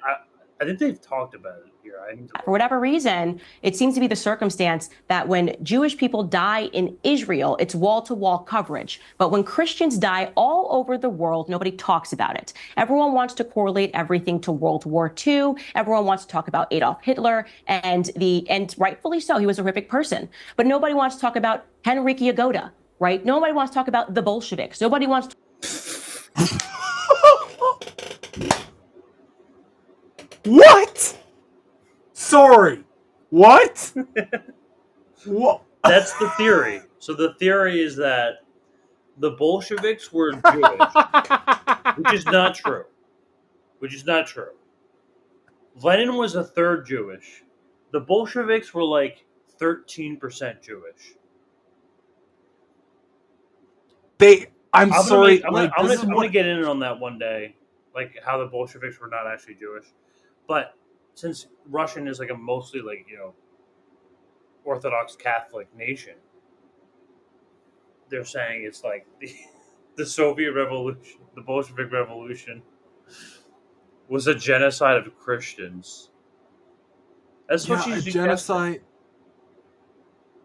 think they've talked about it here. For whatever reason, it seems to be the circumstance that when Jewish people die in Israel, it's wall-to-wall coverage. But when Christians die all over the world, nobody talks about it. Everyone wants to correlate everything to World War II. Everyone wants to talk about Adolf Hitler, and rightfully so, he was a horrific person. But nobody wants to talk about Henryk Yagoda, right? Nobody wants to talk about the Bolsheviks. Nobody wants to... What? Sorry. What? What? That's the theory. So the theory is that the Bolsheviks were Jewish, which is not true. Lenin was a third Jewish. The Bolsheviks were like 13% Jewish. I'm sorry. I'm gonna get in on that one day, like how the Bolsheviks were not actually Jewish, but since Russian is like a mostly like Orthodox Catholic nation, they're saying it's like the Soviet Revolution, the Bolshevik Revolution, was a genocide of Christians. That's what she's genocide.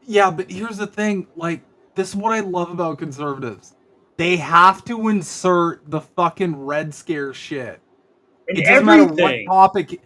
Yeah, but here's the thing. Like, this is what I love about conservatives. They have to insert the fucking Red Scare shit. And it doesn't matter what topic.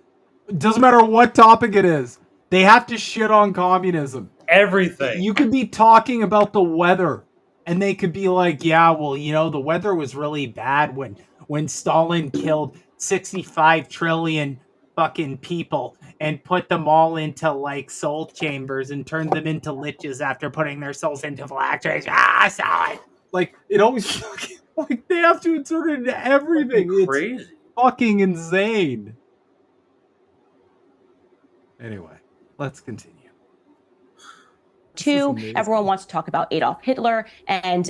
It doesn't matter what topic it is. They have to shit on communism. Everything. You could be talking about the weather, and they could be like, "Yeah, well, the weather was really bad when Stalin killed 65 trillion fucking people and put them all into like soul chambers and turned them into liches after putting their souls into factories." Stalin. Like, it always fucking, like, they have to insert it into everything. Crazy. It's fucking insane. Anyway, let's continue. Two, everyone wants to talk about Adolf Hitler and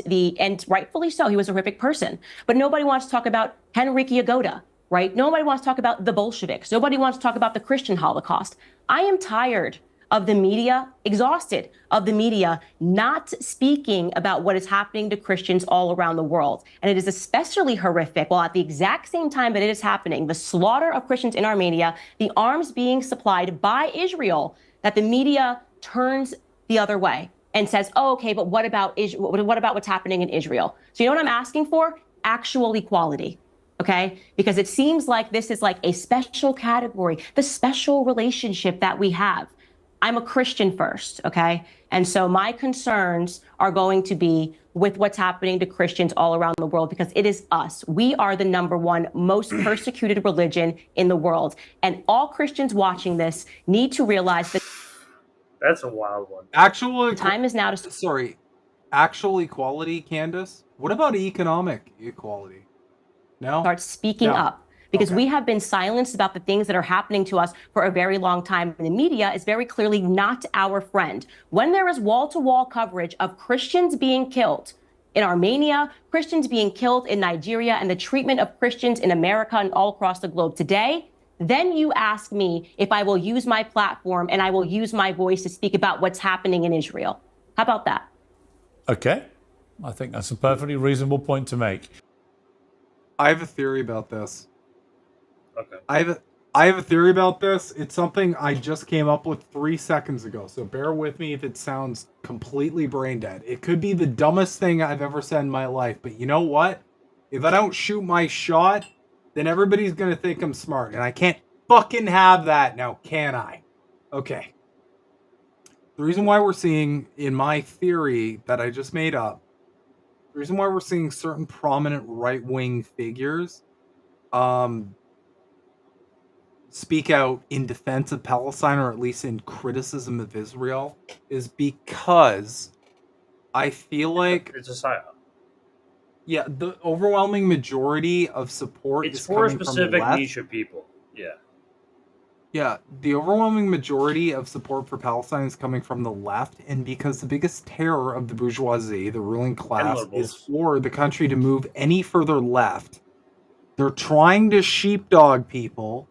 rightfully so, he was a horrific person. But nobody wants to talk about Henryk Yagoda, right? Nobody wants to talk about the Bolsheviks. Nobody wants to talk about the Christian Holocaust. I am tired of the media, exhausted of the media not speaking about what is happening to Christians all around the world. And it is especially horrific while at the exact same time that it is happening, the slaughter of Christians in Armenia, the arms being supplied by Israel, that the media turns the other way and says, oh, okay, but what about what's happening in Israel? So you know what I'm asking for? Actual equality, okay? Because it seems like this is like a special category, the special relationship that we have. I'm a Christian first, okay? And so my concerns are going to be with what's happening to Christians all around the world, because it is us. We are the #1 most persecuted religion in the world. And all Christians watching this need to realize that that's a wild one. Time is now to actual equality, Candace. What about economic equality? No. Start speaking up, because we have been silenced about the things that are happening to us for a very long time. And the media is very clearly not our friend. When there is wall-to-wall coverage of Christians being killed in Armenia, Christians being killed in Nigeria, and the treatment of Christians in America and all across the globe today, then you ask me if I will use my platform and I will use my voice to speak about what's happening in Israel. How about that? Okay. I think that's a perfectly reasonable point to make. I have a theory about this. Okay. I have a theory about this. It's something I just came up with 3 seconds ago, so bear with me if it sounds completely brain dead. It could be the dumbest thing I've ever said in my life, but you know what? If I don't shoot my shot, then everybody's going to think I'm smart, and I can't fucking have that now, can I? Okay. The reason why we're seeing, in my theory that I just made up, the reason why we're seeing certain prominent right-wing figures speak out in defense of Palestine, or at least in criticism of Israel, is because I feel like it's a psyop. Yeah, the overwhelming majority of support It's is for a coming from the specific left. niche of people. Yeah. Yeah, the overwhelming majority of support for Palestine is coming from the left, and because the biggest terror of the bourgeoisie, the ruling class, is for the country to move any further left, they're trying to sheepdog people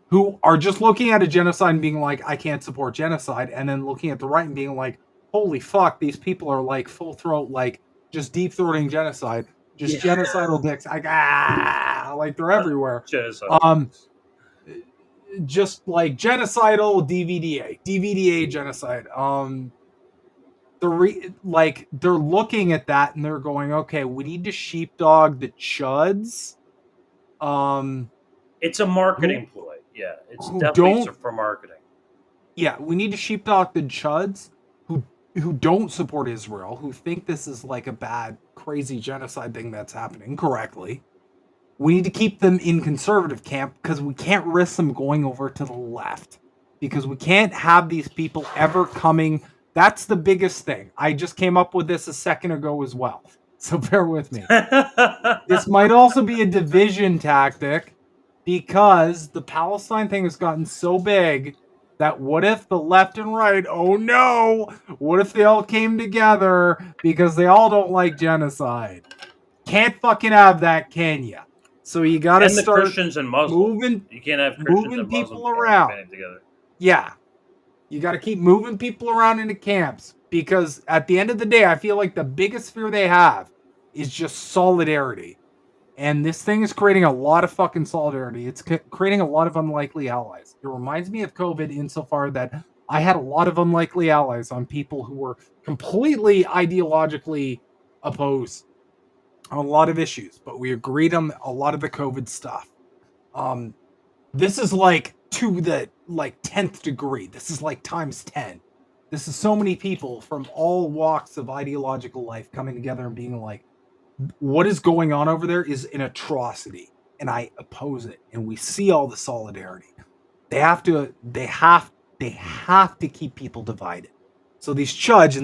who are just looking at a genocide and being like, I can't support genocide, and then looking at the right and being like, holy fuck, these people are like full throat, like just deep throating genocide, just genocidal dicks, like they're everywhere. Genocide. Just like genocidal DVDA genocide. They're looking at that and they're going, okay, we need to sheepdog the chuds. It's a marketing ploy. Yeah, it's definitely for marketing. Yeah, we need to sheepdog the chuds who don't support Israel, who think this is like a bad, crazy genocide thing that's happening correctly. We need to keep them in conservative camp because we can't risk them going over to the left, because we can't have these people ever coming. That's the biggest thing. I just came up with this a second ago as well, so bear with me. This might also be a division tactic, because the Palestine thing has gotten so big that what if the left and right, oh no, what if they all came together because they all don't like genocide? Can't fucking have that, can ya? So you gotta and the start Christians and Muslims. You can't have Christians and people Muslims around together. Yeah, you got to keep moving people around into camps, because at the end of the day, I feel like the biggest fear they have is just solidarity, and this thing is creating a lot of fucking solidarity. It's creating a lot of unlikely allies. It reminds me of COVID insofar that I had a lot of unlikely allies on people who were completely ideologically opposed on a lot of issues, but we agreed on a lot of the COVID stuff. This is like to the 10th degree. This is like times 10. This is so many people from all walks of ideological life coming together and being like, what is going on over there is an atrocity, and I oppose it. And we see all the solidarity. They have to keep people divided. So these chuds,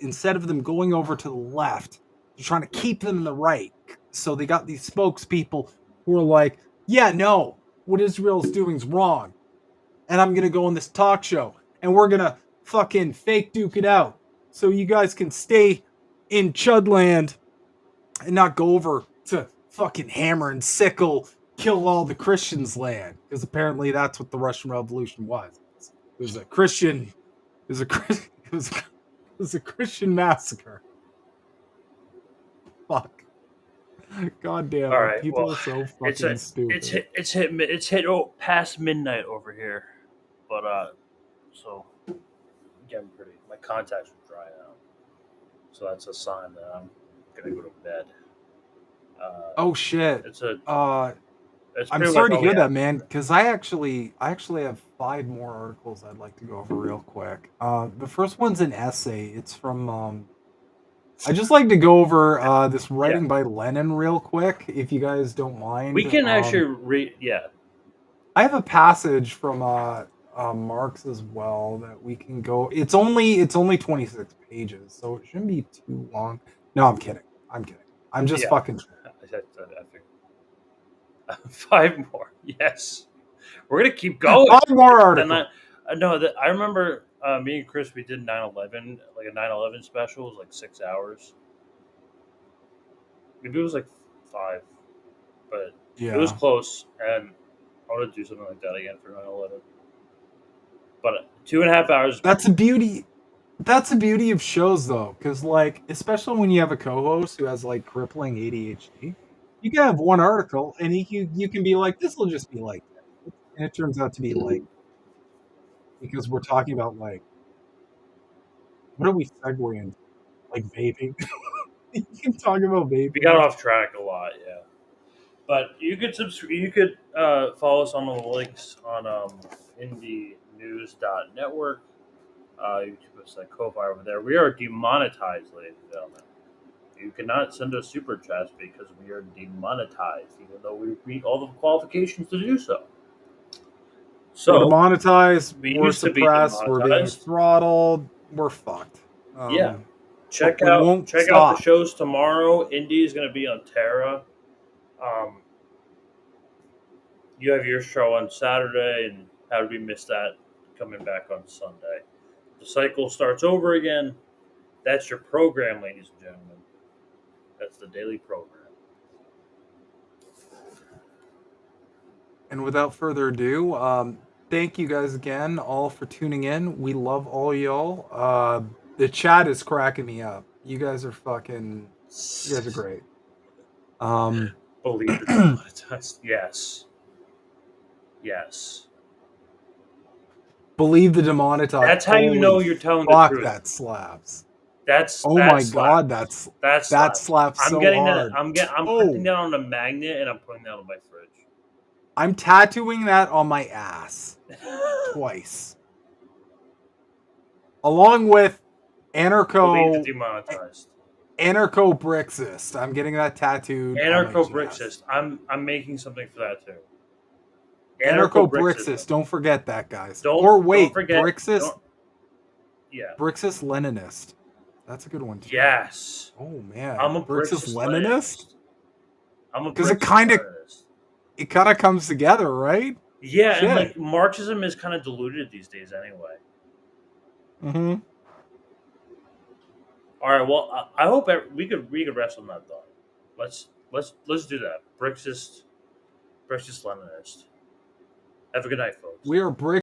instead of them going over to the left, they're trying to keep them in the right. So they got these spokespeople who are like, yeah, no, what Israel's doing is wrong. and I'm gonna go on this talk show, and we're gonna fucking fake duke it out, so you guys can stay in Chudland and not go over to fucking hammer and sickle, kill all the Christians land, because apparently that's what the Russian Revolution was. It was a Christian. It was a Christian massacre. Fuck. God damn it. All right, People well, are so fucking stupid. It's hit past midnight over here, but so getting pretty. My contacts are dry out, so that's a sign that I'm gonna go to bed. Oh shit. It's a. It's I'm pretty sorry much to all hear we that, have. man, because I actually have 5 more articles I'd like to go over real quick. The first one's an essay. It's from I just like to go over this writing by Lenin real quick, if you guys don't mind. We can actually read. Yeah. I have a passage from Marx as well that we can go. It's only 26 pages, so it shouldn't be too long. No, I'm kidding. I'm just Yeah. fucking. I figured. 5 more. Yes. We're gonna keep going. 5 more articles. I remember me and Chris. We did 9/11, like a 9/11 special. It was like 6 hours. Maybe it was like 5, but Yeah. it was close. And I want to do something like that again for 9/11. But 2.5 hours. That's the beauty. That's the beauty of shows, though, because like, especially when you have a co-host who has like crippling ADHD, you can have one article, and you can be like, this will just be like, that. And it turns out to be like, because we're talking about like, what are we segueing? Like vaping. You can talk about vaping. We got off track a lot, yeah. But you could follow us on the links on IndieNews.network. You can put us like Ko-Fi over there. We are demonetized, ladies and gentlemen. You cannot send us super chats because we are demonetized, even though we meet all the qualifications to do so. So we're demonetized, we we're used to be suppressed, we're being demonetized. throttled, we're fucked. Yeah. Check we out won't the stop. shows tomorrow. Indie is going to be on Terra. You have your show on Saturday, and how did we miss that? Coming back on Sunday. The cycle starts over again. That's your program, ladies and gentlemen. That's the daily program. And without further ado, thank you guys again all for tuning in. We love all y'all. The chat is cracking me up. You guys are great. Believe the demonetized. Yes. Yes. Believe the demonetized. That's how you know you're telling the fuck, truth. that slaps. That my slaps. god, that slaps I'm so getting hard. that. I'm printing that on a magnet and I'm putting that on my fridge. I'm tattooing that on my ass twice, along with Believe the demonetized. anarcho-brixist. I'm getting that tattooed. Anarcho-brixist. I'm making something for that too. Anarcho-brixist. Don't forget that, guys. Don't forget. Brixist. Yeah. Brixist Leninist. That's a good one too. Yes. Oh man. I'm a Brixist Brixist Leninist. I'm a Because Brixist it kind Leninist. of comes together, right? Yeah, Shit. and like Marxism is kind of diluted these days anyway. Mm-hmm. All right. Well, I hope we could rest on that thought. Let's do that. Brixist Leninist. Have a good night, folks. We are Brixist.